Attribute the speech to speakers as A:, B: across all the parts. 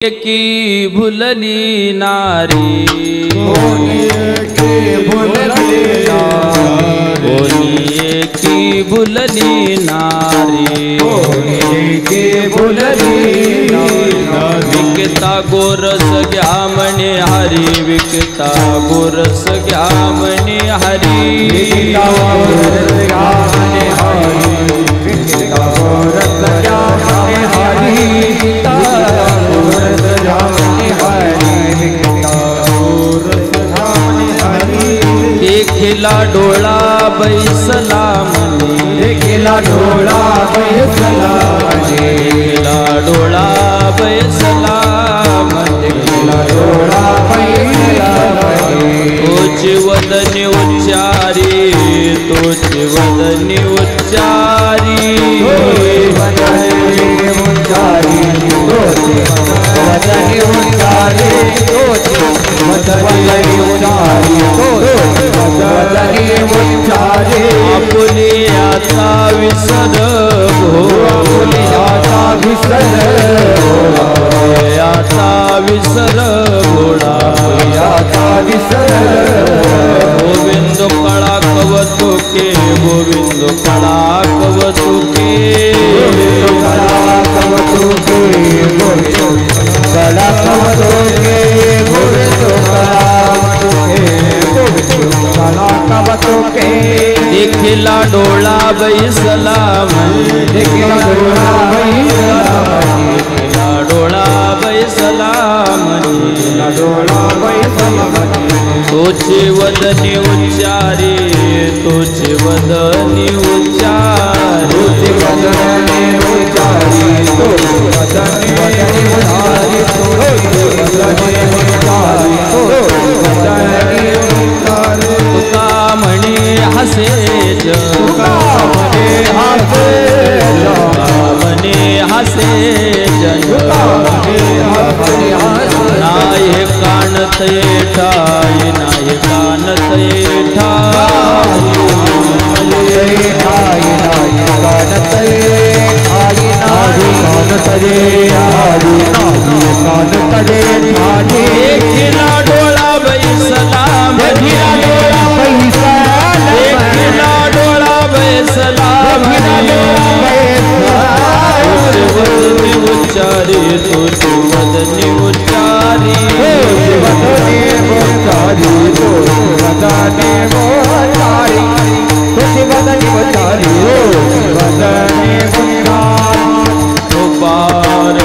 A: की भुलनी नारी
B: की भुलनी
A: बोलिए की भुलनी नारी
B: की भुलनी
A: विकता गोरस घ्या म्हणे हरी विकता गोरस घ्या म्हणे हरी देखिला डोळा बैसला म्हणे
B: देखिला डोळा बैसला
A: देखिला डोळा बैसला म्हणे
B: देखिला डोळा बैसला
A: तोची वदनी उच्चारी तोची वदनी उच्चारी आपुली आता विसर भो
B: आता विसर
A: आता विसर भोळा
B: आता विसर
A: गोविंद कळा कवतुके गोविंद कळा कवतुके
B: कला कवतुके कला कवतुके
A: देखिला डोळा बैसला म्हणे
B: देखिला डोळा बैसला
A: देखिला डोळा बैसला म्हणे
B: डोळा बैसला
A: तोची वदनी उच्चारी तोची वदनी उच्चारी
B: वदनी उच्चारी वदनी उच्चारी
A: तुका म्हणे हसे
B: तुका
A: म्हणे हसे जन नाही कानत ठाई नाही कानत देखिला डोळा बैसला देखिला डोळा बैसला वदनी उच्चारी तुझी वदनी उच्चारी कुमार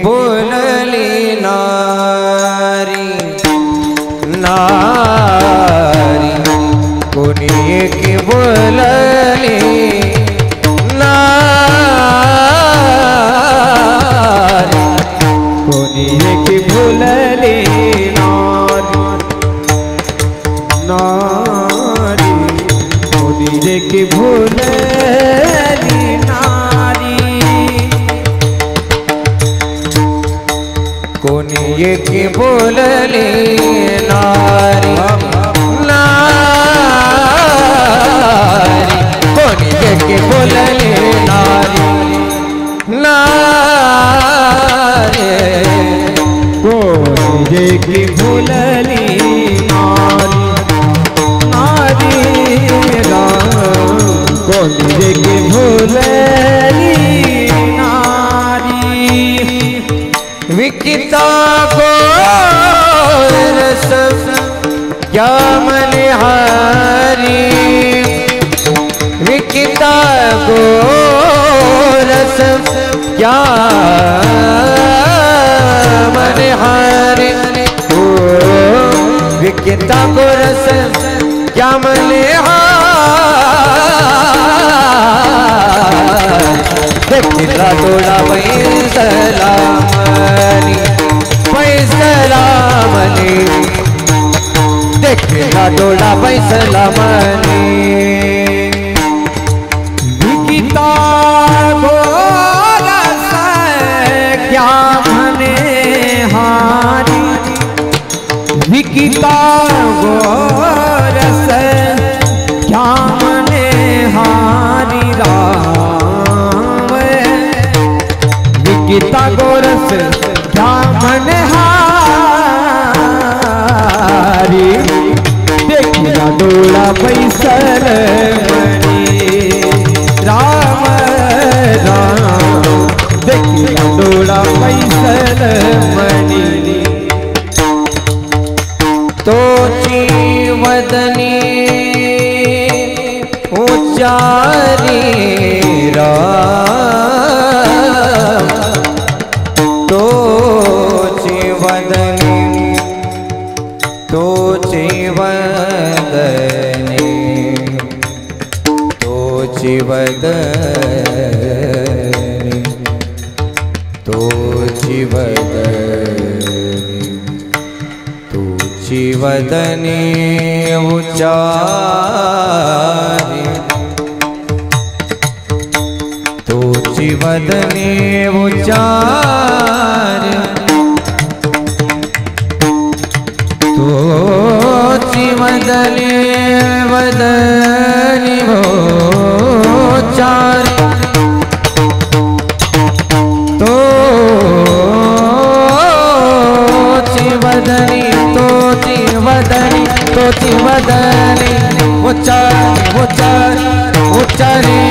B: बोलली नारी नारी कोणी की बोलली नारी कोणी की बोलली नारी नारी कोणी की बोलली नारी कोणी एक बोलले नारी नारी कोणी एक बोलले नारी नारी कोणी एक बोलली नारी नारी कोणी एक बोलली नारी विकिता गोरस क्या मनिहारी विकिता गोरस क्या मनिहारी विकिता गोरस क्या मनिहारी देखिला डोळा बैसला म्हणे बैसला म्हणे देख देखला डोला फैसला मनी विकिता गोरस क्या मने हारी विकिता गोरस क्या मने हारी राम विकिता गोरस क्या मने हारी देखला डोला फैसल मनी राम राम देखला डोला फैसल मनी तो वदनी उच्चारी राम तो वदनी तो वदनी तो वदनी तो वदनी उच्चारी तो वदनी उच्चारी तो वदनी वदनी उच्चारी तो वदनी तो वदनी उच्चारी उच्चारी उच्चारी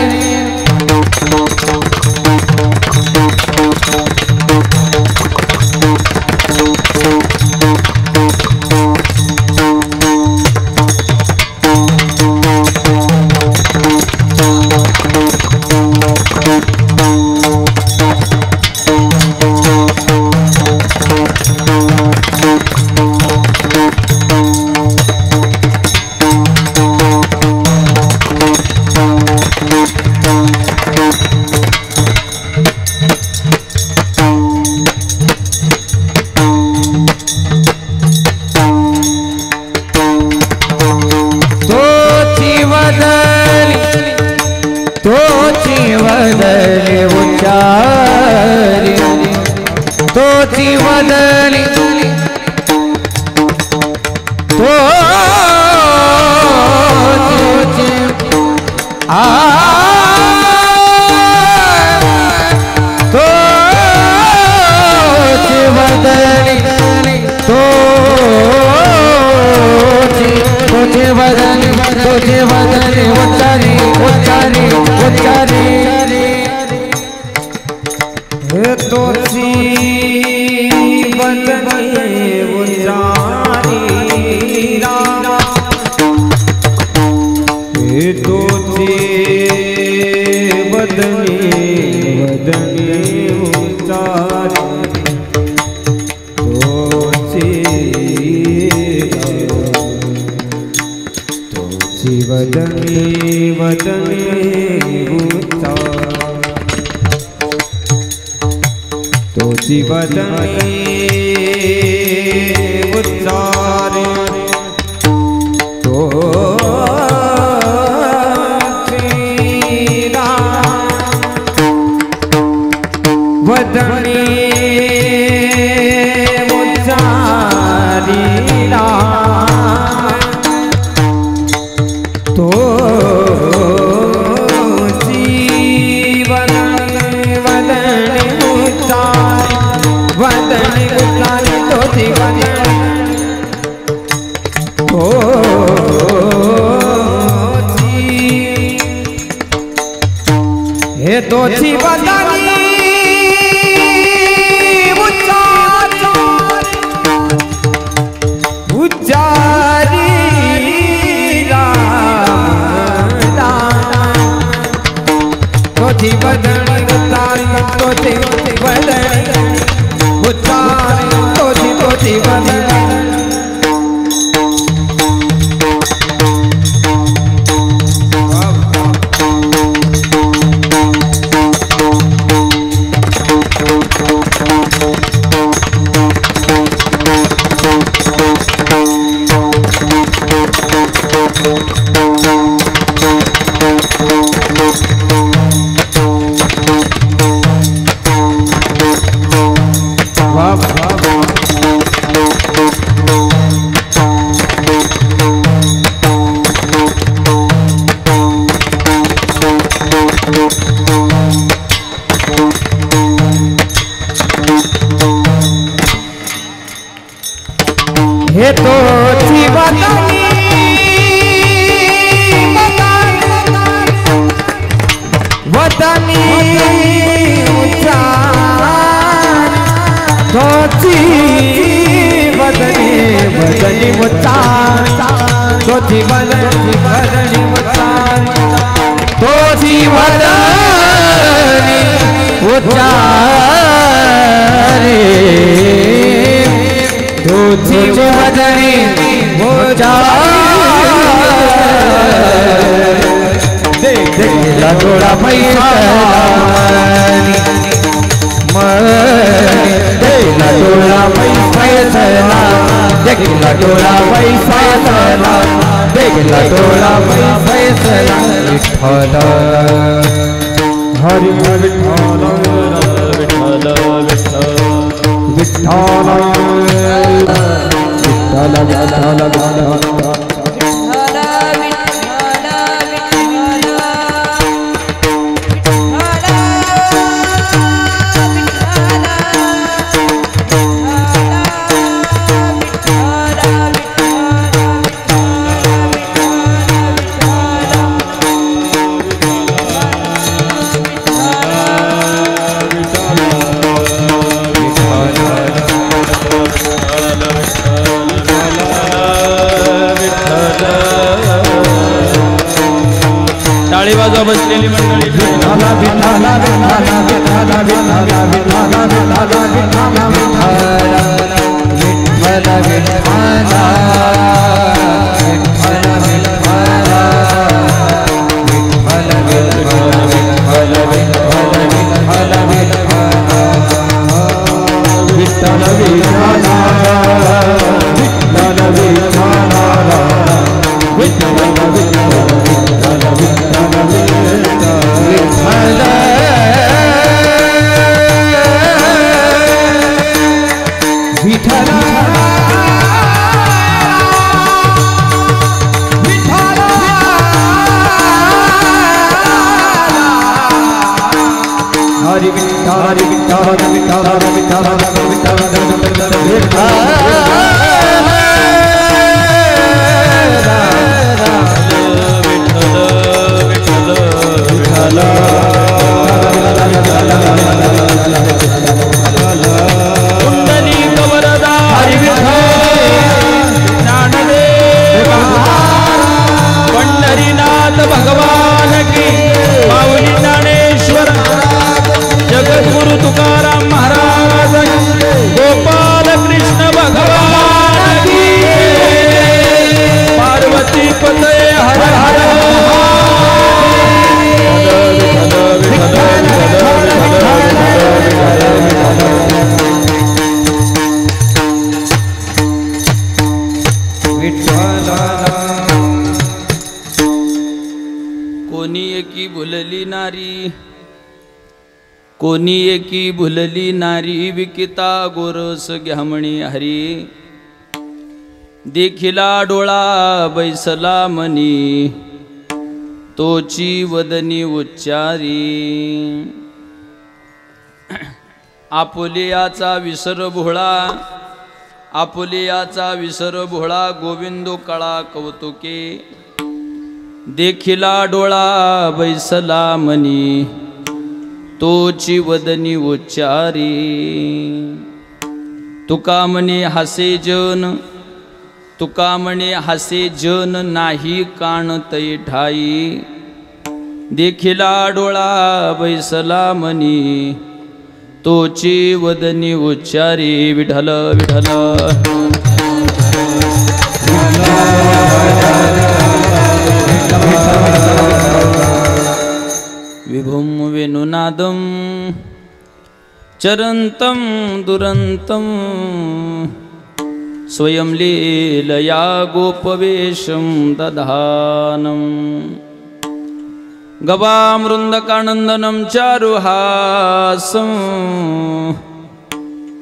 B: वदनी तो वदनी तो वदनी उच्चारी उच्चारी उच्चारी तो वदनी वदनी तो वदनी उच्चारे तो वदनी उच्चारी तो वदनी उच्चारी तो हे तो वदनी उच्चारी वदनी उच्चारी वदनी उच्चारी वदनी वदनी वदनी उच्चारी तोची वदनी वदनी उच्चारी तोची वदनी उच्चारी तोची वदनी उच्चारी देखला थोड़ा पैसा देखला थोड़ा पैसा देखला थोड़ा पैसा देखला थोड़ा पैसा विठ्ठल हरि विठ्ठल
A: विठ्ठल विठ्ठल
B: विठ्ठल विठ्ठल विठ्ठल
A: टाळी वाजवा बसलेली मंडळी
B: विठ्ठल विठ्ठल विठ्ठल विठ्ठल विठ्ठल विठ्ठल
A: कोणी एकी भुलली नारी विकिता गोरस घ्यामणी हरी देखिला डोळा बैसला मनी तोची वदनी उच्चारी आपुलियाचा विसर भोळा आपुलियाचा विसर भोळा गोविंदो कळा कौतुके देखिला डोळा बैसला मनी तोची वदनी उच्चारी तुका म्हणे हासे जन तुका म्हणे हासे जन नाही काणतै ठाई देखिला डोळा बैसला मनी तोची वदनी उच्चारी विठ्ठल विठ्ठल विभुम वेणुनादं चरन्तं दुरन्तं स्वयं लीलया गोपवेशं दधानं गवामृन्दकानन्दनं चारुहासं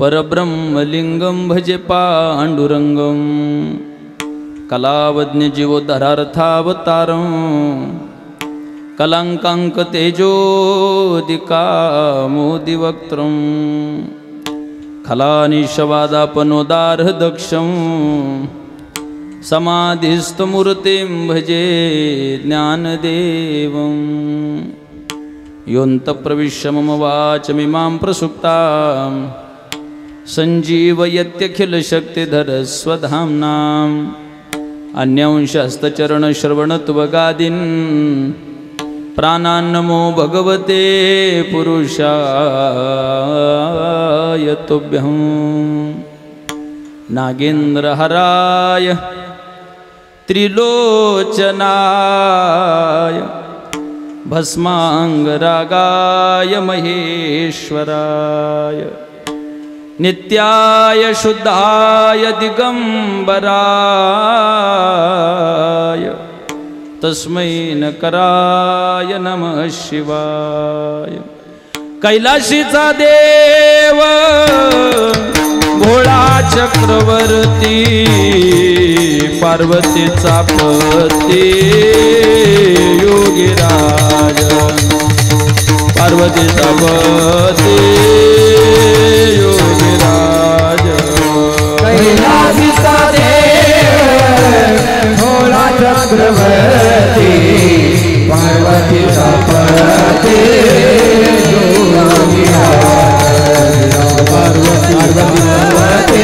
A: परब्रह्मलिङ्गं भजे पाण्डुरङ्गं कलावज्ञजीवोद्धरार्थावतारं कलंकांक तेजोदिकामोदिवक्त्रं खलानिशवादापनोदार्ह दक्षं समाधिस्थमूर्तिं भजे ज्ञानदेवं योऽन्तःप्रविश्य मम वाचमिमां प्रसुप्तां संजीवयत्यखिल शक्तिधर स्वधाम्नां अन्यांश हस्तचरण श्रवणत्वगादीन् प्राणान्नमो भगवते पुरुषाय तुभ्यं नागेन्द्रहराय त्रिलोचनाय भस्मांगरागाय महेश्वराय नित्याय शुद्धाय दिगंबराय तस्मै नकराय नमः शिवाय। कैलाशीचा देव भोळा चक्रवर्ती पार्वतीचा पती योगीराज पार्वतीचा पती योगीराज।
B: कैलाशीचा देव भोळा चक्रवर्ती पार्वतीचा पती योगीराज पार्वतीचा पती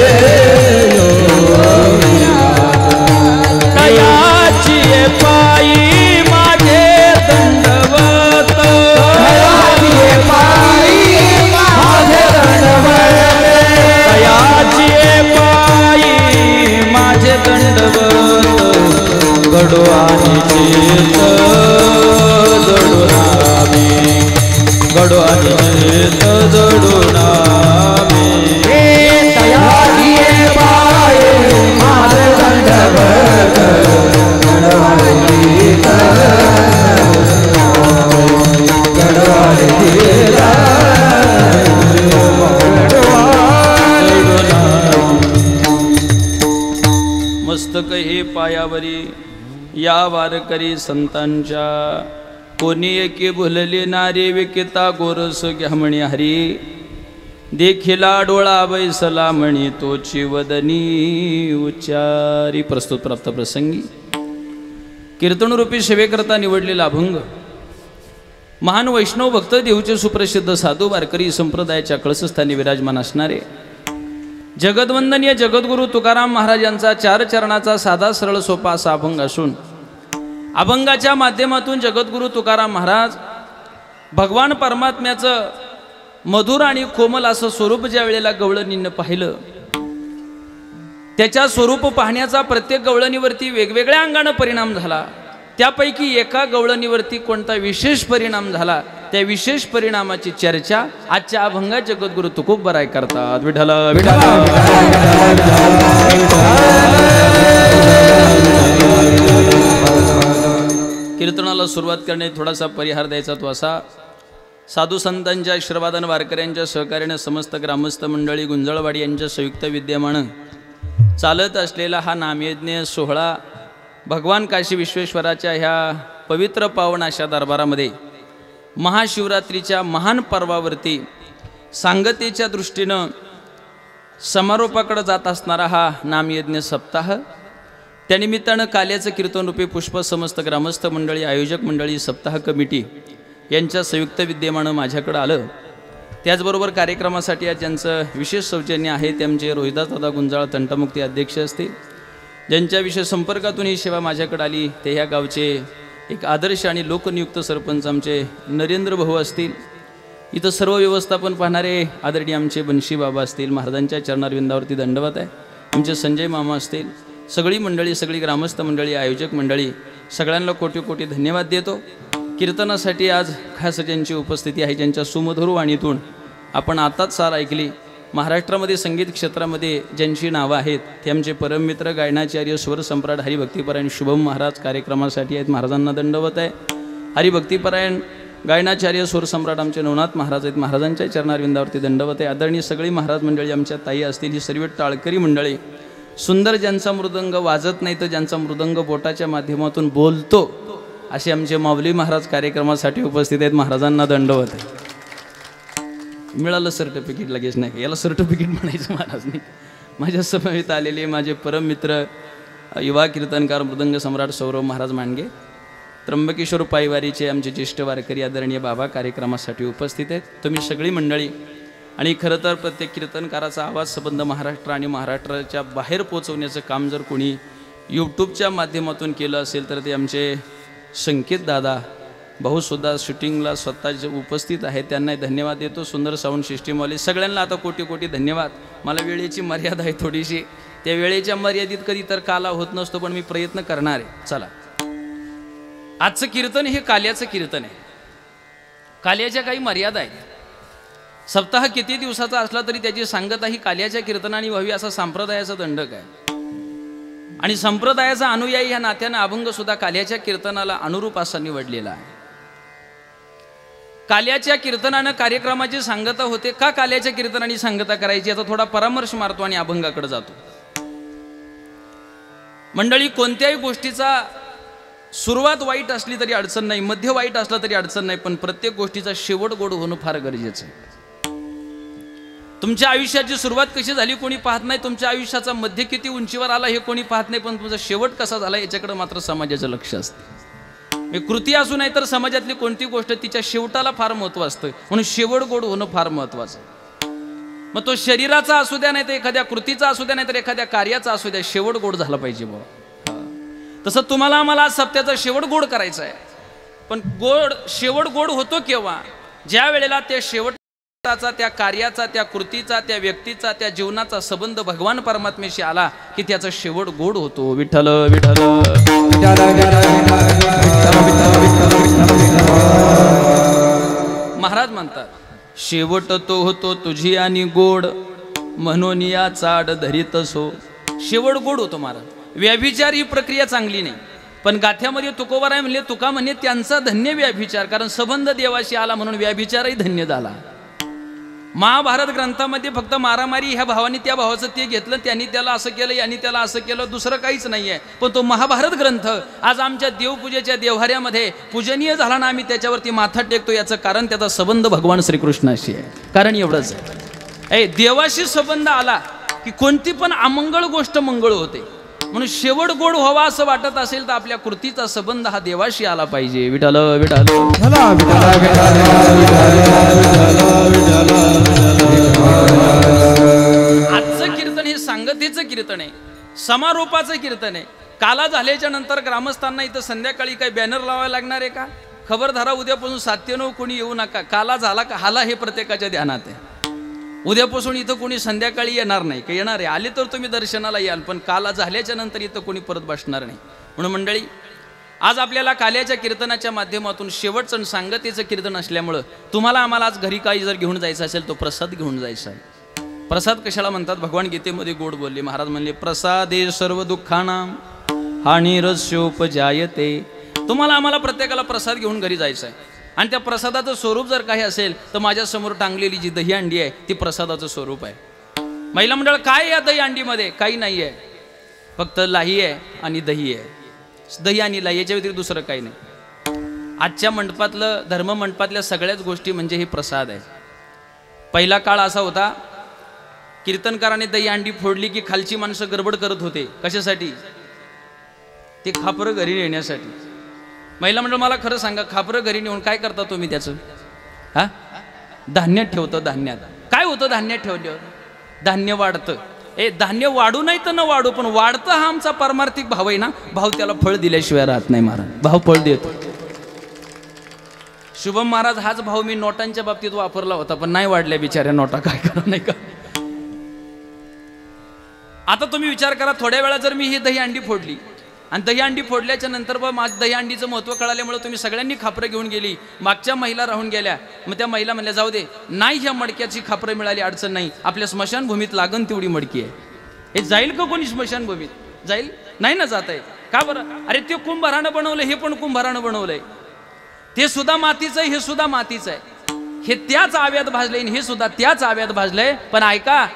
A: दयाची पायी माझे दंडवत
B: दयाची पायी माझे दंडवत
A: दयाची पायी माझे दंडवत गडो आणि चेत दडो नामे गडो आणि चेत दडो नामे
B: दयाची पायी माझे दंडवत
A: मस्तक हे पायावरी या वारकरी संतांच्या कोणी एके भुलले नारे विकिता गोरस घ्या म्हणे हरी देखिला डोळा बैसला म्हणी तोची वदनी उच्चारी। प्रस्तुत प्राप्त प्रसंगी कीर्तनरूपी सेवेकरता निवडलेला अभंग महान वैष्णव भक्त देऊचे सुप्रसिद्ध साधू वारकरी संप्रदायाच्या कळसस्थानी विराजमान असणारे जगद्वंदनीय जगद्गुरु तुकाराम महाराजांचा 4 चरणाचा साधा सरळ सोपा असा अभंग असून अभंगाच्या माध्यमातून जगद्गुरु तुकाराम महाराज भगवान परमात्म्याचं मधुर आणि कोमल असं स्वरूप ज्या वेळेला गवळणीनं पाहिलं त्याच्या स्वरूप पाहण्याचा प्रत्येक गवळणीवरती वेगवेगळ्या अंगाने परिणाम झाला। त्यापैकी एका गवळणीवरती कोणता विशेष परिणाम झाला त्या विशेष परिणामाची चर्चा आजच्या अभंगात जगद्गुरु तुकोबराय करतात। विठ्ठल विठ्ठल कीर्तनाला सुरुवात करणे थोडासा परिहार द्यायचा तो असा साधू संतांच्या आशीर्वादाने वारकऱ्यांच्या सहकार्याने समस्त ग्रामस्थ मंडळी गुंजळवाडी यांच्या संयुक्त विद्यमानं चालत असलेला हा नामयज्ञ सोहळा भगवान काशी विश्वेश्वराच्या ह्या पवित्र पावन अशा दरबारामध्ये महाशिवरात्रीच्या महान पर्वावरती सांगतेच्या दृष्टीनं समारोपाकडे जात असणारा हा नामयज्ञ सप्ताह त्यानिमित्तानं काल्याचं कीर्तनरूपी पुष्प समस्त ग्रामस्थ मंडळी आयोजक मंडळी सप्ताह कमिटी यांच्या संयुक्त विद्यमानं माझ्याकडे आलं। त्याचबरोबर कार्यक्रमासाठी आज ज्यांचं विशेष सौजन्य आहे ते आमचे रोहिदास दादा गुंजाळ तंटमुक्ती अध्यक्ष असतील, ज्यांच्या विशेष संपर्कातून ही सेवा माझ्याकडे आली ते ह्या गावचे एक आदर्श आणि लोकनियुक्त सरपंच आमचे नरेंद्र भाऊ असतील, इथं सर्व व्यवस्थापन पाहणारे आदरणीय आमचे बंशी बाबा असतील, महाराजांच्या चरणारविंदावरती दंडवत आहे आमचे संजय मामा असतील, सगळी मंडळी सगळी ग्रामस्थ मंडळी आयोजक मंडळी सगळ्यांना कोटी कोटी धन्यवाद देतो। कीर्तनासाठी आज खास ज्यांची उपस्थिती आहे ज्यांच्या सुमधुर वाणीतून आपण आताच सार ऐकली महाराष्ट्रामध्ये संगीत क्षेत्रामध्ये ज्यांची नावं आहेत ते आमचे परममित्र गायनाचार्य स्वर सम्राट हरिभक्तीपरायण शुभम महाराज कार्यक्रमासाठी आहेत, महाराजांना दंडवत आहे। हरिभक्तीपरायण गायनाचार्य स्वर सम्राट आमचे नवनाथ महाराज आहेत, महाराजांच्या चरणारविंदावरती दंडवत आहे। आदरणीय सगळी महाराज मंडळी आमच्या ताई असतील, ही सर्व टाळकरी मंडळी सुंदर ज्यांचा मृदंग वाजत नाही तर ज्यांचा मृदंग बोटाच्या माध्यमातून बोलतो असे आमचे माऊली महाराज कार्यक्रमासाठी उपस्थित आहेत, महाराजांना दंडवत आहे। मिळालं सर्टिफिकेट लगेच नाही, याला सर्टिफिकेट म्हणायचं महाराजनी। माझ्या समवेत आलेले माझे परम मित्र युवा कीर्तनकार मृदंग सम्राट सौरभ महाराज मांडगे, त्र्यंबकेश्वर पायवारीचे आमचे ज्येष्ठ वारकरी आदरणीय बाबा कार्यक्रमासाठी उपस्थित आहेत। तुम्ही सगळी मंडळी आणि खरं तर प्रत्येक कीर्तनकाराचा आवाज संबंध महाराष्ट्र आणि महाराष्ट्राच्या बाहेर पोहोचवण्याचं काम जर कोणी यूट्यूबच्या माध्यमातून केलं असेल तर ते आमचे संकेत दादा भाऊसुद्धा शूटिंगला स्वतः जे उपस्थित आहेत त्यांनाही धन्यवाद देतो. सुंदर साऊंड सिस्टीमवाले सगळ्यांना आता कोटी कोटी धन्यवाद. मला वेळेची मर्यादा आहे थोडीशी, त्या वेळेच्या मर्यादित कधी तर काला होत नसतो, पण मी प्रयत्न करणार आहे. चला, आजचं कीर्तन हे काल्याचं कीर्तन आहे. काल्याच्या काही मर्यादा आहेत. सप्ताह किती दिवसाचा असला तरी त्याची सांगता ही काल्याच्या कीर्तनाने व्हावी असा संप्रदायाचा दंडक आहे. आणि संप्रदायाचा अनुयायी ह्या नात्यानं अभंग सुद्धा काल्याच्या कीर्तनाला अनुरूप असा निवडलेला आहे. काल्याच्या कीर्तनानं कार्यक्रमाची सांगता होते. का काल्याच्या कीर्तनाने सांगता करायची याचा थोडा परामर्श मारतो आणि अभंगाकडे जातो. मंडळी, कोणत्याही गोष्टीचा सुरुवात वाईट असली तरी अडचण नाही, मध्य वाईट असला तरी अडचण नाही, पण प्रत्येक गोष्टीचा शेवट गोड होणं फार गरजेचं आहे. तुमच्या आयुष्याची सुरुवात कशी झाली कोणी पाहत नाही, तुमच्या आयुष्याचा मध्य किती उंचीवर आला हे कोणी पाहत नाही, पण तुमचा शेवट कसा झाला याच्याकडे मात्र समाजाचं लक्ष असतं. कृती असू नाही तर समाजातली कोणती गोष्ट तिच्या शेवटाला फार महत्व असतं, म्हणून शेवट गोड होणं फार महत्वाचं. मग तो शरीराचा असू द्या, नाही तर एखाद्या कृतीचा असू द्या, नाही तर एखाद्या कार्याचा असू द्या, शेवट गोड झाला पाहिजे बाबा. तसं तुम्हाला आम्हाला सत्याचा शेवट गोड करायचा आहे. पण शेवट गोड होतो केव्हा? ज्या वेळेला त्या शेवटाचा, त्या कार्याचा, त्या कृतीचा, त्या व्यक्तीचा, त्या जीवनाचा संबंध भगवान परमात्म्याशी आला की त्याचा शेवट गोड होतो. विठ्ठल विठ्ठल. महाराज म्हणतात, शेवट तो होतो तुझी आणि गोड, म्हणून या चाड धरीत सो. शेवट गोड होतो महाराज. व्यभिचार ही प्रक्रिया चांगली नाही, पण गाथ्यामध्ये तुकोबाराय म्हणले, तुका म्हणे त्यांचा धन्य व्यभिचार, कारण संबंध देवाशी आला म्हणून व्यभिचारही धन्य झाला. महाभारत ग्रंथामध्ये फक्त मारामारी, ह्या भावाने त्या भावाचं ते घेतलं, त्यांनी त्याला असं केलं, यांनी त्याला असं केलं, दुसरं काहीच नाही आहे. पण तो महाभारत ग्रंथ आज आमच्या देवपूजेच्या देवहाऱ्यामध्ये पूजनीय झाला ना, आम्ही त्याच्यावरती माथा टेकतो. याचं कारण त्याचा संबंध भगवान श्रीकृष्णाशी आहे. कारण एवढंच आहे, देवाशी संबंध आला की कोणती पण अमंगळ गोष्ट मंगळ होते. म्हणून शेवट गोड व्हावा असं वाटत असेल तर आपल्या कृतीचा संबंध हा देवाशी आला पाहिजे. विठ्ठल विठ्ठल. आजचं कीर्तन हे सांगतेचं कीर्तन आहे, समारोपाचं कीर्तन आहे. काला झाल्याच्या नंतर ग्रामस्थांना इथं संध्याकाळी काही बॅनर लावायला लागणार आहे का? खबरदारा, उद्यापासून 7 ते 9 कोणी येऊ नका. काला झाला का हाला हे प्रत्येकाच्या ध्यानात आहे. उद्यापासून इथं कोणी संध्याकाळी येणार नाही का? येणार आहे, आले तर तुम्ही दर्शनाला याल, पण काला झाल्याच्या नंतर इथं कोणी परत बसणार नाही. म्हणून मंडळी, आज आपल्याला काल्याच्या कीर्तनाच्या माध्यमातून शेवटचं सांगतेचं कीर्तन असल्यामुळं तुम्हाला आम्हाला आज घरी काही जर घेऊन जायचं असेल तो प्रसाद घेऊन जायचा आहे. प्रसाद कशाला म्हणतात? भगवान गीतेमध्ये गोड बोलले. महाराज म्हणले, प्रसादे सर्व दुःखानां हानिरस्योपजायते. तुम्हाला आम्हाला प्रत्येकाला प्रसाद घेऊन घरी जायचं आहे. आणि त्या प्रसादाचं स्वरूप जर काही असेल तर माझ्यासमोर टांगलेली जी दही अंडी आहे ती प्रसादाचं स्वरूप आहे. महिला मंडळ, काय या दही अंडीमध्ये? काही नाही आहे, फक्त लाही आहे आणि दही आहे. दही आणि लाही, याच्या व्यतिरिक्त दुसरं काही नाही. आजच्या मंडपातलं, धर्म मंडपातल्या सगळ्याच गोष्टी म्हणजे हे प्रसाद आहे. पहिला काळ असा होता, कीर्तनकाराने दही अंडी फोडली की खालची माणसं गडबड करत होते. कशासाठी? ते खापरं घरी नेण्यासाठी. महिला मंडळ, मला खरं सांगा, खापरं घरी नेऊन काय करता तुम्ही त्याचं? हा, धान्यात ठेवतं. धान्यात काय होतं? धान्यात ठेवल्यावर धान्य वाढतं. धान्य वाढू नाही तर न वाढू, पण वाढतं हा आमचा पारमार्थिक भाव आहे ना. भाव त्याला फळ दिल्याशिवाय राहत नाही महाराज. भाव फळ देतो. शुभम महाराज, हाच भाव मी नोटांच्या बाबतीत वापरला होता, पण नाही वाढल्या बिचाऱ्या नोटा. काय करा नाही का? आता तुम्ही विचार करा, थोड्या वेळा जर मी ही दही अंडी फोडली आणि दही अंडी फोडल्याच्या नंतर माझं दही अंडीचं महत्त्व कळाल्यामुळे तुम्ही सगळ्यांनी खापरं घेऊन गेली, मागच्या महिला राहून गेल्या. मग त्या महिला म्हणल्या, जाऊ दे, नाही ह्या मडक्याची खापरं मिळाली अडचण नाही, आपल्या स्मशानभूमीत लागन तेवढी मडकी आहे. हे जाईल का कोणी स्मशानभूमीत? जाईल नाही ना, जात आहे. का बरं? अरे ते कुंभारानं बनवलं, हे पण कुंभारानं बनवलंय. ते सुद्धा मातीचं आहे, हे सुद्धा मातीचं आहे. हे त्याच आव्यात भाजलंय, हे सुद्धा त्याच आव्यात भाजलंय. पण ऐका,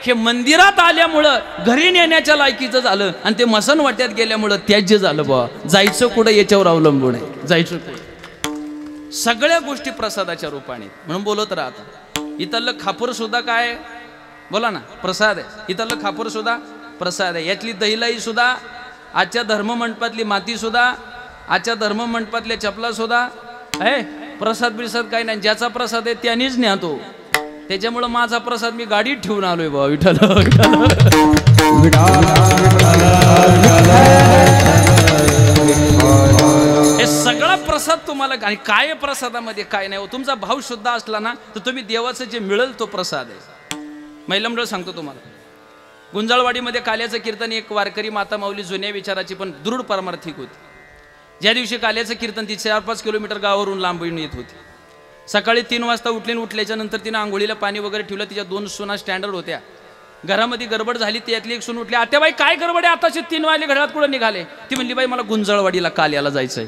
A: हे मंदिरात आल्यामुळं घरी नेण्याच्या लायकीचं झालं आणि ते मसनवाट्यात गेल्यामुळं त्याज्य झालं. बा, जायचं कुठं याच्यावर अवलंबून आहे. जायचं कुठं? सगळ्या गोष्टी प्रसादाच्या रूपाने. म्हणून बोलत राहता. इथलं खापर सुद्धा काय? बोला ना, प्रसाद आहे. इथलं खापर सुद्धा प्रसाद आहे. यातली दहिलाई सुद्धा, आजच्या धर्ममंडपातली माती सुद्धा, आजच्या धर्ममंडपातल्या चपला सुद्धा प्रसाद बिसाद काही नाही. ज्याचा प्रसाद आहे त्यानेच न्या तो. त्याच्यामुळं माझा प्रसाद मी गाडीत ठेवून आलोय बा. विठ्ठल हे सगळा प्रसाद तुम्हाला. आणि काय प्रसादामध्ये काय नाही हो, तुमचा भाव शुद्ध असला ना तर तुम्ही देवाचं जे मिळेल तो प्रसाद आहे. महिला मंडळ सांगतो तुम्हाला, गुंजाळवाडीमध्ये काल्याचं कीर्तन, एक वारकरी माता माऊली जुन्या विचाराची पण दृढ पारमार्थिक होती. ज्या दिवशी काल्याचं कीर्तन ती 4-5 किलोमीटर गावावरून लांबून येत होती. सकाळी 3 वाजता उठल्याच्या नंतर तिनं आंघोळीला पाणी वगैरे ठेवलं. तिच्या 2 सुना स्टँडर्ड होत्या. घरामध्ये गडबड झाली, त्यातली एक सून उठली. आत्याबाई काय गडबड आहे, आताचे 3 वाजले, घरात कुठं निघाले? ती म्हणली बाई मला गुंजाळवाडीला काल्याला जायचंय.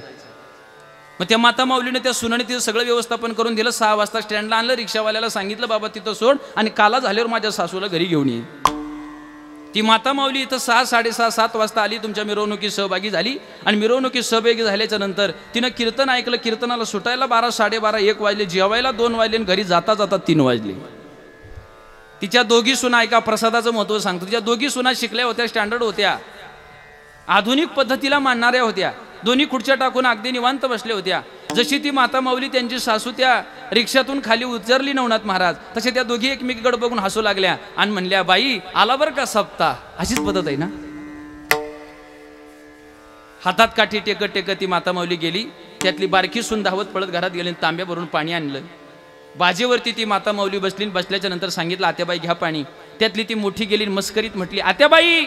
A: मग त्या माता माऊलीने त्या सुनाने तिचं सगळं व्यवस्थापन करून दिलं. 6 वाजता स्टँडला आणलं. रिक्षावाल्याला सांगितलं बाबा तिथं सोड आणि काला झाल्यावर माझ्या सासूला घरी घेऊन ये. ती माता माऊली इथं 6, 6:30, 7 वाजता आली. तुमच्या मिरवणुकीत सहभागी झाली. आणि मिरवणुकीत सहभागी झाल्याच्या नंतर तिनं कीर्तन ऐकलं. कीर्तनाला सुटायला 12, 12:30, 1 वाजले. जेवायला 2 वाजले आणि घरी जाता जाता 3 वाजले. तिच्या दोघी सुना, ऐका प्रसादाचं महत्त्व सांगतो, तिच्या दोघी सुना शिकल्या होत्या, स्टँडर्ड होत्या, आधुनिक पद्धतीला मानणाऱ्या होत्या. दोन्ही खुर्च्या टाकून अगदी निवांत बसल्या होत्या. जशी ती माता माऊली त्यांची सासू त्या रिक्षातून खाली उतरली नवनाथ महाराज, तसे त्या दोघी एकमेकीकडे बघून हसू लागल्या आणि म्हणल्या बाई आला बरं का सप्ताह. अशीच पद्धत आहे ना. हातात काठी टेकत टेकत ती माता माऊली गेली. त्यातली बारकी सून धावत पळत घरात गेली, तांब्या भरून पाणी आणलं. बाजेवरती ती माता माऊली बसली. बसल्याच्या नंतर सांगितलं आत्याबाई घ्या पाणी. त्यातली ती मोठी गेली, मस्करीत म्हटली आत्याबाई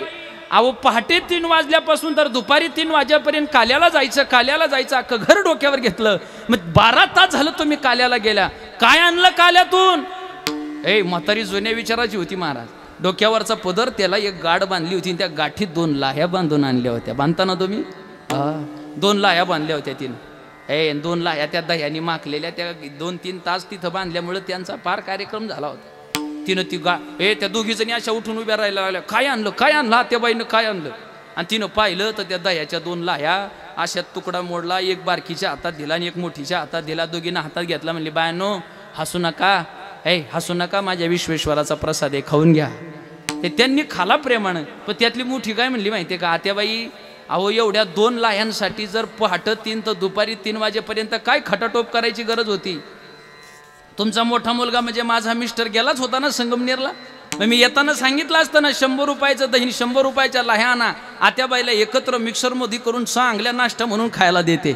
A: अहो पहाटे 3 वाजल्यापासून तर दुपारी 3 वाजेपर्यंत काल्याला जायचं अख्खं घर डोक्यावर घेतलं. मग 12 तास झालं तुम्ही काल्याला गेल्या, काय आणलं काल्यातून? म्हातारी जुन्या विचाराची होती महाराज. डोक्यावरचा पदर, त्याला एक गाठ बांधली होती. त्या गाठीत 2 लाह्या बांधून आणल्या होत्या. बांधताना तुम्ही 2 लाह्या बांधल्या होत्या तिनं. 2 लाह्या त्या दह्यानी माखलेल्या, त्या 2-3 तास तिथं बांधल्यामुळे त्यांचा पार कार्यक्रम झाला होता. तिनं ती त्या दोघी जणी अशा उठून उभ्या राहायला लागल्या. काय आणलं त्या बाईनं काय आणलं? आणि तिनं पाहिलं तर त्या दह्याच्या 2 लाह्या अशा तुकडा मोडला. एक बारकीच्या हातात दिला आणि एक मोठीच्या हातात दिला. दोघींना हातात घेतला. म्हणली बायानो हसू नका, माझ्या विश्वेश्वराचा प्रसाद आहे, खाऊन घ्या. ते त्यांनी खाला प्रेमानं. पण त्यातली मोठी काय म्हणली माहितीये का, आत्याबाई अहो एवढ्या 2 लाह्यांसाठी जर पहाटे 3 तर दुपारी 3 वाजेपर्यंत काय खटाटोप करायची गरज होती? तुमचा मोठा मुलगा म्हणजे माझा मिस्टर गेलाच होता ना संगमनेरला. मग मी येताना सांगितलं असतं ना 100 रुपयाचं दही 100 रुपयाच्या लाह्या आणा. आत्याबाईला एकत्र मिक्सरमध्ये करून चांगल्या नाश्ता म्हणून खायला देते.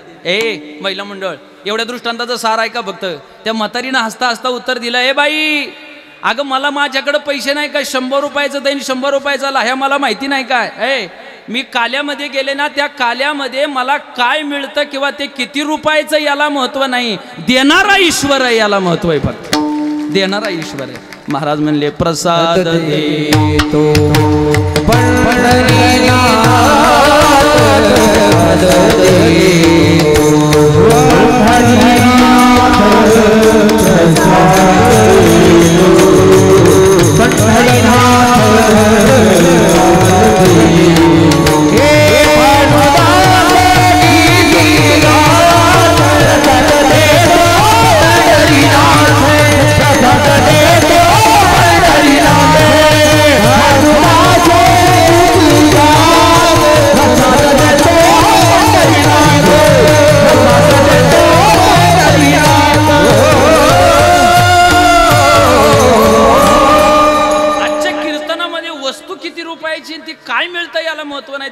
A: महिला मंडळ एवढ्या दृष्टांताचं सार आहे का? फक्त त्या म्हातारीनं हसता हसता उत्तर दिलं बाई अगं मला माझ्याकडे पैसे नाही काय, 100 रुपयाचं दही 100 रुपयाचा लाह्या मला माहिती नाही काय? मी काल्यामध्ये गेले ना, त्या काल्यामध्ये मला काय मिळतं किंवा ते किती रुपयाचं याला महत्व नाही, देणारा ईश्वर आहे याला महत्व आहे. फक्त देणारा ईश्वर आहे. महाराज म्हणले प्रसाद देतो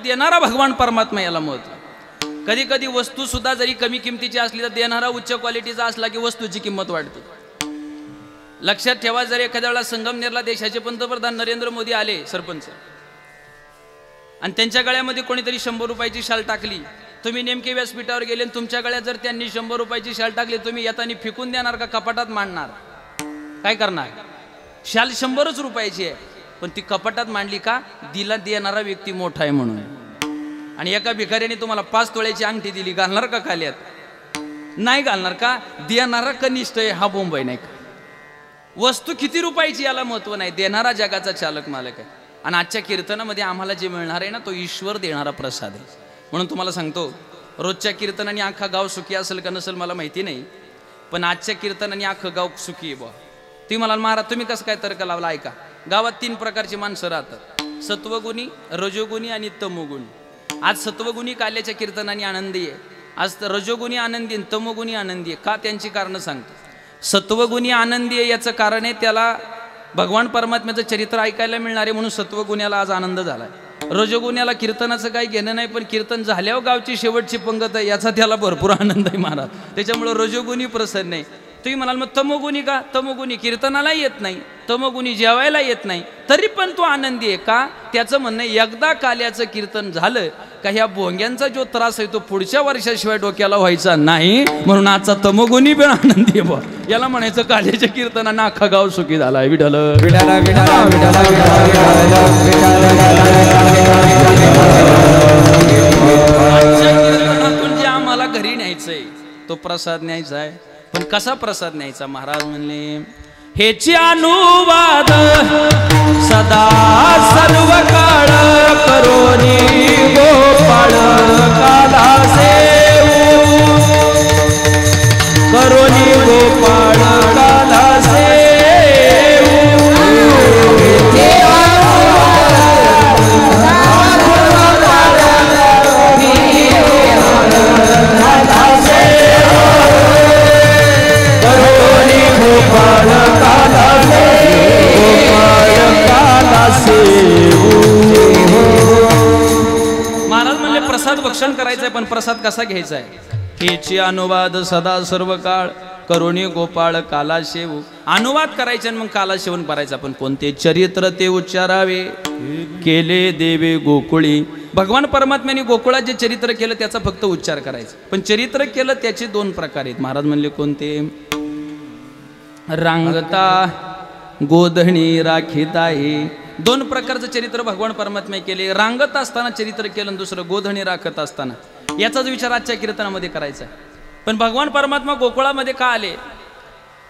A: देणारा भगवान परमात्मा याला महत्व. कधी कधी वस्तू सुद्धा जरी कमी किमतीची असली तर देणारा उच्च क्वालिटीचा असला की वस्तूची किंमत वाढते. लक्षात ठेवा, जर एखाद्या वेळा संगमनेरला देशाचे पंतप्रधान नरेंद्र मोदी आले सरपंच आणि त्यांच्या गळ्यामध्ये कोणीतरी 100 रुपयाची शाल टाकली, तुम्ही नेमके व्यासपीठावर गेले आणि तुमच्या गळ्यात जर त्यांनी 100 रुपयाची शाल टाकली, तुम्ही येताना फेकून देणार का कपाटात मांडणार? काय करणार? शाल 100च रुपयाची आहे पण ती कपाटात मांडली का? दिला देणारा व्यक्ती मोठा आहे म्हणून. आणि एका भिकाऱ्याने तुम्हाला 5 तोळ्याची अंगठी दिली, घालणार का खाल्यात? नाही घालणार का? देणारा कनिष्ठ आहे हा बोंबाई नाही का? वस्तू किती रुपयाची याला महत्व नाही, देणारा जगाचा चालक मालक आहे. आणि आजच्या कीर्तनामध्ये आम्हाला जे मिळणार आहे ना तो ईश्वर देणारा प्रसाद आहे. म्हणून तुम्हाला सांगतो, रोजच्या कीर्तनाने अख्खा गाव सुखी असेल का नसेल मला माहिती नाही, पण आजच्या कीर्तनाने अख्खं गाव सुखी आहे बुवा. तुम्ही मला महाराज तुम्ही कसं काय तर्क लावला? ऐका, गावात 3 प्रकारची माणसं राहतात, सत्वगुणी, रजोगुणी आणि तमोगुणी. आज सत्वगुणी काल्याच्या कीर्तनाने आनंदी आहे, आज रजोगुणी आनंदी आणि तमोगुणी आनंदी आहे. का? त्यांची कारणं सांगतो. सत्वगुणी आनंदी आहे याचं कारण आहे त्याला भगवान परमात्म्याचं चरित्र ऐकायला मिळणार आहे म्हणून सत्वगुण्याला आज आनंद झाला आहे. रजोगुण्याला कीर्तनाचं काही घेणं नाही, पण कीर्तन झाल्यावर गावची शेवटची पंगत आहे याचा त्याला भरपूर आनंद आहे महाराज. त्याच्यामुळं रजोगुणी प्रसन्न नाही. तुम्ही म्हणाल मग तमोगुणी का? तमोगुणी कीर्तनाला येत नाही, तमोगुणी जेवायला येत नाही, तरी पण तो आनंदी आहे का? त्याचं म्हणणं एकदा काल्याचं कीर्तन झालं का ह्या भोंग्यांचा जो त्रास आहे तो पुढच्या वर्षाशिवाय डोक्याला व्हायचा नाही, म्हणून आजचा तमोगुणी पण आनंदी आहे. याला म्हणायचं काल्याच्या कीर्तनानं अख्खा गाव सुखी झाला. विठ्ठल कीर्तनातून जे आम्हाला घरी न्यायचंय तो प्रसाद न्यायचा आहे. पण कसा प्रसाद न्यायचा? महाराज म्हणले हेची अनुवाद सदा सर्व काळ करोनी गोपाळ काला सेवू, करोनी गोपाळ काला सेवू. महाराज म्हणले प्रसाद भक्षण करायचंय, पण प्रसाद कसा घ्यायचा आहे? हेची अनुवाद सदा सर्व काळ करुणी गोपाळ काला शेवू. अनुवाद करायचे आणि मग काला सेवन करायचं. पण कोणते चरित्र ते उच्चारावे केले देवे गोकुळी. भगवान परमात्म्याने गोकुळात जे चरित्र केलं त्याचा फक्त उच्चार करायचा. पण चरित्र केलं त्याचे दोन प्रकार आहेत. महाराज म्हणले कोणते? रांगता गोधणी राखीत आहे. दोन प्रकारचं चरित्र भगवान परमात्म्या केले. रांगत असताना चरित्र केलं आणि दुसरं गोधणी राखत असताना. याचाच विचार आजच्या कीर्तनामध्ये करायचा. पण भगवान परमात्मा गोकुळामध्ये का आले?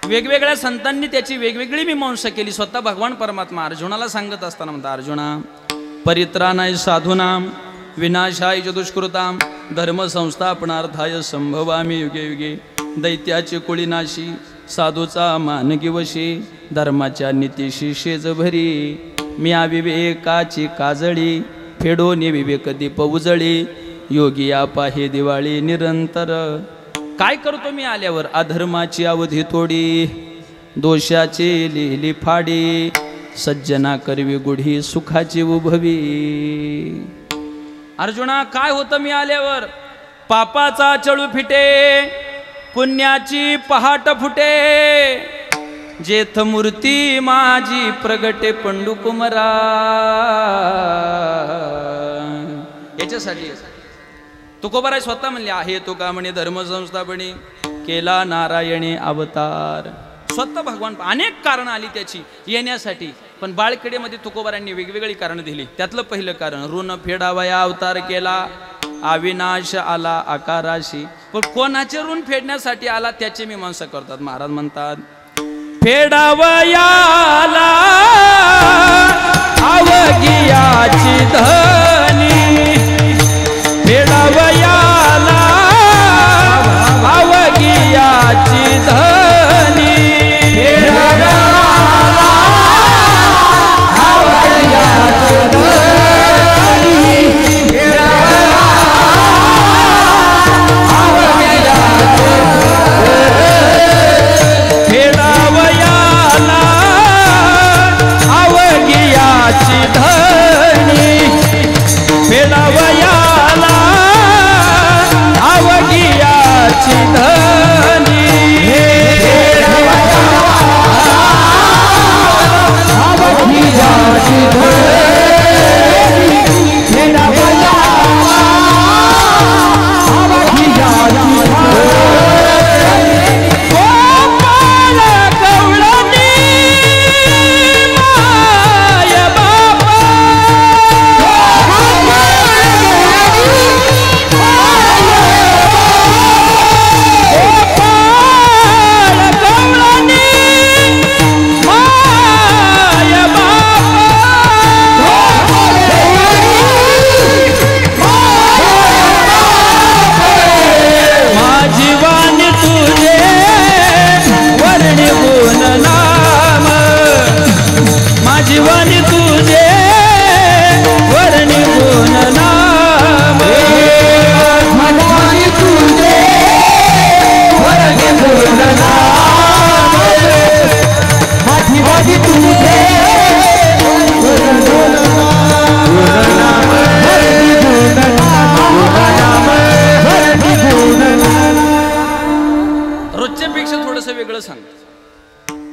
A: वेगवेगळ्या संतांनी त्याची वेगवेगळी मीमांसा केली. स्वतः भगवान परमात्मा अर्जुनाला सांगत असताना म्हणतात, अर्जुना परित्राणाय साधूनाम विनाशाय च दुष्कृताम धर्म संस्थापनार्थाय संभवामी युगे युगे. दैत्याची कुळीनाशी साधूचा मानगी वशी धर्माच्या नीतीशी शेज भरी. मी अविवेकाची काजळी फेडोनी विवेक दीप उजळी. योगी पाहे दिवाळी निरंतर. काय करतो मी आल्यावर? अधर्माची अवधी तोडी दोषाची लिहिली फाडी. सज्जना करवी गुढी सुखाची उभवी. अर्जुना काय होतं मी आल्यावर? पापाचा चळू फिटे पुण्याची पहाट फुटे. जेथ मूर्ती माझी प्रगटे पंडुकुमरा. याच्यासाठी तुकोबाराय स्वतः म्हणले आहे तो का म्हणे धर्मसंस्थापने केला नारायणी अवतार. स्वतः भगवान अनेक कारणं आली त्याची येण्यासाठी. पण बाळखेडेमध्ये तुकोबारांनी वेगवेगळी कारणं दिली. त्यातलं पहिलं कारण ऋण फेडावया अवतार केला. अविनाश आला आकाराशी. पण कोणाचे ऋण फेडण्यासाठी आला त्याची मीमांसा करतात. महाराज म्हणतात फेडावयाला अवघियाची धनी. फेडावयाला अवघियाची धनी.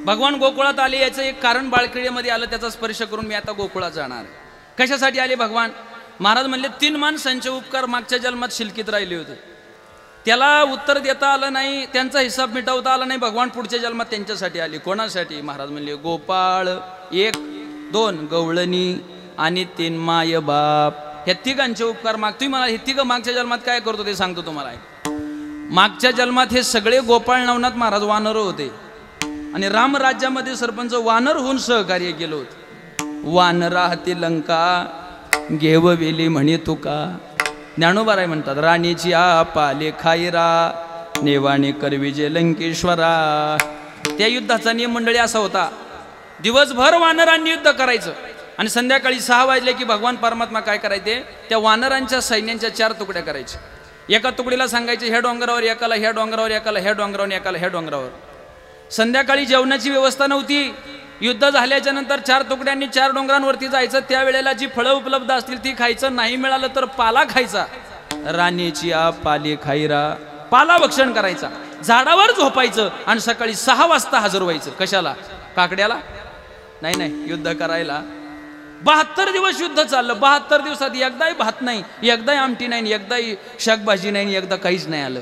A: भगवान गोकुळात आले याचं एक कारण बाळक्रीडेमध्ये आलं, त्याचा स्पर्श करून मी आता गोकुळात जाणार. कशासाठी आले भगवान? महाराज म्हणले 3 माणसांचे उपकार मागच्या जन्मात शिलकीत राहिले होते, त्याला उत्तर देता आलं नाही, त्यांचा हिसाब मिटवता आला नाही. भगवान पुढच्या जन्मात त्यांच्यासाठी आले. कोणासाठी? महाराज म्हणले गोपाळ 1, 2 गवळणी आणि 3 माय बाप. ह्या तिघांचे उपकार माग. तुम्ही मला हे तिघं मागच्या जन्मात काय करतो ते सांगतो तुम्हाला. मागच्या जन्मात हे सगळे गोपाळ नवनाथ महाराज वानर होते आणि रामराज्यामध्ये सरपंच वानर होऊन सहकार्य केलं होतं. वानरा हाती लंका घेववेली म्हणे तुका. ज्ञानोबाराय म्हणतात राणीची पाले खाईरा नेवाणी करविजे लंकेश्वरा. त्या युद्धाचा नियम मंडळी असा होता, दिवसभर वानरांनी युद्ध करायचं आणि संध्याकाळी 6 वाजले की भगवान परमात्मा काय करायचे, त्या वानरांच्या सैन्यांच्या 4 तुकड्या करायच्या. एका तुकडीला सांगायचे ह्या डोंगरावर एकाला, ह्या डोंगरावर एकाला, ह्या डोंगरावर एकाला, ह्या डोंगरावर. संध्याकाळी जेवणाची व्यवस्था नव्हती. युद्ध झाल्याच्या नंतर 4 तुकड्यांनी 4 डोंगरांवरती जायचं. त्यावेळेला जी फळं उपलब्ध असतील ती खायचं, नाही मिळालं तर पाला खायचा. राणीची पाले खाईरा, पाला भक्षण करायचा, झाडावर झोपायचं आणि सकाळी 6 वाजता हजर व्हायचं. कशाला? काकड्याला नाही, युद्ध करायला. 72 दिवस युद्ध चाललं. 72 दिवसात एकदाही भात नाही, एकदाही आमटी नाही, एकदाही शाकभाजी नाही, एकदा काहीच नाही आलं.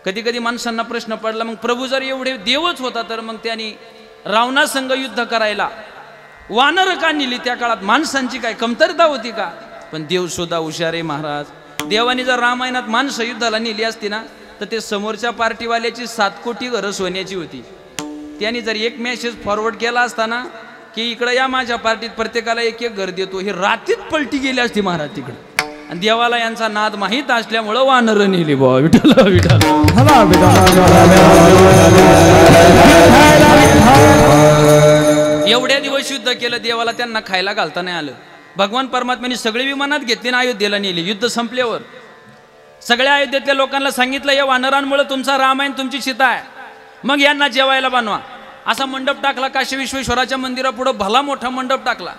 A: कधी कधी माणसांना प्रश्न पडला, मग प्रभू जर एवढे देवच होता तर मग त्यांनी रावणासंग युद्ध करायला वानर का नेली? त्या काळात माणसांची काय कमतरता होती का? पण देव सुद्धा हुशार आहे महाराज. देवाने जर रामायणात माणसं युद्धाला नेली असती ना तर ते समोरच्या पार्टीवाल्याची 7 कोटी घरं सोन्याची होती. त्यांनी जर एक मेसेज फॉरवर्ड केला असता ना की इकडे या माझ्या पार्टीत प्रत्येकाला 1-1 घर देतो, हे रात्रीत पलटी गेली असती महाराज तिकडे. आणि देवाला यांचा नाद माहीत असल्यामुळं वानर नेली. बा विठ्ठल विठ्ठल. एवढ्या दिवस युद्ध केलं, देवाला त्यांना खायला घालता नाही आलं. भगवान परमात्म्याने सगळे विमानात घेतले ना अयोध्येला नेले. युद्ध संपल्यावर सगळ्या अयोध्येतल्या लोकांना सांगितलं या वानरांमुळे तुमचा रामायण, तुमची सीता आहे, मग यांना जेवायला बनवा. असा मंडप टाकला. काशी विश्वेश्वराच्या मंदिरापुढे भला मोठा मंडप टाकला.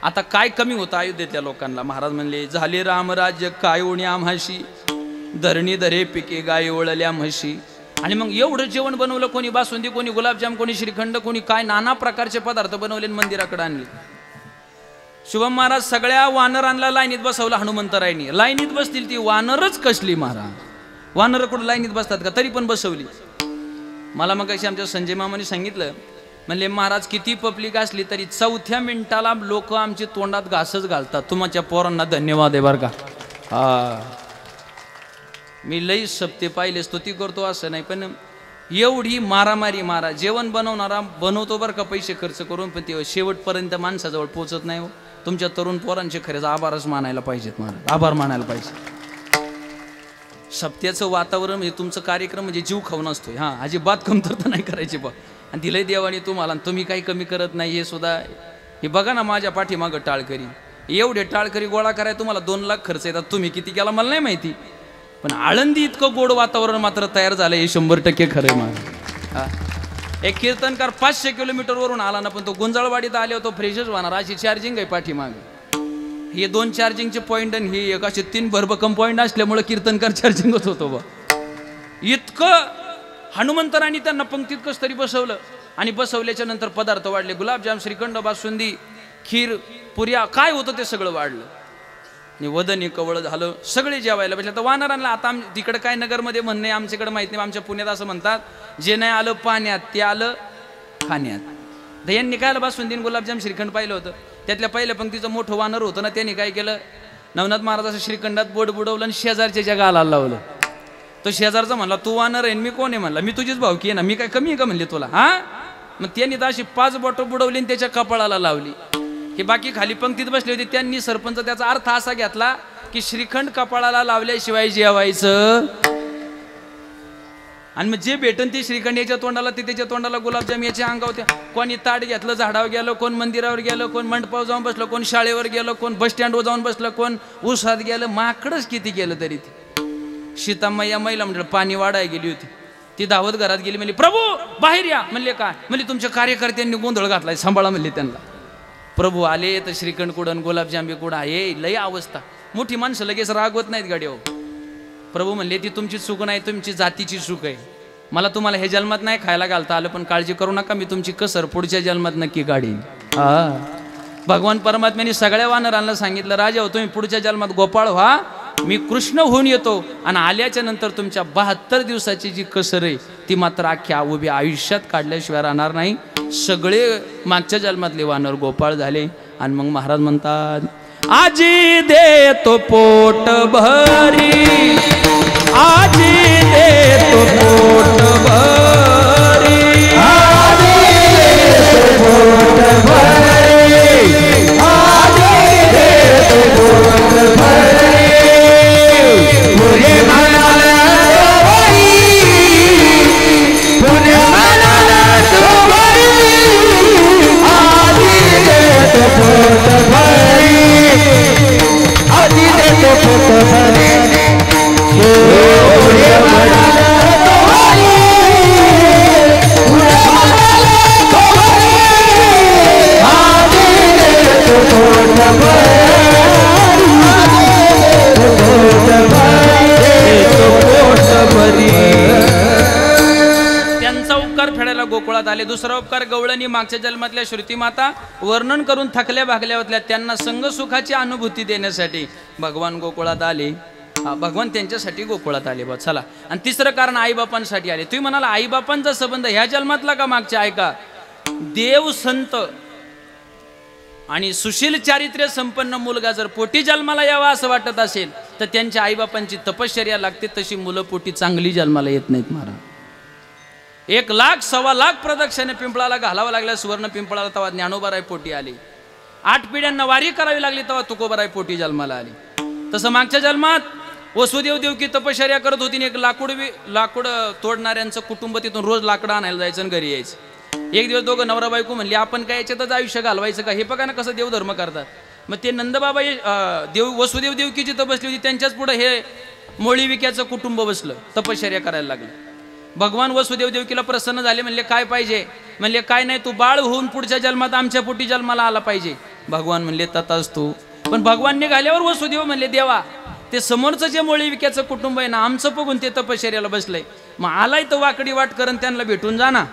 A: आता काय कमी होतं अयोध्येतल्या लोकांना? महाराज म्हणले झाले रामराज्य काय ओणी आम्हाशी, धरणी धरे पिके गाय ओळल्या म्हशी. आणि मग एवढं जेवण बनवलं. कोणी बासुंदी, कोणी गुलाबजाम, कोणी श्रीखंड, कोणी काय नाना प्रकारचे पदार्थ बनवले मंदिराकडे आणले. शुभम महाराज सगळ्या वानरांना लाईनीत बसवलं. हनुमंतरायनी लाईनीत बसतील ती वानरच कसली महाराज. वानर कुठं लाईनीत बसतात का? तरी पण बसवली. मला मग अशी आमच्या संजय मामाने सांगितलं, म्हणले महाराज किती पब्लिक असली तरी 4थ्या मिनिटाला लोक आमची तोंडात घासच घालतात. तुमच्या पोरांना धन्यवाद आहे बरं का. हा मी लई सप्ते पाहिले, स्तुती करतो असं नाही, पण एवढी मारामारी महाराज. जेवण बनवणारा बनवतो बरं का पैसे खर्च करून, पण ते शेवटपर्यंत माणसाजवळ पोचत नाही. हो तुमच्या तरुण पोरांचे खरेच आभारच मानायला पाहिजेत महाराज, आभार मानायला पाहिजे. सप्त्याचं वातावरण हे तुमचं कार्यक्रम म्हणजे जीव खाऊन असतोय. हां अजिबात कमतरता नाही करायची बा. आणि दिलंय देवाने तुम्हाला, तुम्ही काही कमी करत नाही. हे सुद्धा हे बघा ना माझ्या पाठीमागं टाळकरी. एवढे टाळकरी गोळा करायला तुम्हाला 2 लाख खर्च येतात. तुम्ही किती केला मला नाही माहिती, पण आळंदी इतकं गोड वातावरण मात्र तयार झालं हे 100% खरं आहे माझं. हां एक कीर्तनकार 500 किलोमीटरवरून आला ना, पण तो गुंजाळवाडीत आले होतो फ्रेशच होणार. अशी चार्जिंग आहे पाठीमागं. हे 2 चार्जिंगचे पॉईंट आणि हे एक असे 3 भरभक्कम पॉईंट असल्यामुळे कीर्तनकार चार्जिंगच होतो बा. इतकं हनुमंतरांनी त्यांना पंक्तीत कस तरी बसवलं. आणि बसवल्याच्या नंतर पदार्थ वाढले. गुलाबजाम, श्रीखंड, बासुंदी, खीर, पुऱ्या, काय होतं ते सगळं वाढलं. आणि वदनी कवळ झालं. सगळे जेवायला बसले. तर वानरांना आता तिकडं काय नगरमध्ये म्हणणे आमच्याकडे माहित नाही, आमच्या पुण्यात असं म्हणतात, जे नाही आलं पाण्यात ते आलं खाण्यात. तर यांनी काय आलं बासुंदी, गुलाबजाम, श्रीखंड पाहिलं होतं. त्यातल्या पहिल्या पंक्तीचं मोठं वानर होतं ना, त्यांनी काय केलं, नवनाथ महाराजाचं श्रीखंडात बोट बुडवलं आणि शेजारच्या गालाला लावलं. तो शेजारचा म्हणला तू वानर आहे, मी कोण आहे? म्हणला मी तुझीच भावकी आहे ना, मी काय कमी आहे का म्हणले तुला? हा मग त्यांनी तर अशी 5 बोटं बुडवली आणि त्याच्या कपाळाला लावली. की बाकी खाली पंक्तीत बसले होते त्यांनी सरपंच त्याचा अर्थ असा घेतला की श्रीखंड कपाळाला लावल्याशिवाय जेवायचं. आणि मग जे भेटन ते श्रीखंड याच्या तोंडाला, ते त्याच्या तोंडाला, गुलाबजाम याच्या अंगावर. कोणी ताट घेतलं झाडावर गेलं, कोण मंदिरावर गेलं, कोण मंडपावर जाऊन बसलं, कोण शाळेवर गेलं, कोण बस स्टँडवर जाऊन बसलं, कोण उसात गेलं. माकडच किती केलं तरी. ती सीतामाई महिला मंडळ पाणी वाढायला गेली होती. ती धावत घरात गेली, म्हणली प्रभू बाहेर या. म्हणले काय? म्हणले तुमच्या कार्यकर्त्यांनी गोंधळ घातलाय, सांभाळा म्हणले त्यांना. प्रभू आले तर श्रीखंड कुडन, गुलाबजाम कुडा. हे लय अवस्था. मोठी माणसं लगेच रागवत नाहीत गाडी. हो प्रभू म्हणले ती तुमची चूक नाही, तुमची जातीची चूक आहे. मला तुम्हाला हे जन्मात नाही खायला घालता आलं, पण काळजी करू नका, मी तुमची कसर पुढच्या जन्मात नक्की काढीन. भगवान परमात्म्याने सगळ्या वानरांना सांगितलं, राजा हो तुम्ही पुढच्या जन्मात गोपाळ व्हा, मी कृष्ण होऊन येतो आणि आल्याच्या नंतर तुमच्या 72 दिवसाची जी कसर आहे ती मात्र अख्ख्या उभ्या आयुष्यात काढल्याशिवाय राहणार नाही. सगळे मागच्या जन्मातले वानर गोपाळ झाले. आणि मग महाराज म्हणतात, आजी देतो पोट भरी, आजी देतो पोट भरी,
B: आजी देतो पोट भरी, आजी देतो पोट भरी, पुणे म्हणाला बाई, पुणे म्हणाला बाई, आजी देतो पोट भरी, आजी देतो पोट भरी, पुणे म्हणाला बाई, पुणे म्हणाला बाई, आजी देतो पोट भरी,
A: त्यांचा उपकार फेडायला गोकुळात आले. दुसरा उपकार गवळणी मागच्या जन्मातल्या श्रुती माता वर्णन करून थकल्या भागल्या होत्या, त्यांना संग सुखाची अनुभूती देण्यासाठी भगवान गोकुळात आले. भगवान त्यांच्यासाठी गोकुळात आले. बा चला. आणि तिसरं कारण आईबापांसाठी आले. तुम्ही म्हणाला आईबापांचा संबंध ह्या जन्मातला का मागच्या? ऐका, देव संत आणि सुशील चारित्र्य संपन्न मुलगा जर पोटी जन्माला यावा असं वाटत असेल तर त्यांच्या आईबापांची तपश्चर्या लागते, तशी मुलं पोटी चांगली जन्माला येत नाहीत. महाराज 1 लाख 1.25 लाख प्रदक्षिणे पिंपळाला घालावं लागल्या. सुवर्ण पिंपळाला तेव्हा ज्ञानोबाराय पोटी आली. 8 पिढ्यांना वारी करावी लागली तेव्हा तुकोबाराय पोटी जन्माला आली. तसं मागच्या जन्मात वसुदेव देवकी तपश्चर्या करत होती. एक लाकूड तोडणाऱ्यांचं कुटुंब तिथून रोज लाकडं आणायला जायचं आणि घरी यायचं. एक दिवस दोघं नवरा बायको म्हणली, आपण काय याच्यातच आयुष्य घालवायचं का? हे बघा ना कसं देवधर्म करतात. मग ते नंदबाबा वसुदेव देवकी जिथं बसली होती त्यांच्याच पुढे हे मोळी विक्याचं कुटुंब बसलं, तपश्चर्या करायला लागलं. भगवान वसुदेव देवकीला प्रसन्न झाले. म्हणले काय पाहिजे? म्हणले काय नाही, तू बाळ होऊन पुढच्या जन्मात आमच्या पोटी जन्माला आला पाहिजे. भगवान म्हणले तथाच तू. पण भगवान निघाल्यावर वसुदेव म्हणले, देवा ते समोरचं जे मोळी विक्याचं कुटुंब आहे ना, आमचं बघून ते तपश्चर्याला बसलंय, मग आलाय तर वाकडी वाट करून त्यांना भेटून जा ना.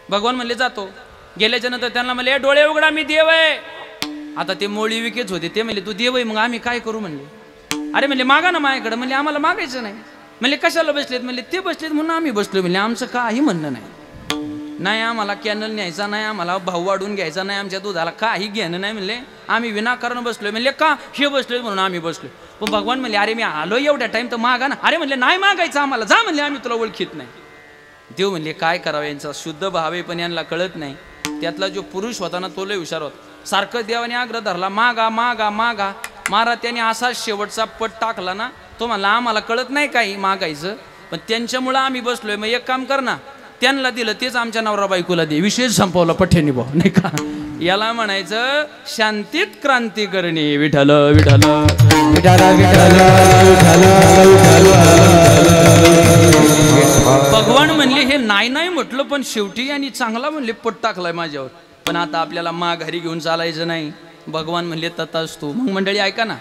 A: भगवान म्हणले जातो. गेल्याच्या नंतर त्यांना म्हणले, डोळे उघडा, मी देव आहे. आता ते मोळी विकेच होते. ते म्हणले, तू देव आहे, मग आम्ही काय करू? म्हणले, अरे म्हणले मागा ना माझ्याकडे. म्हणले आम्हाला मागायचं नाही. म्हणले कशाला बसलेत? म्हणले ते बसलेत म्हणून आम्ही बसलो. म्हणले आमचं काही म्हणणं नाही, आम्हाला कॅनल न्यायचा नाही, आम्हाला भाव वाढून घ्यायचा नाही, आमच्या दुधाला काही घेणं नाही. म्हणले आम्ही विनाकारण बसलोय. म्हणले का? हे बसलोय म्हणून आम्ही बसलोय. पण भगवान म्हणले, अरे मी आलो एवढ्या टाइम तर मागा ना. अरे म्हणले नाही मागायचं आम्हाला, जा म्हणले, आम्ही तुला ओळखीत नाही. देव म्हणले काय करावं, यांचा शुद्ध भाव आहे पण यांना कळत नाही. त्यातला जो पुरुष होता ना तो लय हुशार होता. सारखं देवाने आग्रह धरला, मागा मागा मागा. महाराज त्याने असा शेवटचा पट टाकला ना, तो म्हणला आम्हाला कळत नाही काही मागायचं, पण त्यांच्यामुळं आम्ही बसलोय. मग एक काम कर ना, त्यांना दिलं तेच आमच्या नवरा बायकोला दे. विषय संपवला पठ्यानी भाऊ, नाही का? याला म्हणायचं शांतीत क्रांती करणे. विठ्ठल विठ्ठल
B: विठ्ठल विठ्ठल
A: भगवान म्हणले हे नाही म्हटलं, पण शेवटी आणि चांगला म्हणले पट टाकलाय माझ्यावर. पण आता आपल्याला माघारी घेऊन चालायचं नाही. भगवान म्हणले तथाच तू. मग मंडळी ऐका ना,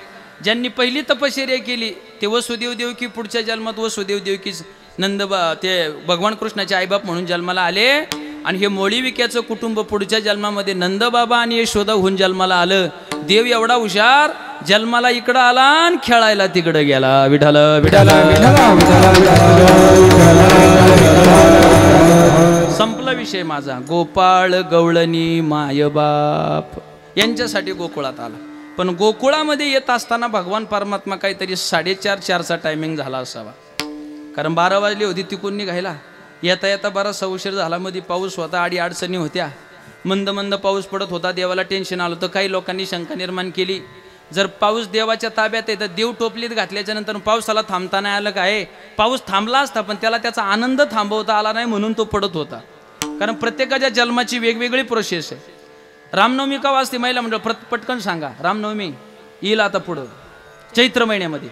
A: ज्यांनी पहिली तपश्चर्या केली ते वसुदेव देवकी पुढच्या जन्मात वसुदेव देवकीच ते भगवान कृष्णाचे आईबाप म्हणून जन्माला आले. आणि हे मोळी विक्याचं कुटुंब पुढच्या जन्मामध्ये नंदबाबा आणि यशोदा होऊन जन्माला आलं. देव एवढा हुशार, जन्माला इकडं आला आणि खेळायला तिकडं गेला. विठ्ठल विठ्ठल संपला विषय माझा. गोपाळ गवळणी मायबाप यांच्यासाठी गोकुळात आला. पण गोकुळामध्ये येत असताना भगवान परमात्मा काहीतरी 4:30-4चा टायमिंग झाला असावा, कारण 12 वाजले होती तिकून निघायला. येता येता बराचसा उशीर झाला. मध्ये पाऊस होता, आडी अडचणी होत्या, मंद मंद पाऊस पडत होता. देवाला टेन्शन आलं. तर काही लोकांनी शंका निर्माण केली, जर पाऊस देवाच्या ताब्यात आहे तर देव टोपलीत घातल्याच्या नंतर पावसाला थांबता नाही आलं काय? पाऊस थांबला असता पण त्याला त्याचा आनंद थांबवता आला नाही म्हणून तो पडत होता. कारण प्रत्येकाच्या जन्माची वेगवेगळी प्रोसेस आहे. रामनवमी का वाजते महिला मंडळ? पटकन सांगा. रामनवमी येईल आता पुढं चैत्र महिन्यामध्ये.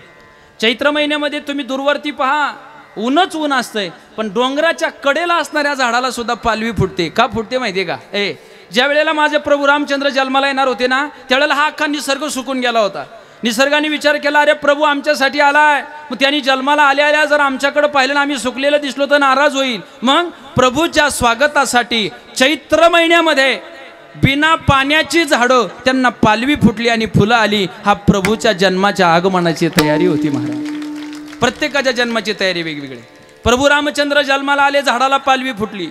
A: चैत्र महिन्यामध्ये तुम्ही दूरवरती पहा, ऊनच ऊन असतंय, पण डोंगराच्या कडेला असणाऱ्या झाडाला सुद्धा पालवी फुटते. का फुटते माहितीये का? ज्या वेळेला माझे प्रभू रामचंद्र जन्माला येणार होते ना, त्यावेळेला हा अख्खा निसर्ग सुकून गेला होता. निसर्गाने विचार केला, अरे प्रभू आमच्यासाठी आलाय, मग त्यांनी जन्माला आल्या आल्या जर आमच्याकडे पाहिलं ना आम्ही सुकलेलं दिसलो तर नाराज होईल. मग प्रभूच्या स्वागतासाठी चैत्र महिन्यामध्ये बिना पाण्याची झाडं त्यांना पालवी फुटली आणि फुलं आली. हा प्रभूच्या जन्माच्या आगमनाची तयारी होती महाराज. प्रत्येकाच्या जन्माची तयारी वेगवेगळी. प्रभू रामचंद्र जन्माला आले, झाडाला पालवी फुटली.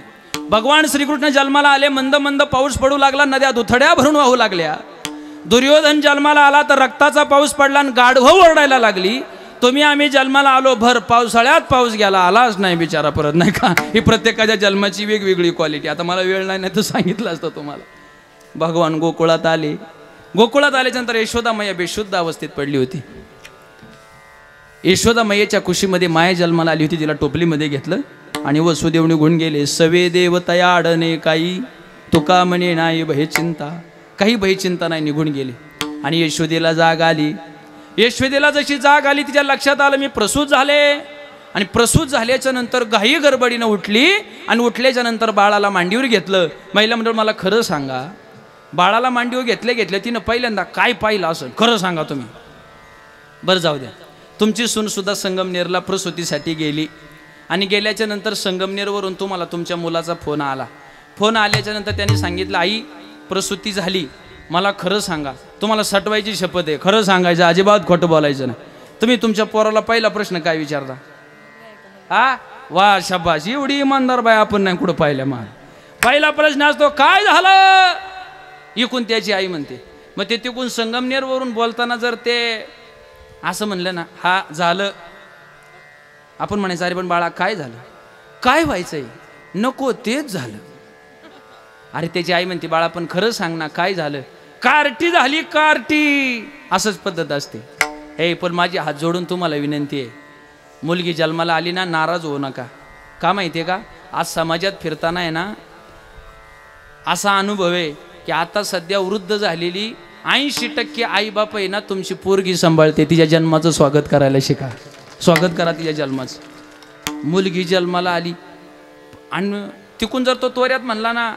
A: भगवान श्रीकृष्ण जन्माला आले, मंद मंद पाऊस पडू लागला, नद्या दुथड्या भरून वाहू लागल्या. दुर्योधन जन्माला आला तर रक्ताचा पाऊस पडला आणि गाढवं ओरडायला लागली. तुम्ही आम्ही जन्माला आलो, भर पावसाळ्यात पाऊस गेला, आलाच नाही बिचारा परत, नाही का. ही प्रत्येकाच्या जन्माची वेगवेगळी क्वालिटी. आता मला वेळ नाही तर सांगितलं असतं तुम्हाला. भगवान गोकुळात आले. गोकुळात आल्याच्यानंतर यशोदा मैया बेशुद्ध अवस्थेत पडली होती. यशोदा मैयेच्या कुशीमध्ये माया जन्माला आली होती. तिला टोपलीमध्ये घेतलं आणि वसुदेव निघून गेले. सवे देवतया अडणे काही, तुका म्हणे नाही भयचिंता. काही भयचिंता नाही, निघून गेले. आणि यशोदेला जाग आली. यशोदेला जशी जाग आली तिच्या लक्षात आलं मी प्रसूत झाले. आणि प्रसूत झाल्याच्या नंतर घाई गडबडीनं उठली आणि उठल्याच्या नंतर बाळाला मांडीवर घेतलं. महिला मंडळ मला खरं सांगा, बाळाला मांडीवर घेतले तिनं पहिल्यांदा काय पाहिलं असं खरं सांगा तुम्ही. बरं जाऊ द्या, तुमची सूनसुद्धा संगमनेरला प्रसूतीसाठी गेली आणि गेल्याच्या नंतर संगमनेरवरून तुम्हाला तुमच्या मुलाचा फोन आला. फोन आल्याच्या नंतर त्यांनी सांगितलं आई प्रसूती झाली, मला खरं सांगा. तुम्हाला सटवायची शपथ आहे, खरं सांगायचं, अजिबात खोटं बोलायचं नाही. तुम्ही तुमच्या पोराला पहिला प्रश्न काय विचारता? हा वा शाबास, एवढी इमानदार बाय आपण नाही कुठं पाहिल्या. मा पहिला प्रश्न असतो काय झालं. इकून त्याची आई म्हणते. मग ते तिकून संगमनेरवरून बोलताना जर ते असं म्हणलं ना हा झालं, आपण म्हणायचं अरे पण बाळा काय झालं, काय व्हायचंय, नको तेच झालं. अरे त्याची आई म्हणते बाळा पण खरं सांग ना काय झालं. कार्टी झाली कार्टी, असंच पद्धत असते. हे पण माझी हात जोडून तुम्हाला विनंती आहे, मुलगी जन्माला आली ना नाराज होऊ नका. का माहिती आहे का, आज समाजात फिरताना आहे ना असा अनुभव आहे की आता सध्या वृद्ध झालेली 80% आई बाप आहे ना तुमची पोरगी सांभाळते. तिच्या जन्माचं स्वागत करायला शिका, स्वागत करा तिच्या जन्माचं. मुलगी जन्माला आली आणि तिकून जर तो त्वऱ्यात म्हणला ना,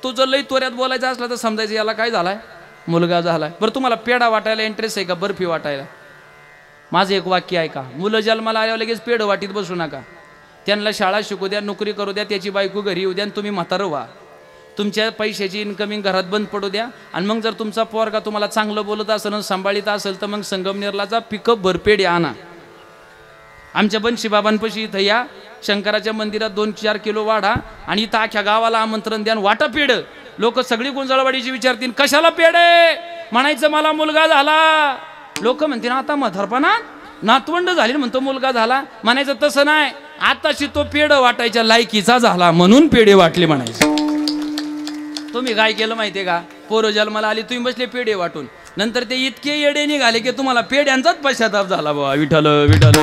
A: तो जर लई त्वऱ्यात बोलायचा असला तर समजायचं याला काय झालाय, मुलगा झालाय. बरं तुम्हाला पेढा वाटायला इंटरेस्ट आहे का, बर्फी वाटायला? माझं एक वाक्य आहे का, मुलं जन्माला आल्यावर लगेच पेढ वाटीत बसू नका. त्यांना शाळा शिकू द्या, नोकरी करू द्या, त्याची बायको घरी येऊ द्या आणि तुम्ही म्हातारं व्हा. तुमच्या पैशाची इन्कमिंग घरात बंद पडू द्या. आणि मग जर तुमचा पोरगा तुम्हाला चांगलं बोलत असेल, सांभाळीत असेल तर मग संगमनेरला जा, पिकअप भरपेढे आणा. आमच्या बनशी बाबांपाशी इथं या, शंकराच्या मंदिरात 2-4 किलो वाढा आणि इथं अख्ख्या गावाला आमंत्रण द्या, वाटा पेढ. लोक सगळी गुंजाळवाडीची विचारतील कशाला पेढे, म्हणायचं मला मुलगा झाला. लोक म्हणतील आता म्हातारपणात नातवंड झाली म्हणतो मुलगा झाला. म्हणायचं तसं नाही, आताशी तो पेढ वाटायच्या लायकीचा झाला म्हणून पेढे वाटले म्हणायचे. तुम्ही काय केलं माहितीये का, पोरं जन्माला आली तुम्ही बसले पेढे वाटून, नंतर ते इतके येडे निघाले की तुम्हाला पेढ्यांचाच पश्चाताप झाला. बाबा विठ्ठल विठ्ठल.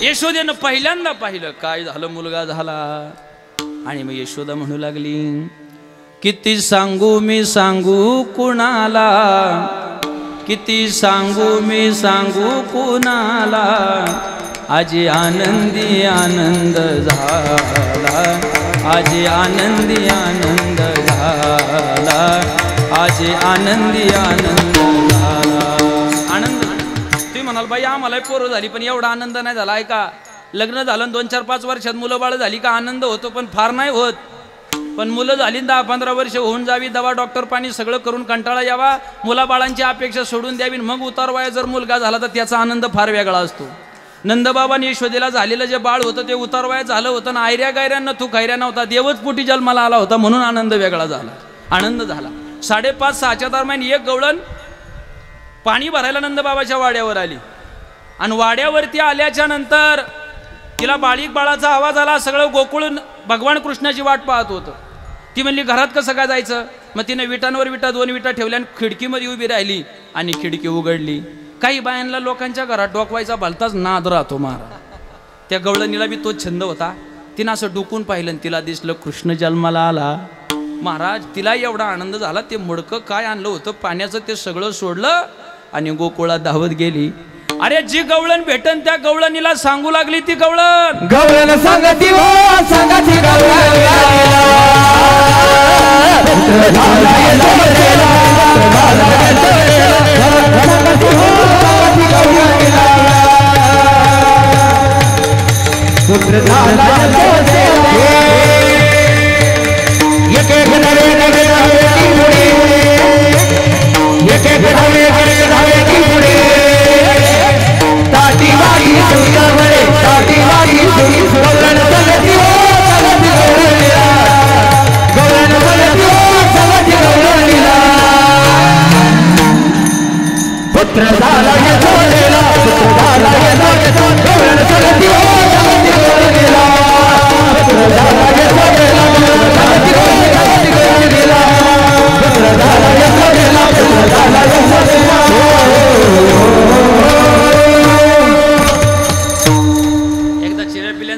A: यशोदेनं पहिल्यांदा पाहिलं काय झालं, मुलगा झाला. आणि मग यशोदा म्हणू लागली किती सांगू मी सांगू कुणाला, किती सांगू मी सांगू कुणाला, आजी आनंदी आनंद झाला, आजी आनंदी आनंद झाला, आजी आनंदी आनंद झाला. आनंद तुम्ही म्हणाल बाई आम्हाला पोरं झाली पण एवढा आनंद नाही झाला. ऐका, लग्न झालं 2-4-5 वर्षात मुलं बाळ झाली का आनंद होतो, पण फार नाही होत. पण मुलं झाली 10-15 वर्ष होऊन जावी, दवा डॉक्टर पाणी सगळं करून कंटाळा यावा, मुलाबाळांची अपेक्षा सोडून द्यावी, मग उतारवाया जर मुलगा झाला तर त्याचा आनंद फार वेगळा असतो. नंदबाबांनी यशोदेला झालेलं जे बाळ होतं ते उतारवाया झालं होतं ना, आयऱ्या गायऱ्यांना तू खैऱ्या नव्हता, देवच पोटी जन्माला आला होता म्हणून आनंद वेगळा झाला. आनंद झाला. 5.5-6च्या दरम्यान एक गवळण पाणी भरायला नंदबाबाच्या वाड्यावर आली आणि वाड्यावरती आल्याच्या नंतर तिला बाळीक बाळाचा आवाज आला. सगळं गोकुळ भगवान कृष्णाची वाट पाहत होतं. ती म्हणली घरात कसं काय जायचं. मग तिने विटांवर विटा 2 विटा ठेवल्या आणि खिडकीमध्ये उभी राहिली आणि खिडकी उघडली. काही बायांना लोकांच्या घरात डोकवायचा भलताच नाद राहतो महाराज. त्या गवळणीला बी तोच छंद होता. तिनं असं डोकून पाहिलं आणि तिला दिसलं कृष्ण जन्माला आला. महाराज तिला एवढा आनंद झाला, ते मडकं काय आणलं होतं पाण्याचं ते सगळं सोडलं आणि गोकुळात धावत गेली. अरे जी गवळण भेटन त्या गवळणीला सांगू लागली ती गवळण.
B: गवळण सांगती हो सांगती पुत्र झाला एक एक नवे नवे नवे की मुडी एक एक नवे नवे नवे की मुडी ताटी वाली सुंदर बड़े ताटी वाली गवळण संगती हो संगती गवळणीला गवळण संगती हो संगती गवळणीला पुत्र झाला या जोडेला पुत्र झाला या जोडेला गवळण संगती हो संगती गवळणीला पुत्र झाला या जोडेला संगती हो संगती गवळणीला पुत्र झाला या जोडेला पुत्र झाला या जोडेला.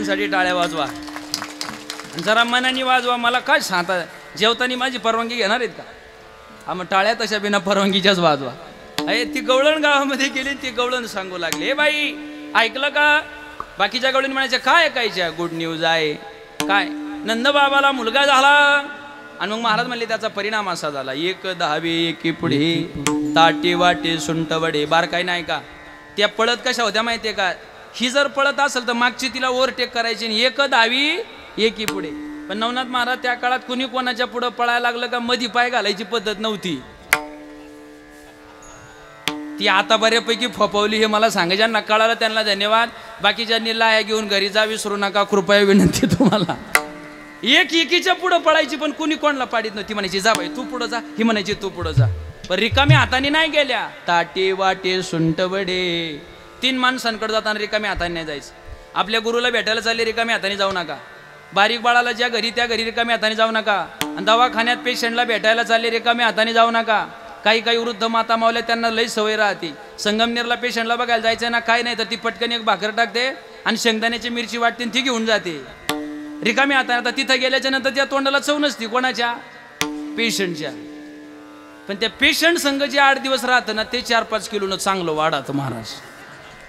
A: साठी टाळ्या वाजवा जरा मनाने वाजवा. मला काय सांगता जेवताना माझी परवानगी घेणार आहेत का? हा मग टाळ्या तशा बिना परवानगीच्याच वाजवा. अरे ती गवळण गावामध्ये गेली ती गवळण सांगू लागली हे बाई ऐकलं का? बाकीच्या गवळणी म्हणायच्या काय ऐकायच्या गुड न्यूज आहे काय नंदबाबाला मुलगा झाला. आणि मग महाराज म्हणले त्याचा परिणाम असा झाला 1 10 एकी पुढे ताटी वाटे सुंट वडे. बार काय नाही का त्या पळत कशा होत्या माहितीये का? ही जर पळत असेल तर मागची तिला ओव्हरटेक करायची 1 10 एकी पुढे. पण नवनाथ महाराज त्या काळात कुणी कोणाच्या पुढे पळायला लागलं का मधी पाय घालायची पद्धत नव्हती. ती आता बऱ्यापैकी फोपवली हे मला सांगायच्या कळालं त्यांना धन्यवाद. बाकीच्यांनी लाया घेऊन घरी जा विसरू नका कृपया विनंती तुम्हाला. एक एकीच्या पुढं पळायची पण कुणी कोणाला पाडीत नव्हती. म्हणायची जा बाई तू पुढं जा ही म्हणायची तू पुढं जा. पण रिकाम्या हाताने नाही गेल्या. ताटे वाटे सुंट वडे 3 माणसांकडे जाताना रिकाम्या हाताने नाही जायचं. आपल्या गुरुला भेटायला चालले रिकाम्या हाताने जाऊ नका. बारीक बाळाला ज्या घरी त्या घरी रिकाम्या हाताने जाऊ नका. आणि दवाखान्यात पेशंटला भेटायला चालले रिकाम्या हाताने जाऊ नका. काही काही वृद्ध माता मावल्या त्यांना लई सवय राहते. संगमनेरला पेशंटला बघायला जायचं ना काय नाही तर ती पटकन एक भाकर टाकते आणि शेंगदाण्याची मिरची वाटते ती घेऊन जाते रिकाम्या हाताने. आता तिथं गेल्याच्या नंतर त्या तोंडाला चव नसती कोणाच्या पेशंटच्या. पण त्या पेशंट संघ जे 8 दिवस राहतं ना ते 4-5 किलोनं चांगलं वाढतं महाराज.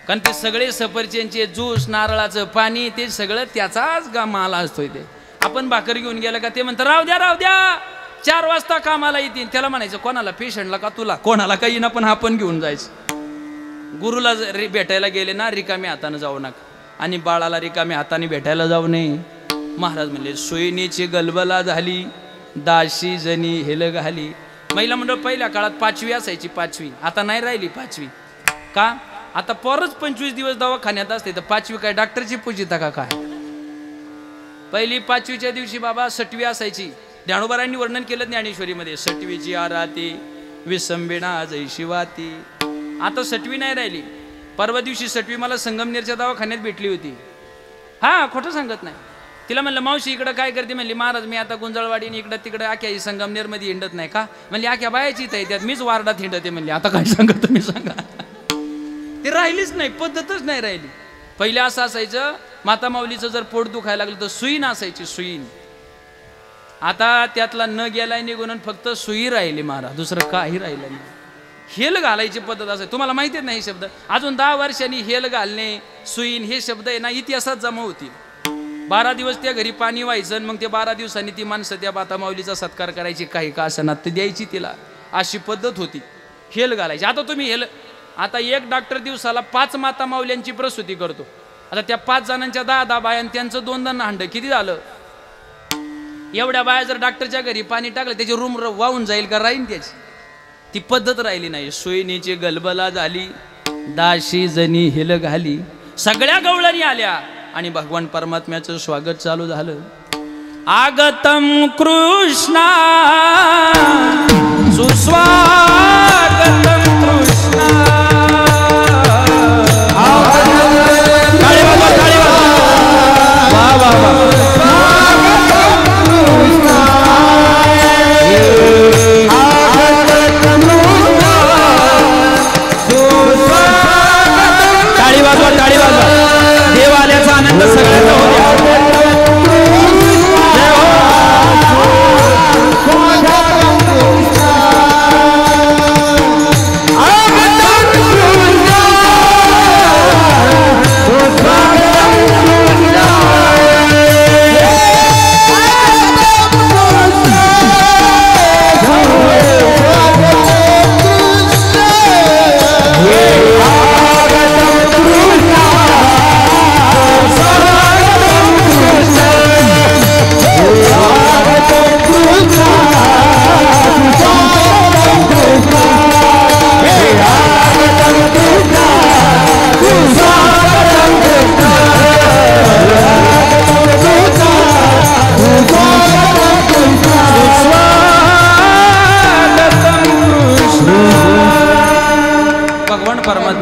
A: कारण ते सगळे सफरचंदचे ज्यूस नारळाचं पाणी ते सगळं त्याचाच माल असतोय. ते आपण भाकर घेऊन गेलं का ते म्हणतं राहू द्या 4 वाजता कामाला येतील. त्याला म्हणायचं कोणाला पेशंटला का तुला कोणाला काही ना पण आपण घेऊन जायचं. गुरुला भेटायला गेले ना रिकाम्या हाताने जाऊ नका आणि बाळाला रिकाम्या हाताने भेटायला जाऊ नये. महाराज म्हणले सोयीनीची गलबला झाली दाशी जणी हेल घाली. महिला मंडळ पहिल्या काळात 5वी असायची 5वी आता नाही राहिली 5वी का? आता परत 25 दिवस दवाखान्यात असते तर 5वी काय डॉक्टरची पूजिता का काय? पहिली 5वीच्या दिवशी बाबा 6वी असायची. ज्ञानोबारांनी वर्णन केलं ज्ञानेश्वरीमध्ये 6वीची आराती विसंबिणा जैशी वाती. आता 6वी नाही राहिली. परवा दिवशी 6वी मला संगमनेरच्या दवाखान्यात भेटली होती. हा खोटं सांगत नाही. तिला म्हणलं मावशी इकडं काय करते? म्हणली महाराज मी आता गुंजळवाडीने इकडं तिकडं आख्या संगमनेरमध्ये हिंडत नाही का? म्हणली आख्या बायाची इथं त्यात मीच वार्डात हिंडते. म्हणली आता काय सांगत तुम्ही सांगा. ती राहिलीच नाही पद्धतच नाही राहिली. पहिले असं असायचं माता माऊलीचं जर पोट दुखायला लागलं तर सुईन असायची सुईन. आता त्यातला न गेलाय निघून फक्त सुई राहिली महाराज दुसरं काही राहिलं नाही. हेल घालायची पद्धत असायची. तुम्हाला माहितीच नाही हे शब्द. अजून 10 वर्षांनी हेल घालणे सुईन हे शब्द आहे ना इतिहासात जमा होतील. 12 दिवस त्या घरी पाणी व्हायचं मग ते 12 दिवसांनी ती माणसं त्या माता माऊलीचा सत्कार करायची काही का असणार ते द्यायची तिला अशी पद्धत होती हेल घालायची. आता तुम्ही हेल आता एक डॉक्टर दिवसाला 5 माता माऊल्यांची प्रसूती करतो. आता त्या 5 जणांच्या 10 बाया त्यांचं 2 नांड किती झालं? एवढ्या बाया जर डॉक्टरच्या घरी पाणी टाकलं त्याची रूम वाहून जाईल का? राहीन त्याची. ती पद्धत राहिली नाही. सोयीनीची गलबला झाली दाशी जणी हिल घाली. सगळ्या गवळणी आल्या आणि भगवान परमात्म्याचं स्वागत चालू झालं. आगतम कृष्णा सुस्वागतम कृष्णा. टाळी वाजवा देव आल्याचा आनंद सगळ्यांना होऊ द्या.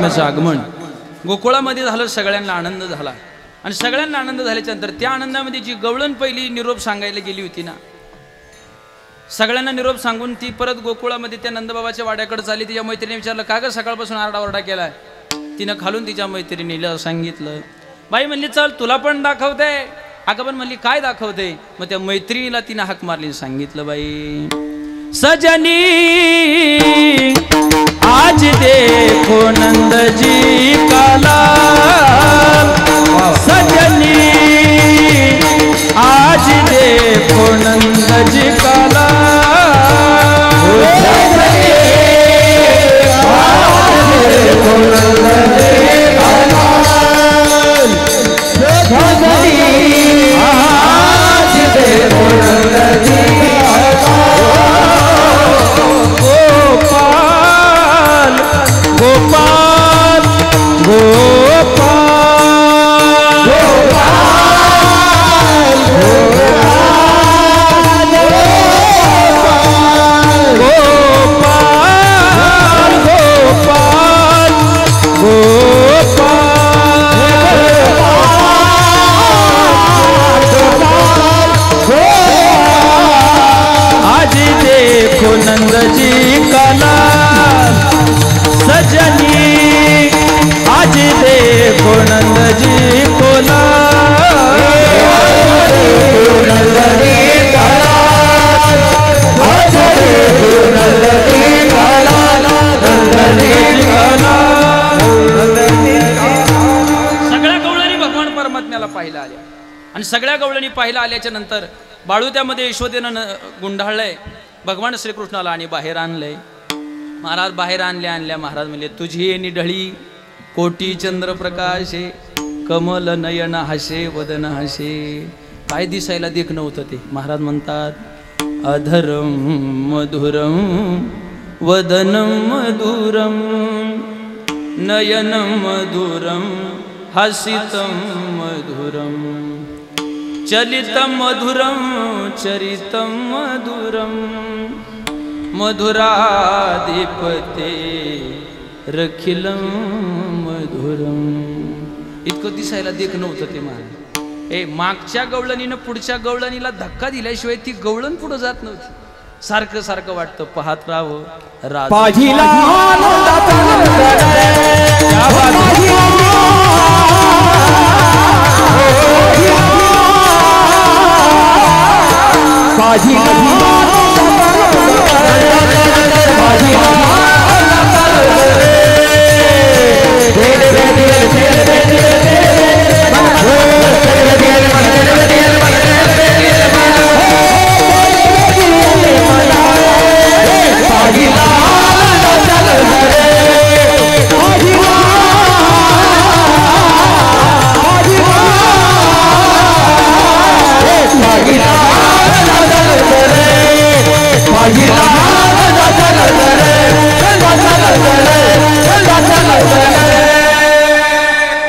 A: परमात्म्याचं आगमन गोकुळामध्ये झालं, सगळ्यांना आनंद झाला. आणि सगळ्यांना आनंद झाल्याच्या नंतर त्या आनंदामध्ये जी गवळण पहिली निरोप सांगायला गेली होती ना, सगळ्यांना निरोप सांगून ती परत गोकुळामध्ये त्या नंदबाबाच्या वाड्याकडे चालली. तिच्या मैत्रिणीने विचारलं, का ग सकाळपासून आरडाओरडा केलाय? तिनं खालून तिच्या मैत्रिणीला सांगितलं. बाई म्हणली, चल तुला पण दाखवते. अगं पण म्हणली, काय दाखवते? मग त्या मैत्रिणीला तिनं हाक मारली. सांगितलं, बाई सजनी आज देखो नंद जी काला, सजनी आज देखो नंद जी काला, सगळ्या गवळणी पाहिला आल्याच्या नंतर बाळूत्यामध्ये यशोदेनं गुंडाळलंय भगवान श्रीकृष्णाला आणि बाहेर आणलंय. महाराज बाहेर आणल्या महाराज म्हणले, तुझी येणी ढळी कोटी चंद्र प्रकाशे, कमल नयन हसे वदन हसे. काय दिसायला देख नव्हतं ते. महाराज म्हणतात, अधरम मधुरम वदनम मधुरम नयनम मधुरम हसितम मधुरम चलितम मधुरम चरितम मधुरम मधुराधिपते रखिलम मधुरम. इतकं दिसायला देख नव्हतं ते महाराज. मागच्या गवळणीनं पुढच्या गवळणीला धक्का दिल्याशिवाय ती गवळण पुढे जात नव्हती. सारखं सारखं वाटतं पाहत राहावं.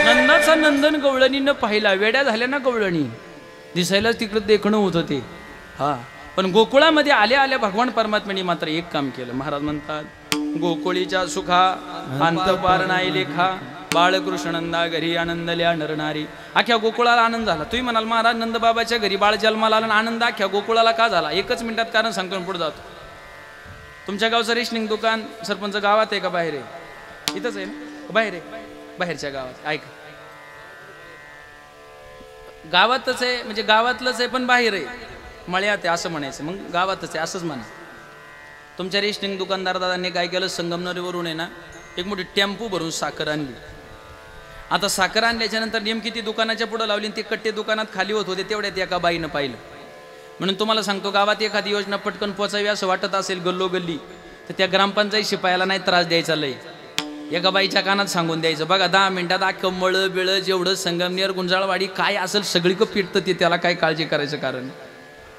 A: नंदाचा नंदन गवळणीनं पाहिला. वेड्या झाल्या ना गवळणी, दिसायला तिकडं देखणं होतं ते. हा, पण गोकुळामध्ये आल्या आल्या भगवान परमात्म्याने मात्र एक काम केलं. महाराज म्हणतात, गोकुळीच्या सुखा अंत पार नाही लेखा, बाळकृष्णनंदा घरी आनंदल्या नरनारी. अख्ख्या गोकुळाला आनंद झाला. तुम्ही म्हणाल, महाराज नंदबाबाच्या घरी बाळ जन्माला आला, आनंद अख्ख्या गोकुळाला का झाला? एकच मिनिटात कारण सांगतो, पुढे जातो. तुमच्या गावचं रेशनिंग दुकान सरपंच गावात आहे का बाहेर आहे? इथंच आहे ना? बाहेर आहे? बाहेरच्या गावात. ऐका, गावातच आहे म्हणजे गावातलंच आहे पण बाहेर आहे, मळ्यात आहे असं म्हणायचं. मग गावातच आहे असंच म्हणा. तुमच्या रेशनिंग दुकानदार दादांनी काय केलं, संगमनेरवरून आहे ना एक मोठी टेम्पो भरून साखर आणली. आता साखर आणल्याच्या नंतर नेमकी ती दुकानाच्या पुढे लावली, ते कट्टे दुकानात खाली होत होते. तेवढ्यात एका बाईनं पाहिलं. म्हणून तुम्हाला सांगतो, गावात एखादी योजना पटकन पोचावी असं वाटत असेल गल्लोगल्ली, तर त्या ग्रामपंचायत शिपायाला नाही त्रास द्यायचा लय. एका बाईच्या कानात सांगून द्यायचं, बघा 10 मिनिटात अख्खं मळं बिळं जेवढं संगमनेर गुंजाळवाडी काय असेल सगळीकडं पिटतं ते, त्याला काय काळजी करायचं कारण.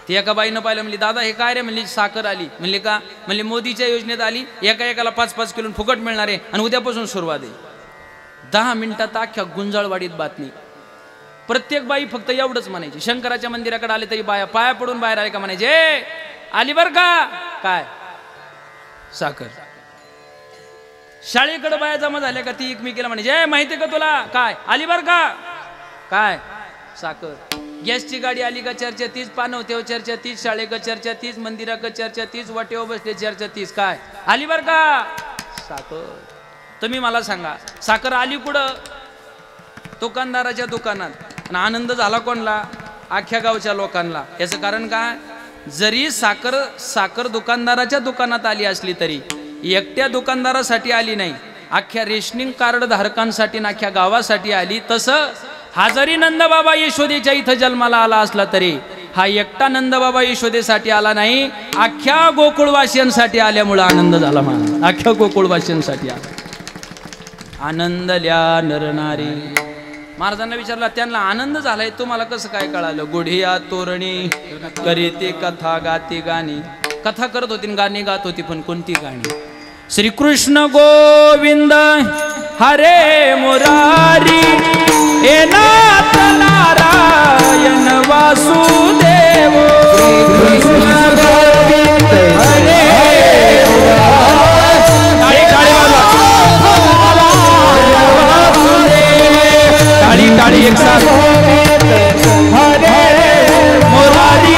A: ती एका बाईनं पाहिलं. म्हणली, दादा हे काय रे? म्हणली, साखर आली. म्हणले, का? म्हणले, मोदीच्या योजनेत आली, एकाला 5-5 किलो फुकट मिळणार आहे आणि उद्यापासून सुरुवात आहे. 10 मिनिटात अख्ख्या गुंजाळवाडीत बातमी. प्रत्येक बाई फक्त एवढंच म्हणायची. शंकराच्या मंदिराकडे आले तरी बाया पाया पडून बाहेर आले का म्हणायचे, आली बर का? काय? साखर. शाळेकडे बाया जमा झाल्या का ती एकमेकीला म्हणे जय माहिती का तुला काय आली बर का काय साखर गॅसची गाडी आली का चर्चा तीच पानवतेव चर्चा तीच शाळेक चर्चा तीच मंदिराक चर्चा तीच वाटेव बसले चर्चा तीच काय आली बर का साखर तुम्ही मला सांगा साखर आली कुठं दुकानदाराच्या दुकानात आणि आनंद झाला कोणला अख्ख्या गावच्या लोकांना याचं कारण काय जरी साखर दुकानदाराच्या दुकानात आली असली तरी एकट्या दुकानदारासाठी आली नाही अख्ख्या रेशनिंग कार्ड धारकांसाठी ना अख्ख्या गावासाठी आली तसं हा जरी नंदबाबा यशोदेच्या इथं जन्माला आला असला तरी हा एकटा नंदबाबा यशोदेसाठी आला नाही अख्ख्या गोकुळवासियांसाठी आल्यामुळे आनंद झाला मला अख्ख्या गोकुळवासियांसाठी आला आनंदल्या नरनारी महाराजांना विचारला त्यांना आनंद झालाय तुम्हाला कसं काय कळालं गुढिया तोरणी करीते कथा गाती गाणी कथा करत होती गाणी गात होती पण कोणती गाणी श्रीकृष्ण गोविंद हरे मुरारी हे नाथ नारायण वासुदेव श्रीकृष्ण गोविंद हरे ताली एक साथ हरे मुरारी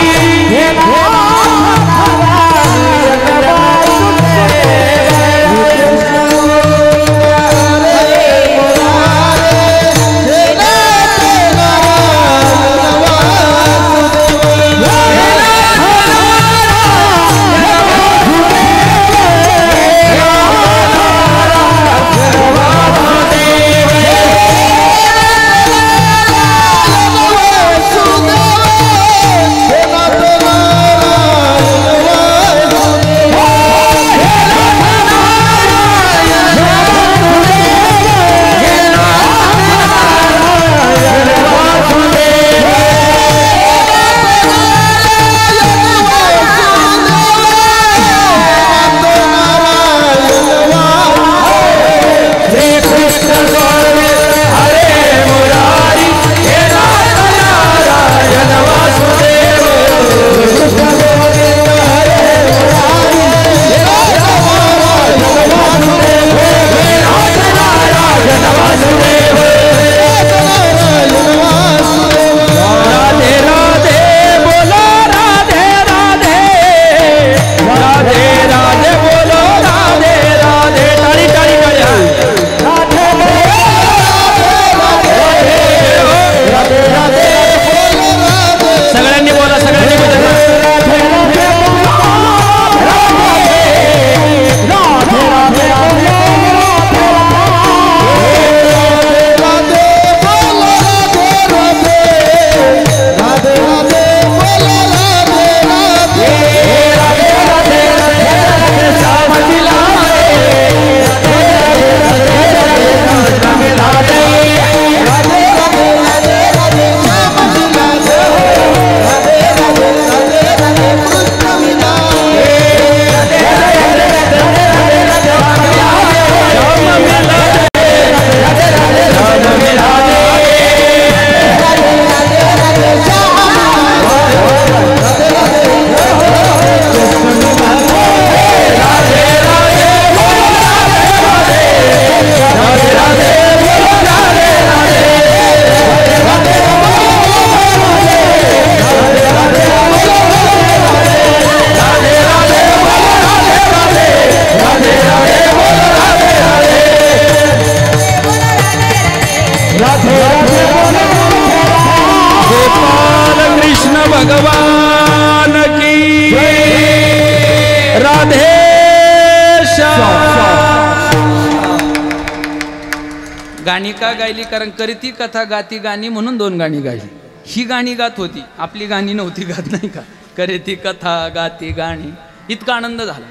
A: गाणी का गायली कारण करीती कथा गाती गाणी म्हणून 2 गाणी गायली ही गाणी गात होती आपली गाणी नव्हती गात नाही का करीती कथा गाती गाणी इतका आनंद झाला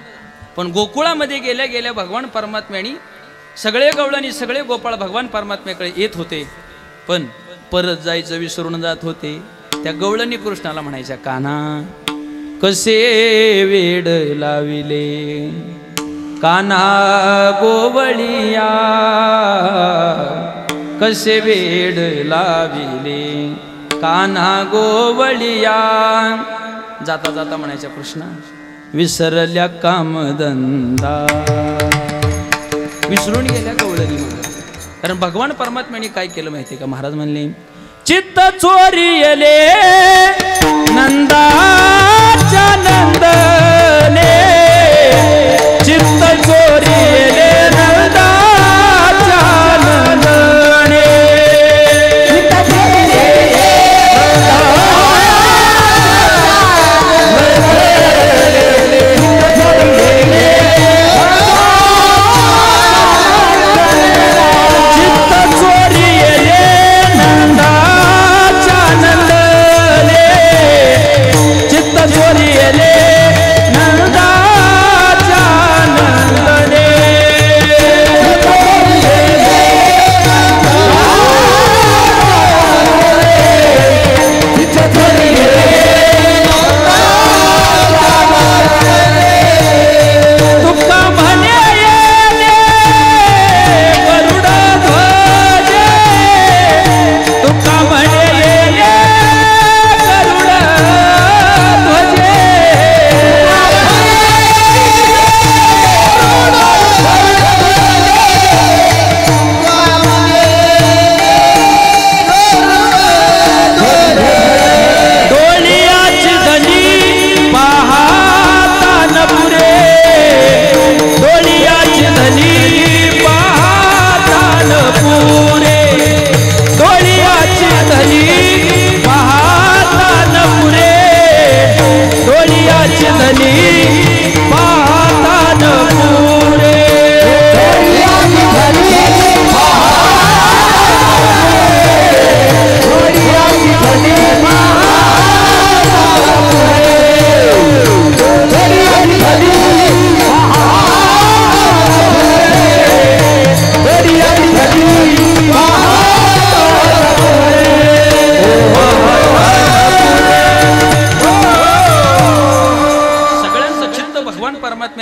A: पण गोकुळामध्ये गेल्या गेल्या भगवान परमात्म्यानी सगळे गवळणी सगळे गोपाळ भगवान परमात्म्याकडे येत होते पण परत जायचं विसरून जात होते त्या गवळणी कृष्णाला म्हणायच्या कान्हा कसे वेड लाविले कान्हा गोवळिया कसे वेड लाविले कान्हा गोवळिया जाता जाता म्हणायच्या कृष्णा विसरल्या कामधंदा विसरून गेल्या गवळणी माग. कारण भगवान परमात्म्याने काय केलं माहिती का? महाराज म्हणले चित्त चोरियले नंदाच्या नंदने, चित्त चोरियले नंदाच्या नंदने,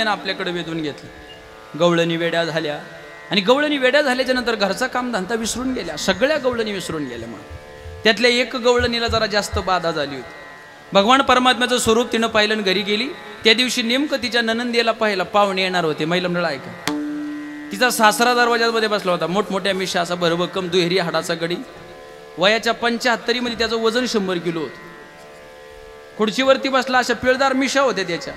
A: आपल्याकडे वेधून घेतलं. गवळणी वेड्या झाल्या आणि गवळणी वेड्या झाल्याच्या नंतर घरचा काम धंदा विसरून गेल्या. सगळ्या गवळणी विसरून गेल्या. मग त्यातल्या एक गवळणीला जरा जास्त बाधा झाली होती. भगवान परमात्म्याचं स्वरूप तिनं पाहिलं आणि घरी गेली. त्या दिवशी नेमकं तिच्या ननंदेला पाहायला पाहुणे येणार होते. महिला मंडळ ऐका, तिचा सासरा दरवाजामध्ये बसला होता. मोठमोठ्या मिशा, असा भरभक्कम दुहेरी हाडाचा गडी. वयाच्या 75 मध्ये त्याचं वजन 100 किलो होतं. खुर्चीवरती बसला, अशा पिळदार मिशा होत्या त्याच्या,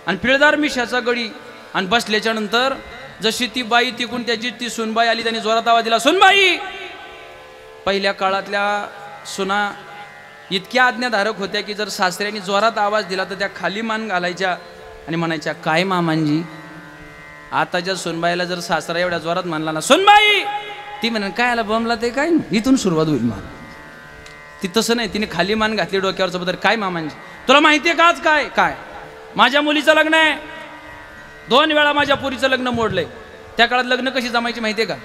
A: आणि पिळदार मिशाचा गडी. आणि बसल्याच्या नंतर जशी ती बाई तिकून त्याची ती सुनबाई आली, त्याने जोरात आवाज दिला, सुनबाई. पहिल्या काळातल्या सुना इतक्या आज्ञाधारक होत्या की जर सासऱ्याने जोरात आवाज दिला तर त्या खाली मान घालायच्या आणि म्हणायच्या, काय मामांजी. आताच्या सुनबाईला जर सासरा एवढ्या जोरात म्हणला ना, सुनबाई, ती म्हणे काय आला बमला ते काय, इथून सुरुवात होईल मला. ती तसं नाही, तिने खाली मान घातली डोक्यावरचं पदर. काय मामांजी, तुला माहिती आहे का आज काय काय माझ्या मुलीचं लग्न आहे. 2 वेळा माझ्या पुरीचं लग्न मोडलंय. त्या काळात लग्न कशी जमायची माहिती आहे का?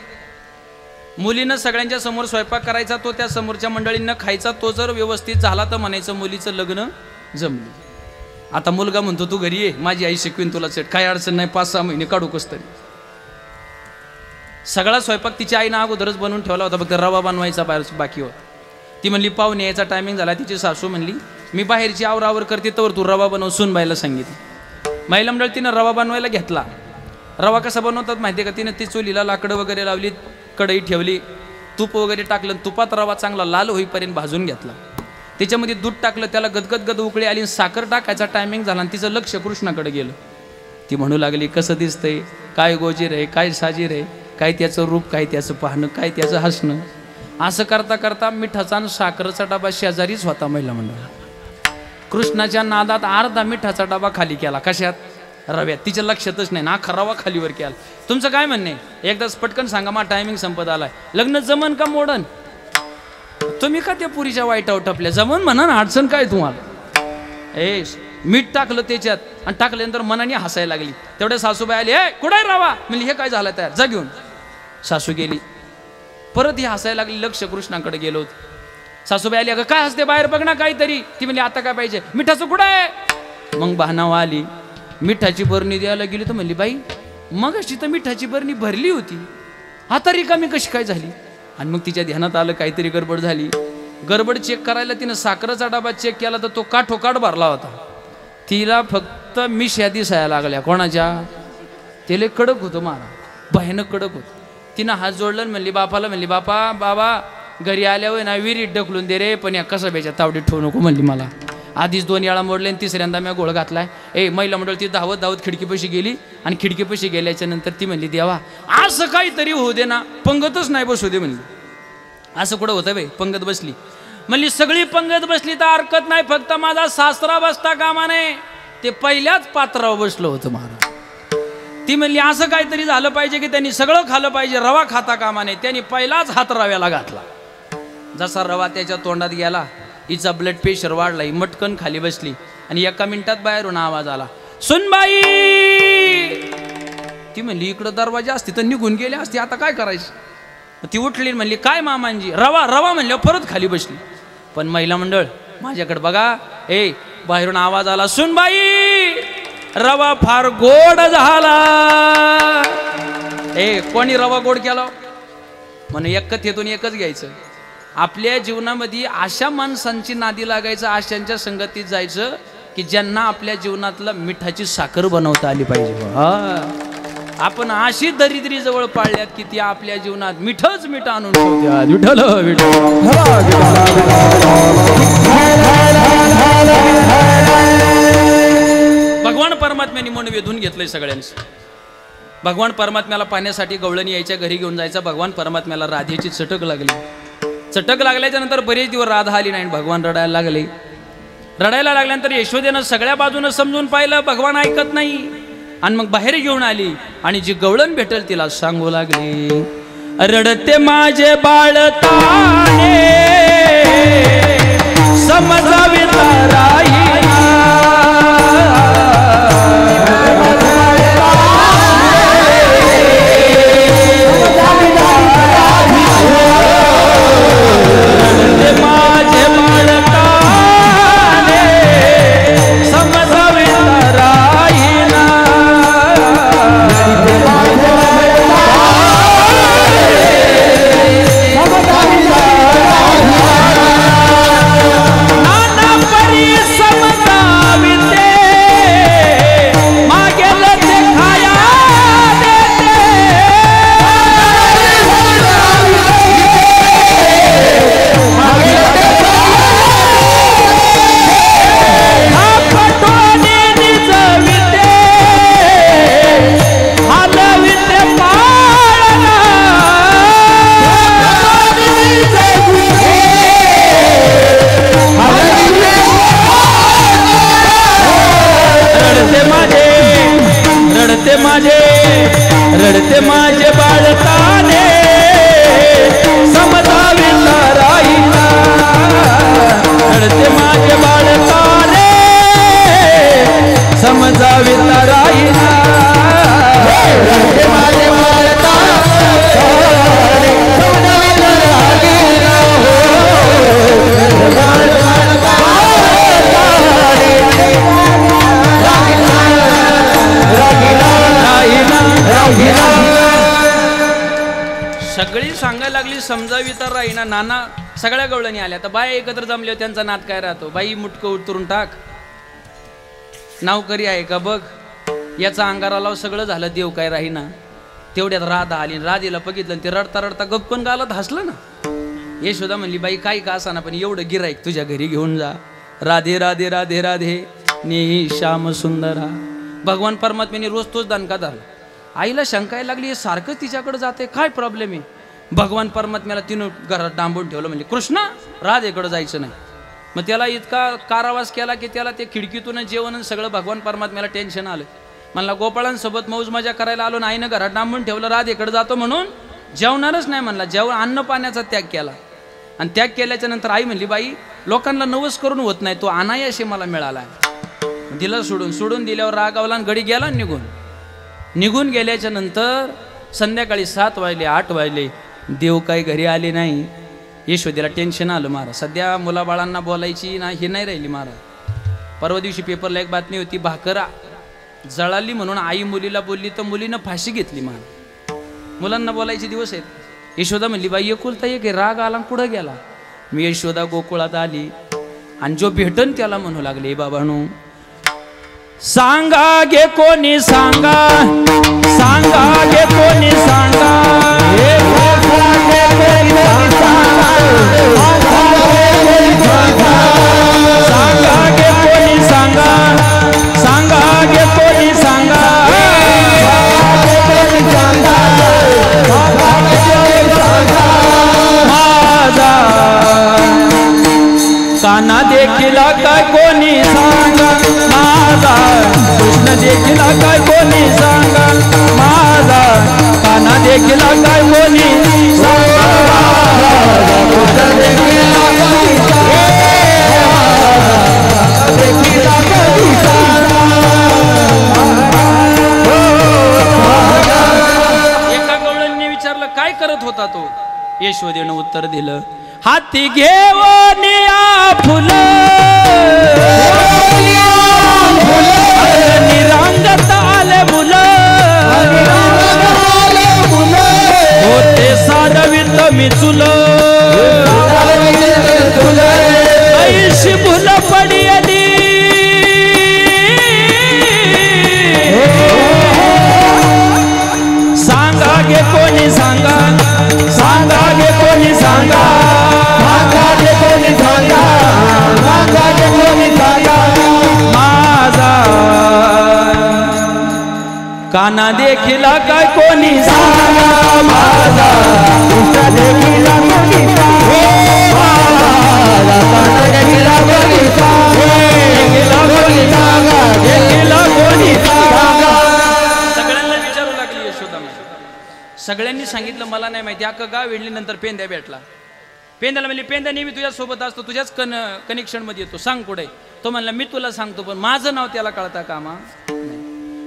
A: मुलीनं सगळ्यांच्या समोर स्वयंपाक करायचा, तो त्या समोरच्या मंडळींना खायचा. तो जर व्यवस्थित झाला तर म्हणायचं मुलीचं लग्न जमलं. आता मुलगा म्हणतो तू घरी ये, माझी आई शिकवीन तुला सेट, काय अडचण नाही, 5-6 महिने काढू कस तरी. सगळा स्वयंपाक तिच्या आईनं अगोदरच बनवून ठेवला होता, फक्त रवा बनवायचा बाकी होता. ती म्हणली पाहुणे यायचा टायमिंग झाला. तिची सासू म्हणली मी बाहेरची आवरावर करते तर तू रवा बनव. सुनबाईला सांगितलं. महिला मंडळ तिनं रवा बनवायला घेतला. रवा कसा बनवतात माहिती आहे का? तिनं ती चुलीला लाकडं वगैरे लावली, कढई ठेवली, तूप वगैरे टाकलं, तुपात रवा चांगला लाल होईपर्यंत भाजून घेतला. त्याच्यामध्ये दूध टाकलं, त्याला गदगद उकळी आली, साखर टाकायचा टायमिंग झाला आणि तिचं लक्ष कृष्णाकडे गेलं. ती म्हणू लागली, कसं दिसतंय, काय गोजीर आहे, काय साजीर आहे, काय त्याचं रूप, काय त्याचं पाहणं, काय त्याचं हसणं. असं करता करता मिठाचा आणि साखरेचा डबा शेजारीच होता. महिला मंडळ कृष्णाच्या नादात अर्धा मिठाचा डबा खाली केला. कशात? रव्यात. तिच्या लक्षातच नाही ना, अख्खा रवा खालीवर केला. तुमचं काय म्हणणे, एकदाच पटकन सांगा, मा टायमिंग संपत आलाय. लग्न जमन का मोडन? तुम्ही का त्या पुरीच्या वाईटावर टपल्या? जमन म्हणा ना, अडचण काय तुम्हाला? ए मीठ टाकलं त्याच्यात आणि टाकल्यानंतर मनाने हसायला लागली. तेवढ्या सासूबाई आली, ए कुठे रवा? म्हणजे हे काय झालं तयार, जा घेऊन. सासू गेली. परत ही हसायला लागली. लक्ष कृष्णाकडे गेलो होतं. सासूबाई आली, अगं काय हसते, बाहेर बघ ना काहीतरी. ती म्हणली आता काय पाहिजे? मिठाचं कुठं आहे? मग बहानावा आली. मिठाची बरणी द्यायला गेली तर म्हणली, बाई मग अशी तर मिठाची बरणी भरली होती, आता रिकामी कशी काय झाली? आणि मग तिच्या ध्यानात आलं काहीतरी गडबड झाली. गडबड चेक करायला तिनं साखरेचा डबा चेक केला तर तो काठोकाठ भरला होता. तिला फक्त मिश्या दिसायला लागल्या. कोणाच्या? तेले कडक होतं मारा. भयानक कडक होत. तिनं हात जोडलं आणि म्हणली बापाला, म्हणली बाबा घरी आल्यावर ना विहिरीत ढकलून दे रे, पण या कसब्याच्या तावडीत ठेवू नको म्हणली. मला आधीच 2 वेळा मोडले आणि तिसऱ्यांदा मी गोळ घातलाय. महिला मंडळ ती धावत खिडकीपाशी गेली आणि खिडकीपाशी गेल्याच्या नंतर ती म्हणली देवा असं काहीतरी होऊ दे ना, पंगतच नाही बसू दे म्हणली. असं कुठं होतं बाई, पंगत बसली म्हणली. सगळी पंगत बसली तर हरकत नाही, फक्त माझा सासरा बसता कामा नये. ते पहिल्याच पात्रावर बसलं होतं महाराज. ती म्हणली असं काहीतरी झालं पाहिजे की त्यांनी सगळं खाल्लं पाहिजे, रवा खाता कामा नये. त्यांनी पहिलाच हात रव्याला घातला. जसा रवा त्याच्या तोंडात गेला, हिचा ब्लड प्रेशर वाढला, ही मटकन खाली बसली आणि 1 मिनिटात बाहेरून आवाज आला, सुनबाई. ती म्हणली इकडं दरवाजा असते तर निघून गेले असते, आता काय करायचं. ती उठली म्हणली काय मामांजी, रवा म्हणल्यावर परत खाली बसली. पण महिला मंडळ माझ्याकडे बघा, बाहेरून आवाज आला, सुनबाई रवा फार गोड झाला. कोणी रवा गोड केला म्हणून एकच एकच घ्यायचं. आपल्या जीवनामध्ये अशा माणसांची नादी लागायचं, अशांच्या संगतीत जायचं की ज्यांना आपल्या जीवनातलं मिठाची साखर बनवता आली पाहिजे. आपण अशी दरिद्री जवळ पाळल्यात की ती आपल्या जीवनात मिठच मिठ आणून ठेवतात. विठ्ठल भगवान परमात्म्याने मन वेधून घेतलंय सगळ्यांचं. भगवान परमात्म्याला पाण्यासाठी गवळणी यायच्या घरी घेऊन जायचा. भगवान परमात्म्याला राधेची चटक लागली. चटक लागल्याच्या नंतर बरेच दिवस राधा आली नाही. भगवान रडायला लागले. रडायला लागल्यानंतर यशोदेनं सगळ्या बाजूनं समजून पाहिलं, भगवान ऐकत नाही. आणि मग बाहेर घेऊन आली आणि जी गवळण भेटेल तिला सांगू लागली, रडते माझे बाळताने समजावी ताराई. रडते माझे बाळताने समजावी ताराईना. रडते माझे बाळताने समजावी ताराईना. रडते माझे बाळताने समजावी ताराईना. सगळी सांगायला लागली समजावी तर राहीना. नाना सगळ्या गवळणी आल्या. तर बाया एकत्र जमले, त्यांचा नाद काय राहतो, बाई मुटकं उतरून टाक, नावकरी आहे का बघ, याचा अंगाराला सगळं झालं, देव काय राहीना. तेवढ्यात राधा आली. राधेला बघितलं ते रडता रडता गप्पन गालत हसलं ना. यशोदा म्हणली बाई काही का असा ना, पण एवढं गिराईक तुझ्या घरी घेऊन जा. राधे राधे राधे राधे ने श्याम सुंदरा. भगवान परमात्म्याने रोज तोच दणका धरला. आईला शंकायला लागली, हे सारखं तिच्याकडे जाते, काय प्रॉब्लेम आहे. भगवान परमात्म्याला तिनं घरात डांबून ठेवलं. म्हणजे कृष्णा राधेकडे जायचं नाही. मग त्याला इतका कारावास केला की त्याला ते खिडकीतून जेवण सगळं भगवान परमात्म्याला टेन्शन आलं. म्हणला गोपाळांसोबत मौज मजा करायला आलो, आईनं घरात डांबून ठेवलं, राधेकडे जातो म्हणून जेवणारच नाही म्हणला. जेवण अन्न पाण्याचा त्याग केला. आणि त्याग केल्याच्या नंतर आई म्हणली बाई लोकांना नवस करून होत नाही, तो अनायासे मला मिळाला. दिलं सोडून दिल्यावर रागावला आणि गडी गेला. निघून गेल्याच्या नंतर संध्याकाळी 7 वाजले 8 वाजले, देव काही घरी आले नाही. यशोदेला टेन्शन आलं महाराज. सध्या मुलाबाळांना बोलायची ना हे नाही राहिली महाराज. परवा दिवशी पेपरला एक बातमी होती, भाकर जळाली म्हणून आई मुलीला बोलली तर मुलीनं फाशी घेतली. महाराज मुलांना बोलायचे दिवस आहेत. यशोदा म्हणली बाई एकुलता एक राग आला कुठं गेला. मी यशोदा गोकुळात आली आणि जो भेटन त्याला म्हणू लागले, बाबांनो सांगा गे कोणी सांगा, सांगा गे कोणी सांगा, सांगा गे कोणी सांगा, सांगा गे कोणी सांगा, माझा काना देखील काय कोणी सांगा, माझा कृष्ण देखील काय कोणी सांगा, माझा काना देखील काय कोणी सांगा, कृष्ण देखील एका गवळणीने विचारलं काय करत होता तो. यशोदेनं उत्तर दिलं, हाती घेऊन या फुलं, निरांगत आले मुलं, होते सारवित मी चुलं, ऐशी फुलं पडियली, सांगा गे कोणी सांगा, सांगा गे कोणी सांगा, सांगा गे कोणी सांगा, सांगा गे कोणी सांगा, माझा काना देखील काय कोणी सांगा, माझा कृष्ण देखील कोणी सांगा, माझा काना देखील कोणी सांगा, देखील कोणी सांगा, देखील कोणी सांगा. सगळ्यांना विचारू लागली यशोदा. सगळ्यांनी सांगितलं मला नाही माहिती. अख्खं गाव वेढल्यानंतर पेंद्या भेटला. पेंद्याला म्हणले, पेंद्या नेहमी तुझ्या सोबत असतो, तुझ्याच कनेक्शन मध्ये येतो, सांग कुठे. तो म्हणला मी तुला सांगतो पण माझं नाव त्याला कळता कामा.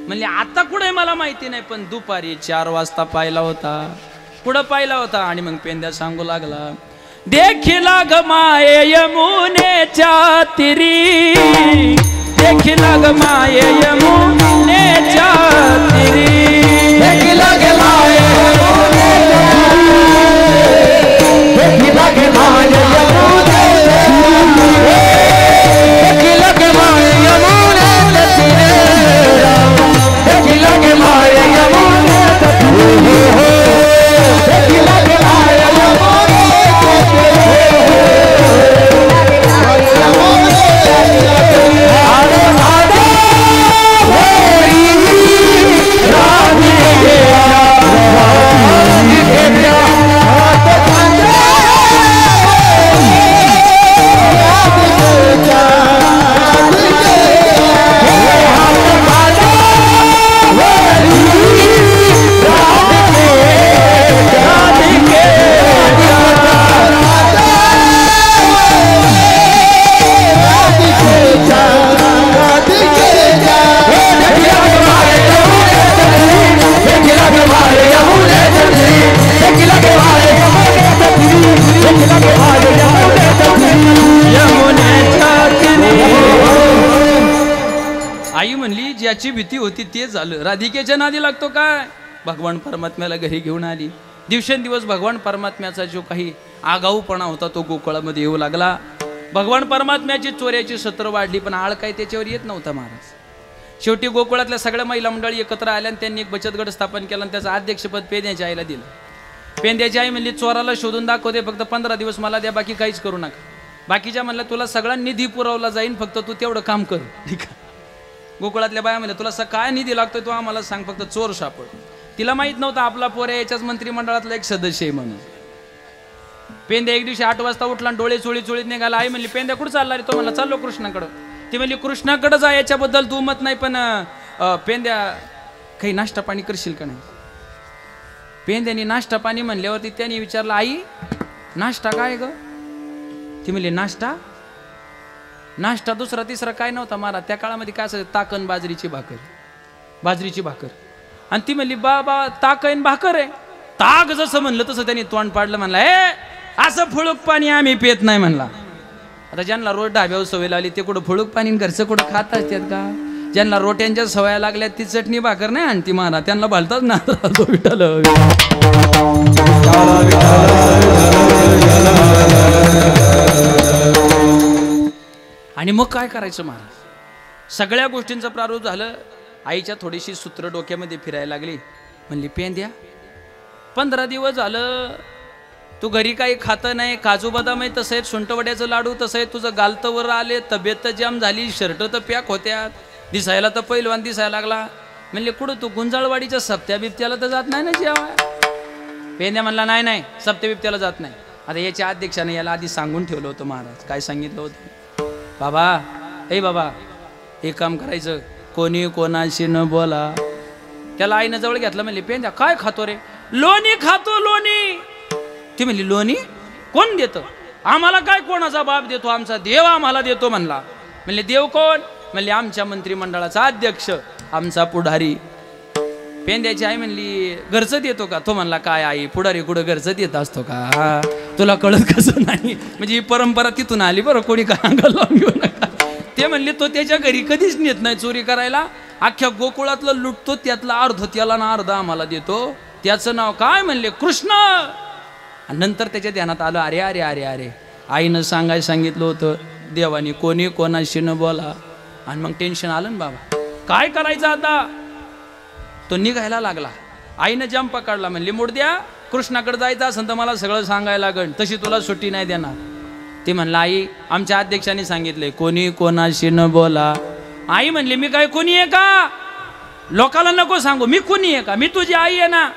A: म्हणले आता कुठे मला माहिती नाही, पण दुपारी 4 वाजता पाहिला होता. पुढं पाहिला होता आणि मग पेंद्या सांगू लागला, देखिला ग माये यमुनेच्या तिरी, देखिला ग माये यमुनेच्या तिरी, देखिला ग माये आई म्हणली ज्याची भीती होती ते झालं. राधिकेच्या नादी लागतो काय. भगवान परमात्म्याला घरी घेऊन आली. दिवसेंदिवस भगवान परमात्म्याचा जो काही आगाऊपणा होता तो गोकुळामध्ये येऊ लागला. भगवान परमात्म्याची चोऱ्याची सत्र वाढली पण आळ काय त्याच्यावर येत नव्हता महाराज. शेवटी गोकुळातल्या सगळ्या महिला मंडळी एकत्र आल्या आणि त्यांनी एक बचत गट स्थापन केला आणि त्याचं अध्यक्षपद पेंद्याच्या आईला दिलं. पेंद्याची आई म्हणली चोराला शोधून दाखवते, फक्त 15 दिवस मला द्या, बाकी काहीच करू नका. बाकीच्या म्हणलं तुला सगळा निधी पुरवला जाईन, फक्त तू तेवढं काम कर. ठीक आहे. गोकुळातल्या बाया म्हणल्या तुला काय निधी लागतोय तो आम्हाला सांग, फक्त चोर सापड. तिला माहित नव्हतं आपला पोऱ्या याच्याच मंत्रिमंडळातला एक सदस्य आहे म्हणून. पेंद्या एक दिवशी 8 वाजता उठला, डोळे चोळीत निघाला. आई म्हणली पेंद्या कुठं चालला रे. तो म्हणला चाललो कृष्णाकडं. ती म्हणली कृष्णाकडं जा, याच्याबद्दल तू मत नाही, पण पेंद्या काही नाश्ता पाणी करशील का नाही. पेंद्यानी नाश्ता पाणी म्हणल्यावरती त्याने विचारलं आई नाश्ता काय ग. ती म्हणली नाश्ता नाश्ता दुसरा तिसरा काय नव्हता महाराज. त्या काळामध्ये काय असायचं, ताकन बाजरीची भाकर. आणि ती म्हणली बाबा ताकन भाकर आहे. ताक जसं म्हणलं तसं त्यांनी तोंड पाडलं. म्हणला हे असं फुळूक पाणी आम्ही पेत नाही म्हणला. आता ज्यांना रोज ढाब्यावर सवय लागली ते कुठं फुळूक पाणी घरचं कुठं खात असतात का. ज्यांना रोट्यांच्या सवया लागल्या ती चटणी भाकर नाही आणती महाराज, त्यांना भालतात ना. विठ्ठल आणि मग काय करायचं महाराज. सगळ्या गोष्टींचं प्रारूप झालं. आईच्या थोडीशी सूत्र डोक्यामध्ये फिरायला लागली. म्हणली पेंद्या 15 दिवस झालं तू घरी काही खातं नाही, काजू बदाम आहे तसं आहे, सुंठवड्याचं लाडू तसं आहे, तुझं गालतवर आले, तब्येत जाम झाली, शर्ट तर पॅक होत्यात, दिसायला तर पैलवान दिसायला लागला. म्हणले कुठं तू गुंजाळवाडीच्या सप्त्या बिप्त्याला तर जात नाही ना जेव्हा? पेंद्या म्हणला नाही नाही सप्त्या बिप्त्याला जात नाही. आता याच्या अध्यक्षाने याला आधी सांगून ठेवलं होतं महाराज. काय सांगितलं होतं? बाबा बाबा एक काम करायचं, कोणी कोणाशी न बोला. त्याला आईनं जवळ घेतलं. म्हणले पेंद्या काय खातो रे? लोणी खातो लोणी. ती म्हणली लोणी कोण देतं? आम्हाला काय कोणाचा बाप देतो? आमचा देव आम्हाला देतो म्हणला. म्हणले देव कोण? म्हणले आमच्या मंत्रिमंडळाचा अध्यक्ष, आमचा पुढारी. पेंद्याची आई म्हणली घरचं देतो का? तो म्हणला काय आई, पुढारी कुठं घरचं देत असतो का? तुला कळत कसं नाही? म्हणजे ही परंपरा तिथून आली बरं, कोणी काय अंगाला लावून घेऊ नका. ते म्हणले तो त्याच्या घरी कधीच नेत नाही चोरी करायला, अख्ख्या गोकुळातलं लुटतो, त्यातला अर्ध त्याला ना अर्ध आम्हाला देतो. त्याचं नाव काय? म्हणले कृष्ण. आणि नंतर त्याच्या ध्यानात आलं अरे अरे अरे अरे आईनं सांगायला सांगितलं होतं देवानी कोणी कोणाशी न बोला. आणि मग टेन्शन आलं ना बाबा, काय करायचं आता? तो निघायला लागला. आईनं जंप पकडला. म्हणली मुडद्या कृष्णाकडे जायचं असेल तर मला सगळं सांगायला लागेल, तशी तुला सुट्टी नाही देणार. ती म्हणला आई आमच्या अध्यक्षांनी सांगितलंय कोणी कोणाशी न बोला. आई म्हणली मी काय कोणी आहे का? लोकाला नको सांगू मी कोणी आहे का? मी तुझी आई आहे ना.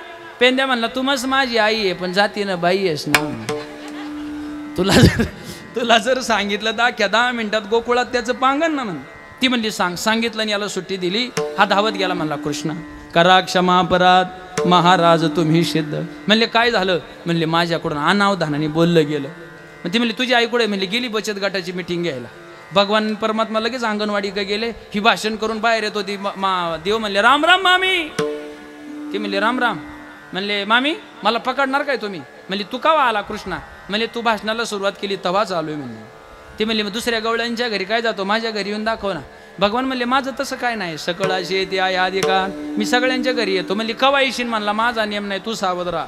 A: पेंद्या म्हणला तू मस्त माझी आई आहे पण जातीनं बाई आहेस ना. तुला जर सांगितलं 10 मिनिटात गोकुळात त्याचं पांगण ना म्हण. ती म्हणली सांगितलं आणि याला सुट्टी दिली. हा धावत गेला. म्हणला कृष्ण करा क्षमा अपराध महाराज तुम्ही सिद्ध. म्हणले काय झालं? म्हणले माझ्याकडून अनावधानाने बोललं गेलं. मग ती म्हणली तुझी आई कुठे? म्हणली गेली बचत गटाची मिटिंग घ्यायला. भगवान परमात्मा लगेच अंगणवाडी का गेले. ही भाषण करून बाहेर येत होती. देव म्हणले राम राम मामी. ती म्हणली राम राम. म्हणले मामी मला पकडणार काय तुम्ही? म्हणली तू का आला कृष्णा? म्हणले तू भाषणाला सुरुवात केली तेव्हाच आलोय म्हणले. ती म्हणली मग दुसऱ्या गवळ्यांच्या घरी काय जातो? माझ्या घरी येऊन दाखव ना. भगवान म्हणले माझं तसं काय नाही, सकळ अशी येते आई आधी का मी सगळ्यांच्या घरी येतो. म्हणली कवा येशील? म्हणला माझा नियम नाही, तू सावध राहा.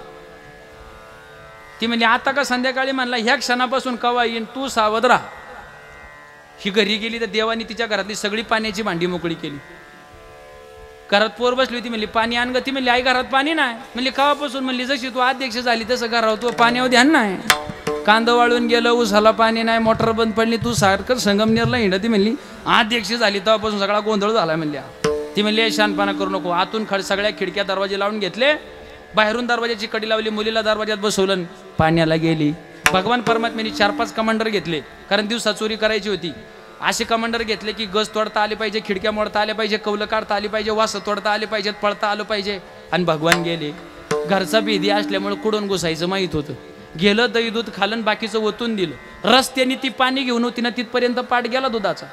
A: ती म्हणली आता का संध्याकाळी? म्हणला ह्या क्षणापासून कवा येईन, तू सावध राहा. ही घरी गेली तर देवानी तिच्या घरातली सगळी पाण्याची भांडी मोकळी केली. घरात पोर बसली होती. म्हणली पाणी आण ग. ती म्हणली आई घरात पाणी नाही. म्हणली कवापासून? म्हणली जशी तू अध्यक्ष झाली तसं घरावर तू पाण्यावर ध्यान नाही. कांदा वाळून गेलं, उसाला पाणी नाही, मोटर बंद पडली, तू सारखं संगमनेरला हिंड. ती म्हणली अध्यक्ष झाली तेव्हापासून सगळा गोंधळ झाला म्हणल्या. ती म्हणली शानपणा करू नको. आतून सगळ्या खिडक्या दरवाजे लावून घेतले, बाहेरून दरवाजाची कडी लावली, मुलीला दरवाजात बसवलं, पाण्याला गेली. भगवान परमात्म्याने 4-5 कमांडर घेतले, कारण दिवसा चोरी करायची होती. असे कमांडर घेतले की गज तोडता आले पाहिजे, खिडक्या मोडता आल्या पाहिजे, कौलं काढता आली पाहिजे, वास तोडता आले पाहिजेत, पळता आलं पाहिजे. आणि भगवान गेले. घरचा भेदी असल्यामुळे कुठून घुसायचं माहीत होतं. गेलं, दही दूध खालन, बाकीचं ओतून दिलं. रस्त्याने ती पाणी घेऊन होती ना, तिथपर्यंत पाठ गेला दुधाचा.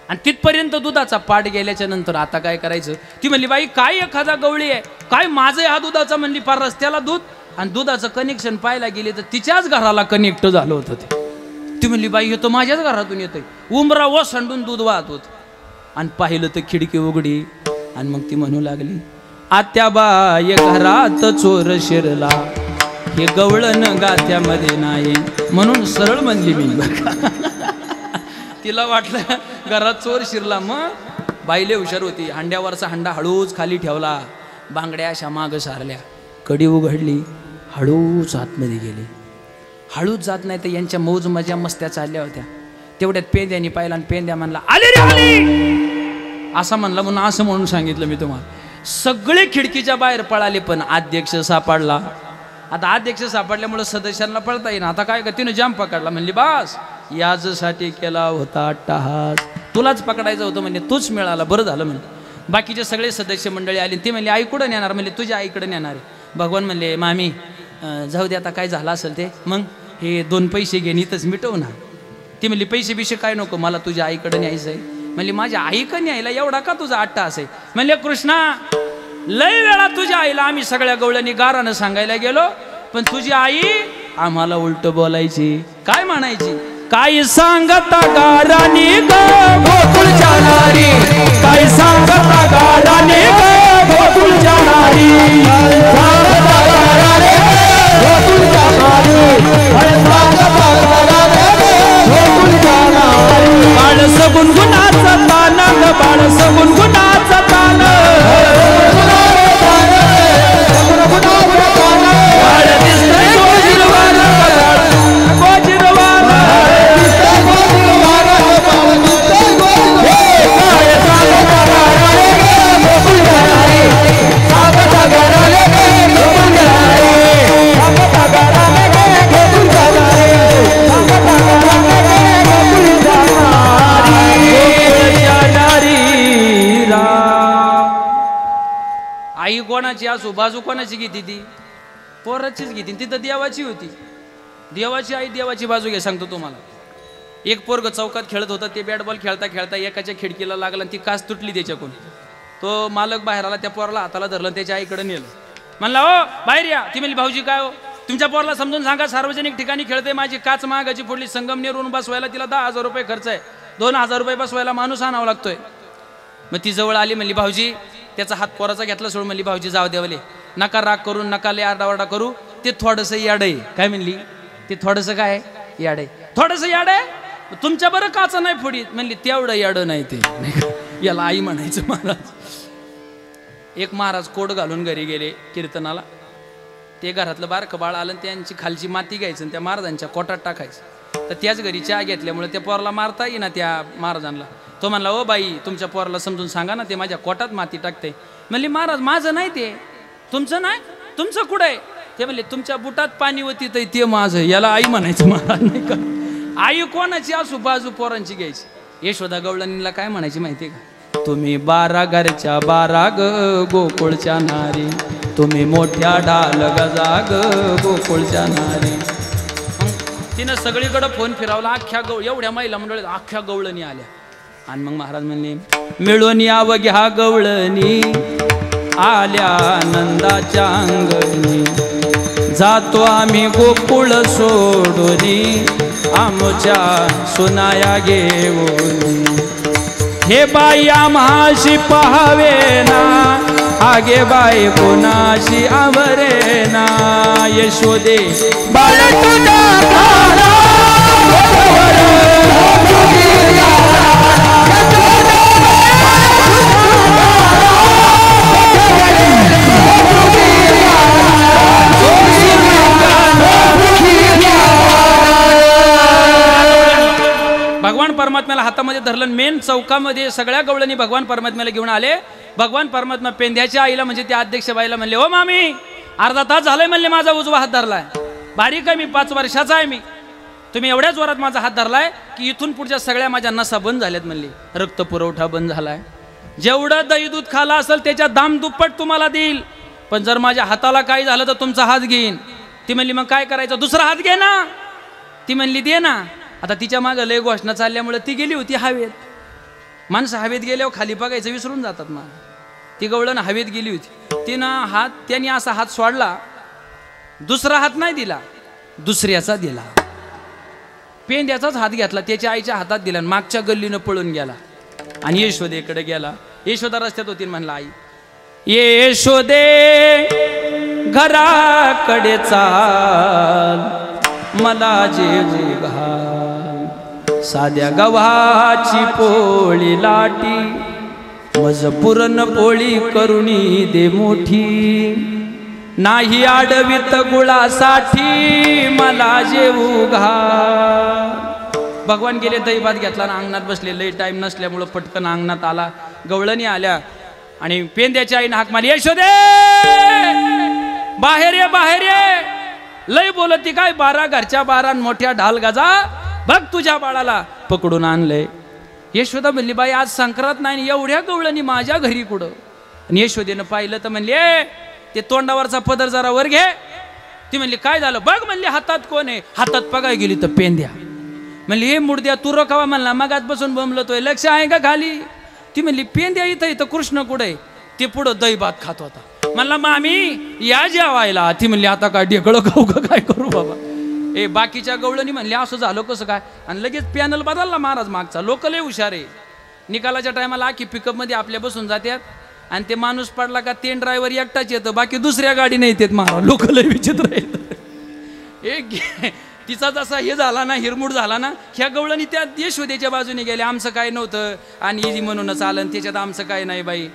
A: आणि तिथपर्यंत दुधाचा पाठ गेल्याच्या नंतर आता काय करायचं? ती म्हणली बाई काय एखादा गवळी आहे काय, माझं हा दुधाचा. म्हणली पार रस्त्याला दूध आणि दुधाचं कनेक्शन पाहायला गेले तर तिच्याच घराला कनेक्ट झालं होतं ते. ती म्हणली बाई हे तर माझ्याच घरातून येतंय. उमरा ओसंडून दूध वाहत होत. आणि पाहिलं तर खिडकी उघडी. आणि मग ती म्हणू लागली आत्याबाई घरात चोर शिरला, हे गवळण गात्यामध्ये नाही. म्हणून सरळ म्हणली मी. तिला वाटलं घरात चोर शिरला. मग बाईले हुशार होती. हांड्यावरचा हांडा हळूच खाली ठेवला, बांगड्या अशा माग सारल्या, कडी उघडली, हळूच आतमध्ये गेली. हळूच जात नाही तर यांच्या मौज मजा मस्त्या चालल्या होत्या. तेवढ्यात पेंद्यानी पाहिला आणि पेंद्या म्हणला आले रे आले असा म्हणला. म्हणून असं म्हणून सांगितलं मी तुम्हाला. सगळे खिडकीच्या बाहेर पळाले पण अध्यक्ष सापडला. आता अध्यक्ष सापडल्यामुळे सदस्यांना पळता येईना. आता काय का तिने जाम पकडला. म्हणली बास याचसाठी केला होता अट्टहास, तुलाच पकडायचं होतं. म्हणजे तूच मिळाला, बरं झालं म्हणलं. बाकीचे सगळे सदस्य मंडळी आली. ती म्हणली आई कुठं नेणार? म्हणले तुझ्या आईकडे नेणार आहे. भगवान म्हणले मामी जाऊ दे आता काय झालं असेल ते, मग हे 2 पैसे घेऊन इथंच मिटव ना. ती म्हणली पैसे बिशे काय नको, मला तुझ्या आईकडे न्यायचं आहे. म्हणली माझ्या आईकडे न्यायला एवढा का तुझा अट्टहास आहे? म्हणले कृष्णा लय वेळा तुझ्या आईला आम्ही सगळ्या गवळ्यांनी गारानं सांगायला गेलो, पण तुझी आई आम्हाला उलट बोलायची. काय म्हणायची? काय सांगता गारानी ग गोकुळ जाणारी, काय सांगता गारानी ग गोकुळ जाणारी, गोकुळ जाणारी, गोकुळ जाणारी. माणस गुणगुणाचा ताना कोणाची असो बाजू कोणाची घेती ती पोराचीच घेती तिथं देवाची होती देवाची आई देवाची बाजू घे सांगतो तुम्हाला एक पोरग चौकात खेळत होता ते बॅट बॉल खेळता खेळता एकाच्या खिडकीला लागला आणि ती काच तुटली त्याच्याकडून तो मालक बाहेर आला त्या पोराला हाताला धरलं त्याच्या आईकडे नेलं म्हणला ओ बाहेर या ती म्हणली भाऊजी काय हो तुमच्या पोराला समजून सांगा सार्वजनिक ठिकाणी खेळते माझी काच महागाची फोडली संगमनेरवरून बसवायला तिला 10,000 रुपये खर्च आहे 2,000 रुपये बसवायला माणूस आणावा लागतोय मग ती जवळ आली म्हणली भाऊजी त्याचा हात पोराचा घेतला सोड म्हणली भाऊजी जाऊ देवले नका राग करू नका लय आरडाओरडा करू ते थोडंसं याड आहे काय म्हणली ते थोडंसं काय याड आहे थोडंसं याड आहे तुमच्या बरं काचा नाही फोडीत म्हणली तेवढं याड नाही ते याला आई म्हणायचं महाराज एक महाराज कोट घालून घरी गेले कीर्तनाला ते घरातलं बारकं बाळ आलं त्यांची खालची माती घ्यायचं आणि त्या महाराजांच्या कोटात टाकायचं तर त्याच घरी चहा घेतल्यामुळे त्या पोराला मारता येईना त्या महाराजांना तो म्हणला ओ बाई तुमच्या पोराला समजून सांगा ना ते माझ्या कोटात माती टाकते म्हणली महाराज माझं नाही ते तुमचं नाही तुमचं कुठं आहे ते म्हणले तुमच्या बुटात पाणी होती तर ते माझं याला आई म्हणायचं महाराज नाही का आई कोणाची असू बाजू पोरांची घ्यायची यशोदा गवळणीला काय म्हणायची माहिती का तुम्ही 12 घरच्या 12 ग गोकुळच्या नारी तुम्ही मोठ्या ढाल गजाग गोकुळच्या नारी तिनं सगळीकडे फोन फिरवला अख्ख्या एवढ्या महिला मंडळीत अख्ख्या गवळणी आल्या आणि मग महाराज म्हणले मिळून यावं घ्या गवळणी आल्या नंदाच्या अंगणी जातो आम्ही गोकुळ सोडून आमच्या सुनाया घेऊन हे बाई आम्हाशी पाहावे ना आगे बाई कोणाशी आवरे ना यशोदे बाळ तुझा भगवान परमात्म्याला हातामध्ये धरलं मेन चौकामध्ये सगळ्या गवळणी भगवान परमात्म्याला घेऊन आले भगवान परमात्मा पेंद्याच्या आईला म्हणजे त्या अध्यक्ष बाईला म्हणले ओ मामी अर्धा तास झालाय म्हणले माझा उजवा हात धरलाय बारीक आहे मी 5 वर्षाचा आहे मी तुम्ही एवढ्याच जोरात माझा हात धरलाय की इथून पुढच्या सगळ्या माझ्या नसा बंद झाल्यात म्हणले रक्त पुरवठा बंद झालाय जेवढं दही दूध खाला असेल त्याच्या दाम दुप्पट तुम्हाला देईल पण जर माझ्या हाताला काही झालं तर तुमचा हात घेईन ती म्हणली मग काय करायचं दुसरा हात घे ना ती म्हणली दे ना आता तिच्या मागं लय घोषणा चालल्यामुळे ती गेली होती हवेत माणसं हवेत गेल्यावर खाली बघायचं विसरून जातात मग ती गवळण हवेत गेली होती तिनं त्यांनी असा हात सोडला दुसरा हात नाही दिला दुसऱ्याचा दिला पेंद्याचाच हात घेतला त्याच्या आईच्या हातात दिला मागच्या गल्लीनं पळून गेला आणि यशोदेकडे गेला यशोदा रस्त्यात होती म्हणला आई यशोदे घराकडे चाल मला जेवू घाल साध्या गव्हाची पोळी लाटी मज पुरण पोळी करुणी दे मोठी नाही आडवीत गुळासाठी मला जेवू घाल भगवान गेले दही भात घेतला ना अंगणात बसले लई टाइम नसल्यामुळं पटकन अंगणात आला गवळणी आल्या आणि पेंद्याच्या आईने हाक मारली यशोदे बाहेर ये लय बोलती काय 12 घरच्या 12 मोठ्या ढाल गाजा बघ तुझ्या बाळाला पकडून आणलंय यशोदा म्हणली बाई आज संक्रांत नाही एवढ्या गवळणी माझ्या घरी कुठं आणि यशोदेनं पाहिलं तर म्हणली ते तोंडावरचा पदर जरा वर घे ती म्हणली काय झालं बघ म्हणली हातात कोण आहे हातात पगाय गेली तर पेंद्या म्हणली हे मुडद्या तू रोखावा म्हणला मगात बसून बोंबलतोय लक्ष आहे का खाली ती म्हणली पेंद्या इथं कृष्ण कुठे ते पुढं दही भात खात होता म्हणला मामी या जेवायला ती म्हणली आता काय ढेकळं खाऊ का काय करू बाबा बाकीच्या गवळणी म्हणले असं झालं कसं काय आणि लगेच पॅनल बदलला महाराज मागचा लोक लय हुशार आहे निकालाच्या टायमाला आखी पिकअपमध्ये आपल्या बसून जातात आणि ते माणूस पडला का ते ड्रायव्हर एकटाच येतं बाकी दुसऱ्या गाडीने येतात महाराज लोक लय विचित्र आहेत एक तिचा जसा हे झाला ना हिरमूड झाला ना ह्या गवळणी त्या यशोदेच्या बाजूने गेल्या आमचं काय नव्हतं आणि इजी म्हणूनच आलं आणि त्याच्यात आमचं काय नाही बाई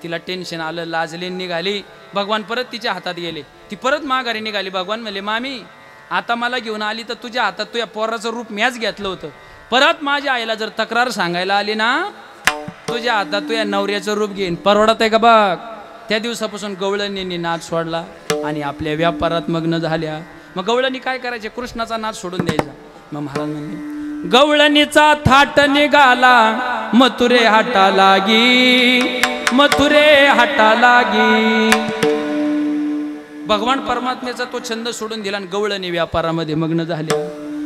A: तिला टेन्शन आलं लाजले निघाली भगवान परत तिच्या हातात गेले ती परत माघारी निघाली भगवान म्हणले मामी आता मला घेऊन आली तर तुझ्या हातात तुझ्या पोराचं रूप मॅच घेतलं होतं परत माझ्या आईला जर तक्रार सांगायला आली ना तुझ्या हातात तुझ्या नवऱ्याचं रूप घेईन परवडत आहे का बघ त्या दिवसापासून गवळणींनी नाद सोडला आणि आपल्या व्यापारात मग्न झाल्या मग गवळणी काय करायचे कृष्णाचा नाद सोडून द्यायचा मग महाराज म्हणले गवळणीचा थाट निघाला मथुरे हाटा लागी मथुरे हाटा लागी. भगवान परमात्म्याचा तो छंद सोडून दिला आणि गवळणी व्यापारामध्ये मग्न झाल्या.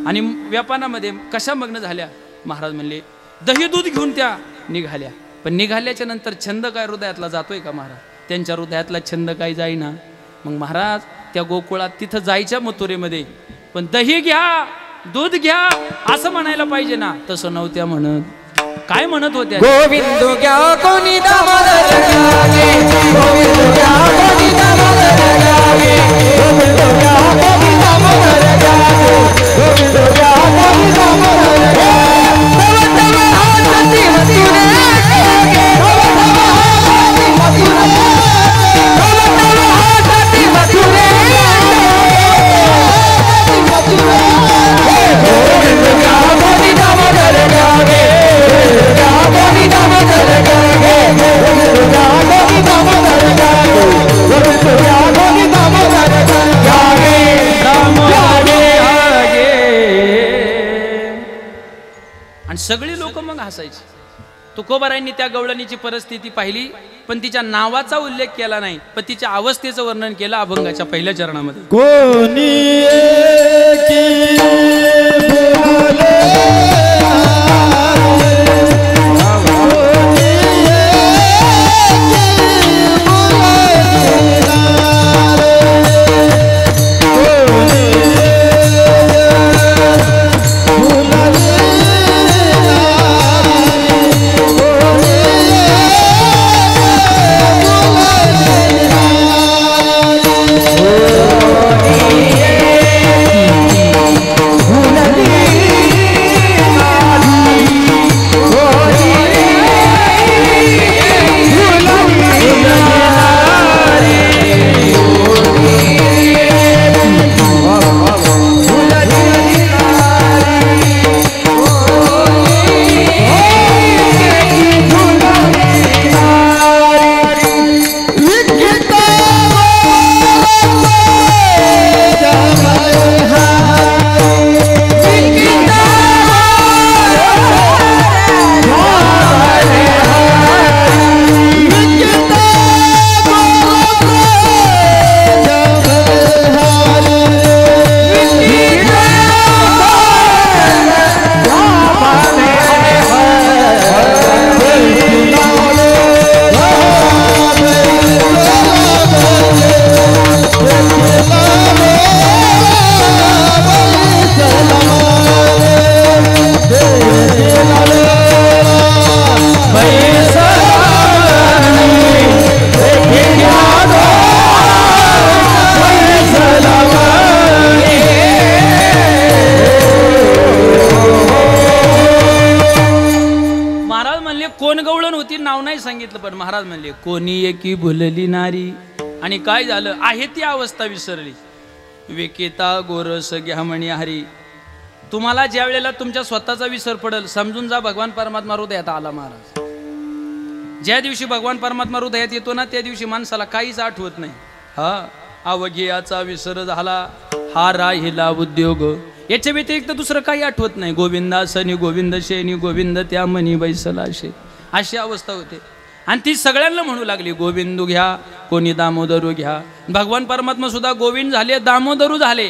A: आणि व्यापारामध्ये कशा मग्न झाल्या? महाराज म्हणले दही दूध घेऊन त्या निघाल्या. पण निघाल्याच्या नंतर छंद काय हृदयातला जातोय का महाराज? त्यांच्या हृदयातला छंद काय जाईना. मग महाराज त्या गोकुळात तिथं जायच्या मथुरेमध्ये, पण दही घ्या दूध घ्या असं म्हणायला पाहिजे ना, तसं नव्हत्या म्हणत. काय म्हणत होत्या?
B: गोविंद घ्या कोणी दामोदर घ्यावे, गोविंद घ्या कोणी दामोदर घ्यावे, गोविंद घ्या कोणी दामोदर घ्यावे, गोविंद घ्या कोणी दामोदर घ्यावे. तव हाती मथुरे घ्यावे, तव हाती मथुरे, तव हाती मथुरे, गोविंद घ्या कोणी दामोदर घ्यावे, कोणी दामोदर घ्यावे, गोविंद घ्या कोणी दामोदर घ्यावे, गोविंद घ्या कोणी दामोदर घ्यावे, दामोदर घ्यावे.
A: आणि सगळी लोक मग हसायची. तुकोबारायांनी त्या गवळणीची परिस्थिती पाहिली, पण तिच्या नावाचा उल्लेख केला नाही, पण तिच्या अवस्थेचं वर्णन केलं अभंगाच्या पहिल्या चरणामध्ये.
B: कोणी
A: पण महाराज म्हणले कोणी एकी भुलली नारी. आणि काय झालं? आहे ती अवस्था विसरली. वेकेता गोरस घ्या म्हणे हरी. तुम्हाला ज्या वेळेला तुमच्या स्वतःचा विसर पडेल, समजून जा भगवान परमात्मा हृदयात आला महाराज. ज्या दिवशी भगवान परमात्मा हृदयात येतो ना, त्या दिवशी माणसाला काहीच आठवत नाही. हा अवघियाचा विसर झाला, हा राहिला उद्योग. याच्या व्यतिरिक्त दुसरं काही आठवत नाही. गोविंदा सनी गोविंद शेनी गोविंद त्या मनी बैसला शे, अशी अवस्था होते. आणि ती सगळ्यांना म्हणू लागली गोविंदू घ्या कोणी दामोदरू घ्या. भगवान परमात्मा सुद्धा गोविंद झाले, दामोदरू झाले.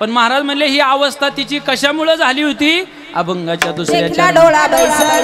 A: पण महाराज म्हणले ही अवस्था तिची कशामुळे झाली होती? अभंगाच्या दुसऱ्या
C: डोळा बैसला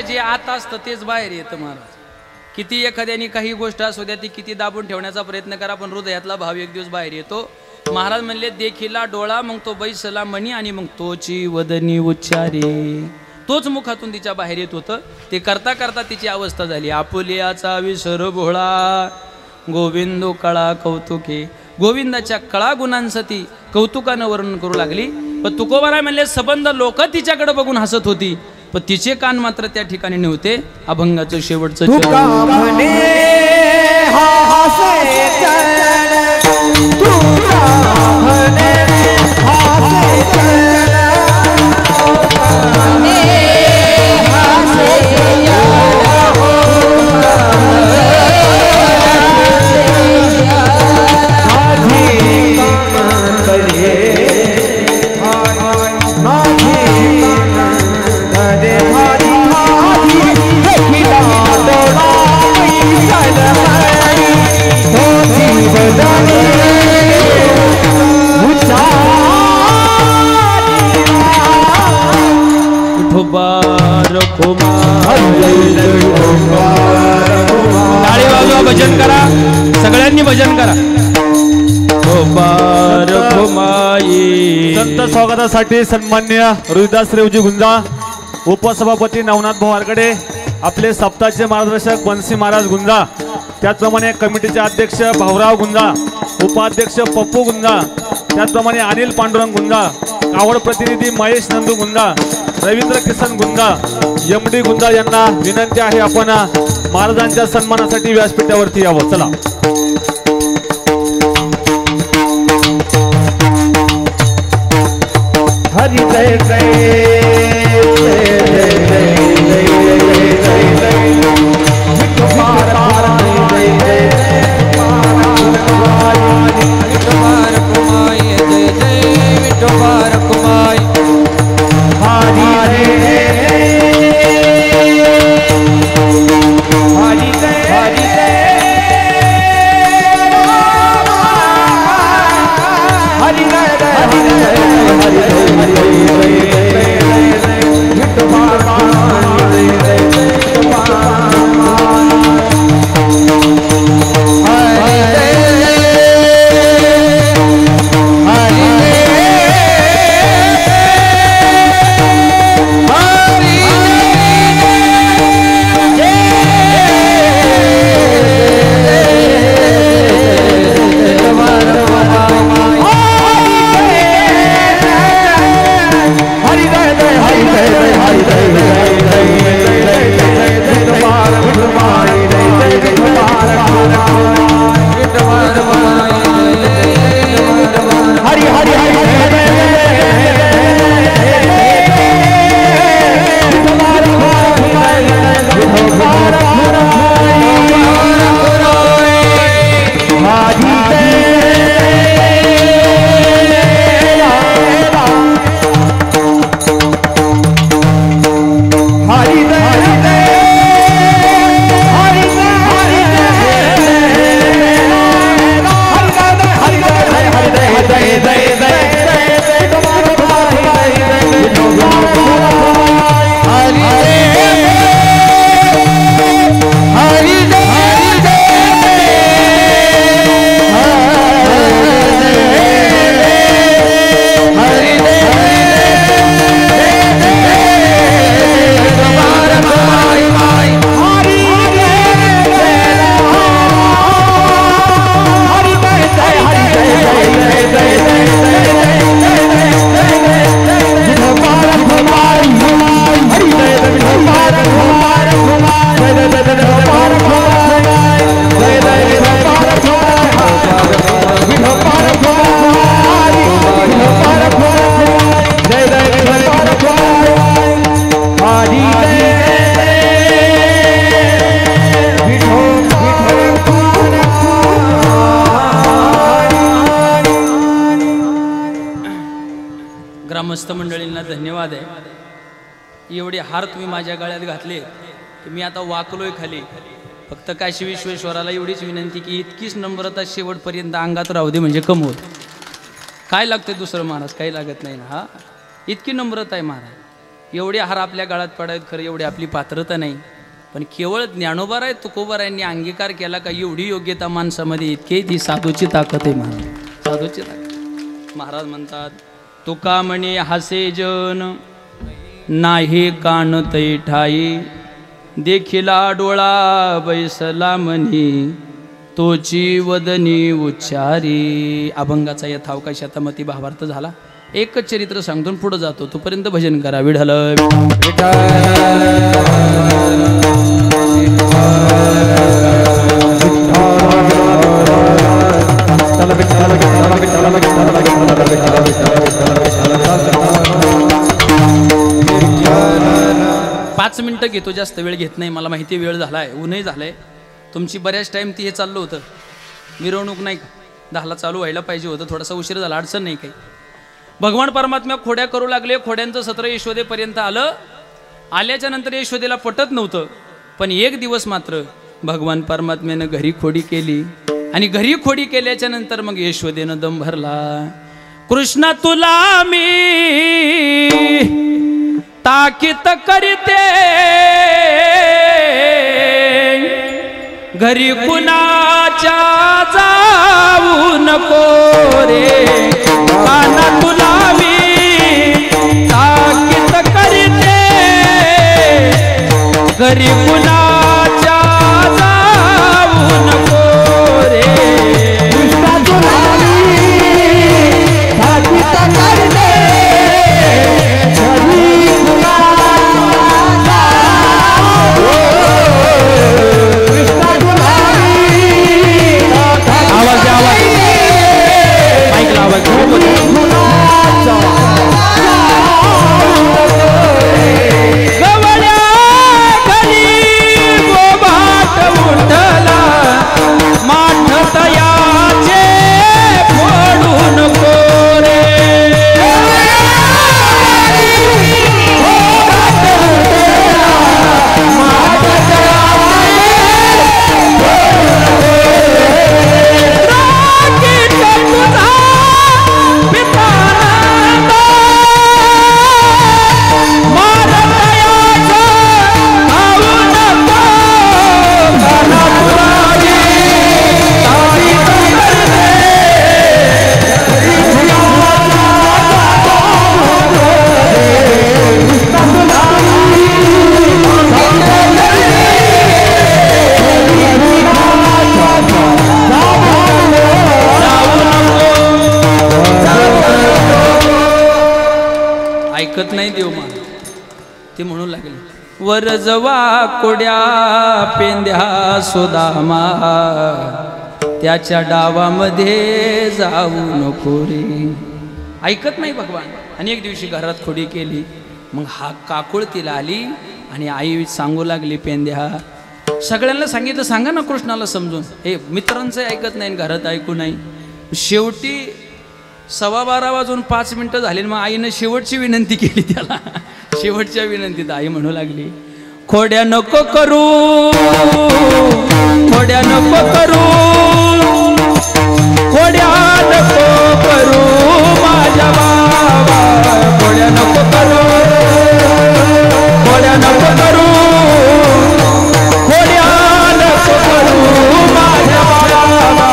A: जे आत असतं तेच बाहेर येतं महाराज. किती एखाद्याने काही गोष्ट असू द्या ती किती दाबून ठेवण्याचा प्रयत्न करा, पण हृदयातला भाव एक दिवस बाहेर येतो. महाराज म्हणले देखिला डोळा मग तो बैसला मणी आणि मग तोची वदनी उच्चारे तोच मुखातून तिच्या बाहेर येत होतं ते करता करता तिची अवस्था झाली आपुलियाचा विसर भोळा गोविंदो कळा कौतुके गोविंदाच्या कळा गुणांचं ती कौतुकानं वर्णन करू लागली पण तुकोबाराय म्हणले सबंध लोक तिच्याकडे बघून हसत होती पण तिचे कान मात्र त्या ठिकाणी नव्हते अभंगाचं शेवटचं टाळी वाजवा भजन करा सगळ्यांनी भजन करा
C: संत स्वागतासाठी सन्मान्य रोहिदासरावजी गुंजा उपसभापती नवनाथ भोवारकडे आपले सप्ताहाचे मार्गदर्शक बन्सी महाराज गुंजा त्याचप्रमाणे कमिटीचे अध्यक्ष भाऊराव गुंजा उपाध्यक्ष पप्पू गुंजा त्याचप्रमाणे अनिल पांडुरंग गुंजा आवड प्रतिनिधी महेश नंदू गुंजा रवींद्र किसन गुंजा एमडी गुंजा यांना विनंती आहे आपण महाराजांच्या सन्मानासाठी व्यासपीठावरती यावं चला
B: हरि जय जय
A: ग्रामस्थ मंडळींना धन्यवाद आहे एवढे हार तुम्ही माझ्या गळ्यात घातले की मी आता वाकलोय खाली फक्त काशी विश्वेश्वराला एवढीच विनंती की इतकीच नम्रता शेवटपर्यंत अंगात राहू दे म्हणजे कमवत काय लागतंय दुसरं महाराज काही लागत नाही ना हा इतकी नम्रता आहे महाराज एवढे हार आपल्या गळ्यात पडायत खरं एवढी आपली पात्रता नाही पण केवळ ज्ञानोबाराय तुकोबारायांनी अंगीकार केला का एवढी योग्यता माणसामध्ये इतकी ती साधूची ताकद आहे महाराज साधूची ताकद महाराज म्हणतात तुका म्हणे हासे जन नाही कान तै ठाई देखिला डोळा बैसला म्हणी तोची वदनी उच्चारी. अभंगाचा यथावकाश आता मती भावार्थ झाला. एकच चरित्र सांगतो पुढे जातो. तोपर्यंत भजन करा. विठ्ठल पाच मिनिटं घेतो, जास्त वेळ घेत नाही. मला माहिती वेळ झालाय, ऊनही झालंय. तुमची बऱ्याच टाइम ती हे चाललं होतं मिरवणूक नाही का, 10ला चालू व्हायला पाहिजे होतं. थोडासा उशीर झाला, अडचण नाही काही. भगवान परमात्मा खोड्या करू लागले. खोड्यांचं सत्र यशोदेपर्यंत आलं. आल्याच्या नंतर यशोदेला पटत नव्हतं. पण एक दिवस मात्र भगवान परमात्म्यानं घरी खोडी केली आणि घरी खोडी केल्याच्या नंतर मग यशोदेनं दम भरला. कृष्णा तुला मी ताकीत करते घरी कुणाच्या जाऊ नको रे. काना तुला मी ताकीत करते घरी कुणाच्या जाऊ नको रे.
B: कृष्णा तुला मी ताकीत करते घरी कुणाच्या कृष्णा तुला
A: आवाज ऐकला आवाज गवळ्या घरी गोभाट उठला माठ तयाचे फोडून कोरे. ऐकत नाही देव मान. ते म्हणू लागले वरजवा कोड्या पेंद्या सुदामा त्याच्या डावामध्ये जाऊ नको रे. ऐकत नाही भगवान. आणि एक दिवशी घरात खोडी केली. मग हा काकुळ तिला आली आणि आई सांगू लागली पेंद्या सगळ्यांना सांगितलं सांगा ना कृष्णाला समजून. हे मित्रांचं ऐकत नाही, घरात ऐकू नाही. शेवटी 12:15 वाजून 5 मिनिटं झाली. मग आईनं शेवटची विनंती केली त्याला. शेवटच्या विनंतीत आई म्हणू लागली खोड्या नको करू खोड्या नको करू खोड्या नको करू माझ्या बाबा. खोड्या नको करू खोड्या नको करू खोड्या नको करू माझ्या बाबा.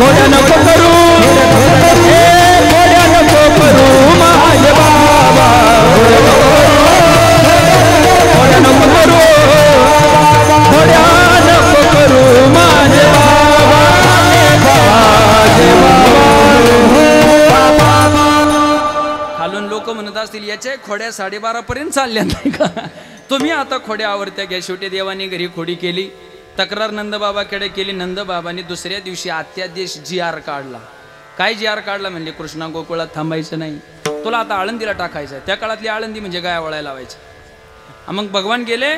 A: खोड्या नको करू खोड्या नको करू खोड्या नको करू माझे बाबा. खोड्या नको करू खोड्या नको करू माझे बाबा. खालून लोक म्हणत असतील याच्या खोड्या 12:30 पर्यंत चालल्या नाही का. तुम्ही आता खोड्या आवडत्या घ्या. शेवटी देवाने घरी खोडी केली. तक्रार नंदबाबाकडे केली. नंदबाबांनी दुसऱ्या दिवशी अत्यादेश GR काढला. काय GR काढला म्हणजे कृष्णा गोकुळात थांबायचं नाही, तुला आता आळंदीला टाकायचं. त्या काळातली आळंदी म्हणजे गाया वळायला लावायची. मग भगवान गेले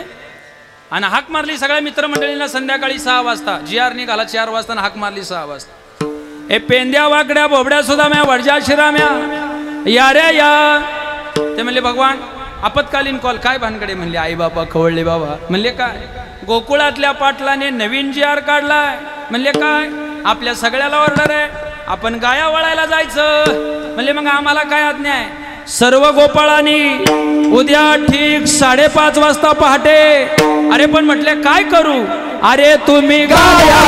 A: आणि हाक मारली सगळ्या मित्रमंडळींना संध्याकाळी 6 वाजता. GR निघाला 4 वाजता हाक मारली 6 वाजता. ए पेंद्या वाकड्या बोबड्या सुद्धा म्या वडजा शिराम्या या रे या. ते म्हणले भगवान आपत्कालीन कॉल काय भानकडे. म्हणले आई बाबा खवळले बाबा. म्हणले काय. गोकुळातल्या पाटलाने नवीन GR काढलाय. म्हणले काय. आपल्या सगळ्याला ऑर्डर आहे आपण गाया वळायला जायचं. म्हणले मग आम्हाला काय आज्ञा आहे. सर्व गोपाळांनी उद्या ठीक 5:30 वाजता पहाटे. अरे पण म्हटले काय करू. अरे तुम्ही गाया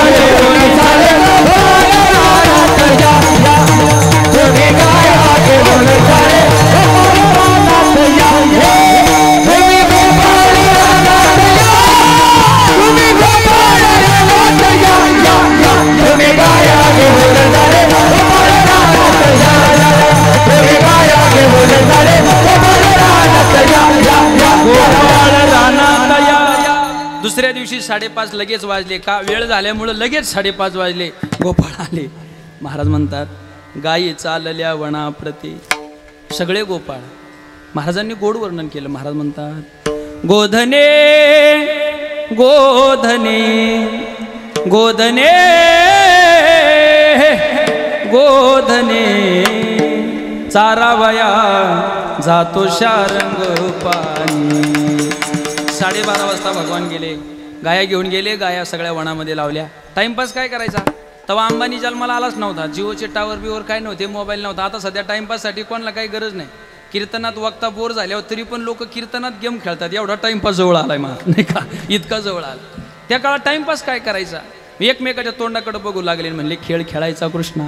A: दुसऱ्या दिवशी 5:30 लगेच वाजले. का वेळ झाल्यामुळं लगेच 5:30 वाजले. गोपाळ आले. महाराज म्हणतात गायी चालल्या वनाप्रती. सगळे गोपाळ. महाराजांनी गोड वर्णन केलं. महाराज म्हणतात गोधने गोधने गोधने गोधने चारावया जातो शारंग पाणी. 12:30 वाजता भगवान गेले. गाया घेऊन गेले. गाया सगळ्या वनामध्ये लावल्या. टाइमपास काय करायचा. तेव्हा अंबानी जन्माला आलाच नव्हता. जिओचे टावर बिवर काय नव्हते. मोबाईल नव्हता. आता सध्या टाइमपाससाठी कोणाला काही गरज नाही. कीर्तनात वक्ता बोर झाल्यावर तरी पण लोक कीर्तनात गेम खेळतात. एवढा टाइमपास जवळ आलाय मला नाही का. इतका जवळ आला. त्या काळात टाइमपास काय करायचा. एकमेकाच्या तोंडाकडे बघू लागले. म्हणले खेळ खेळायचा कृष्णा.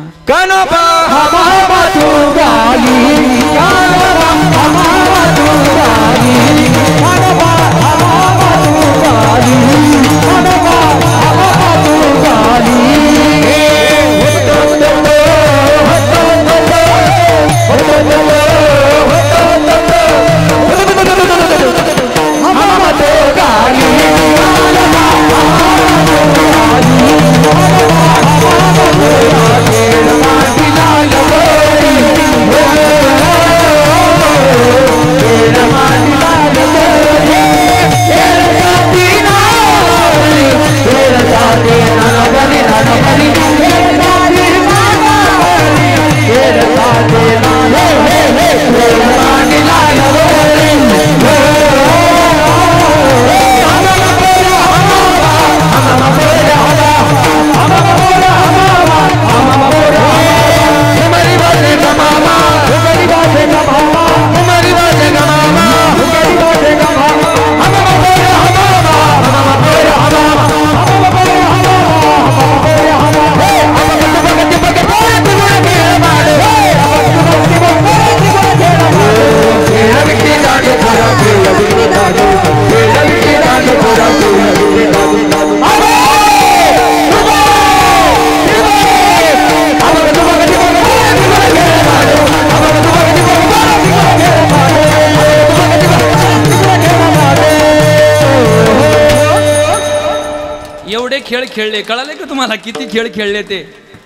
A: खेळ खेळले. कळाले का तुम्हाला किती खेळ खेळले ते.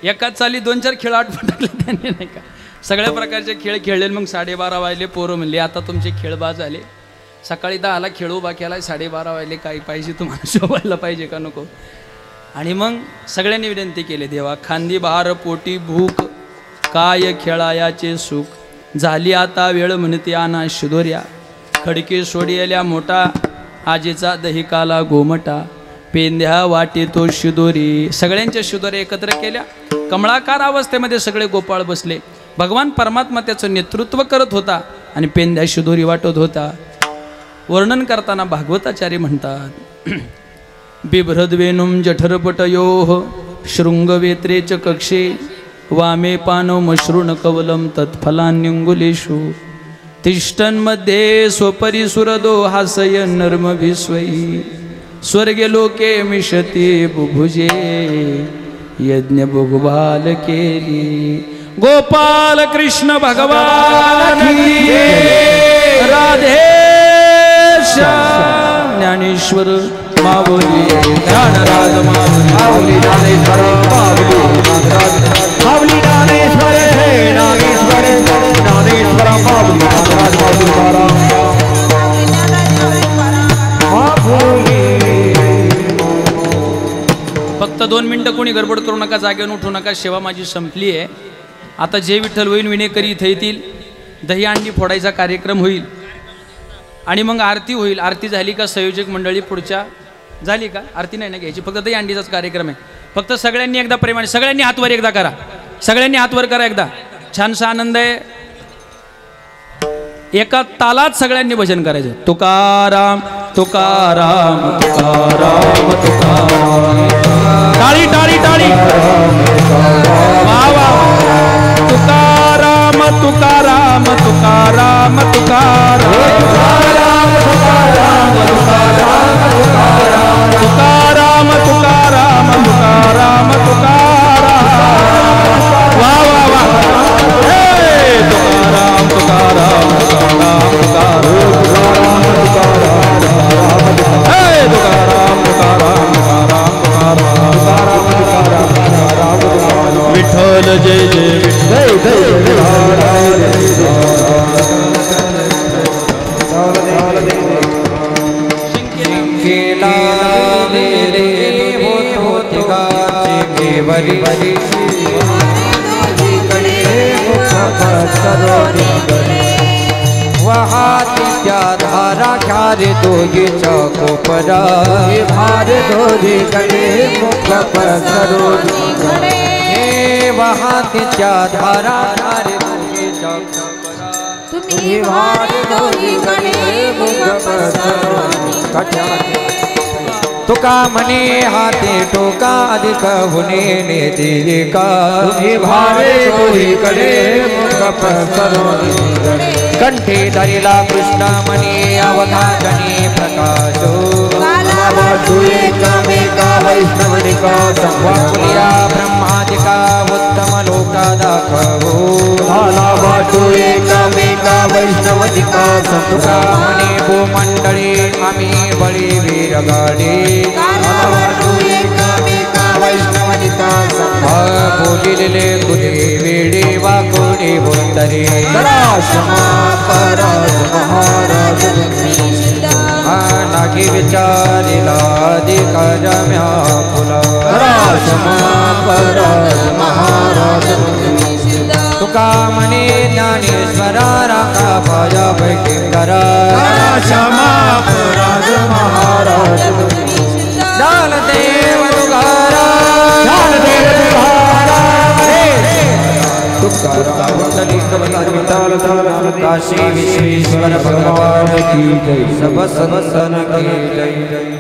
A: एकाच चाली 2-4 खेळ आठवण टाकले त्यांनी नाही का. सगळ्या प्रकारचे खेळ खेळले. मग 12:30 वाजले. पोरं म्हणले आता तुमचे खेळ बाद झाले. सकाळी 10ला खेळ उभा केला. 12:30 वाजले. काही पाहिजे तुम्हाला शोभायला पाहिजे का नको. आणि मग सगळ्यांनी विनंती केली देवा खांदी बहार पोटी भूक काय खेळायाचे सुख झाली आता वेळ म्हणते आना शिदोऱ्या खडके सोडियल्या मोठा आजीचा दही काला गोमटा पेंद्या वाटे तो शिदोरी. सगळ्यांच्या शिदोऱ्या एकत्र केल्या. कमळाकार अवस्थेमध्ये सगळे गोपाळ बसले. भगवान परमात्मा त्याचं नेतृत्व करत होता आणि पेंद्या शिदोरी वाटत होता. वर्णन करताना भागवताचार्य म्हणतात बिभ्रद्वेनुम जठरपटयोः शृंगवेत्रे च कक्षे वामे पानो मश्रुण कवलम तत्फलान्यंगुलेषु तिष्ठन्मध्ये स्वपरिसुरदो हासय नर्मभिस्वै स्वर्गे लोके मिषते बुभुजे यज्ञ भोगबाल केली. गोपाल कृष्ण भगवान राधे ज्ञानेश्वर माऊली ज्ञानराज माऊली ज्ञानेश्वर माऊली ज्ञानेश्वर ज्ञानेश्वर ज्ञानेश्वर माऊली ज्ञानराज माऊली मिनटं कोणी गडबड करू नका, जागेवर उठू नका. सेवा माझी संपली आहे. आता जे विठ्ठल होईल विनेकरी इथे येतील, दही अंडी फोडायचा कार्यक्रम होईल आणि मग आरती होईल. आरती झाली का संयोजक मंडळी पुढच्या झाली का आरती नाही ना घ्यायची, फक्त दही अंडीचाच कार्यक्रम आहे. फक्त सगळ्यांनी एकदा प्रेमाने सगळ्यांनी हातवर एकदा करा, सगळ्यांनी हातवर करा एकदा. छानसा आनंद आहे. एका तालात सगळ्यांनी भजन करायचं. तुकाराम तुकाराम तुकाराम तुकाराम. टाळी टाळी टाळी. वा वा. तुकाराम तुकाराम तुकाराम तुकाराम तुकाराम तुकाराम तुकाराम तुकाराम तुकाराम. वा वा वा. तुकाराम तुकाराम तुकाराम तुकाराम. विठ्ठल जय जय
B: धारा खारे दोघे चकोपरा भारे दोघे कडे मुख पर सरोजी हे वाहतीच्या धारा खारे दोघे चकोपरा तुम्ही भारे दोघे कडे मुख पर सरोजी. तुका मने हाते टोका अधिक होणे नेते का तुम्ही भारे दोघे कडे मुख पर सरोजी. कंठे धरिला कृष्ण मणी अवघातनी प्रकाशो वैष्णवनिका संवाकुलिया ब्रह्मादिका उत्तम लोका दाखवो एकामेका वैष्णवनिका संतुका मणी भूमंडळी आम्ही बळी वीरगाडी वैष्णवनिका बोलिले कुले वेडे वाकोडे बोलतरे महाराज नागी विचारिला अधिकार म्या फुला महाराज तुका म्हणे ज्ञानेश्वरा राखा पाया पैकी करा महाराज ज्ञानदेव तुकारा काशी विश्वेश्वर भगवान की जय. सब सन की जय.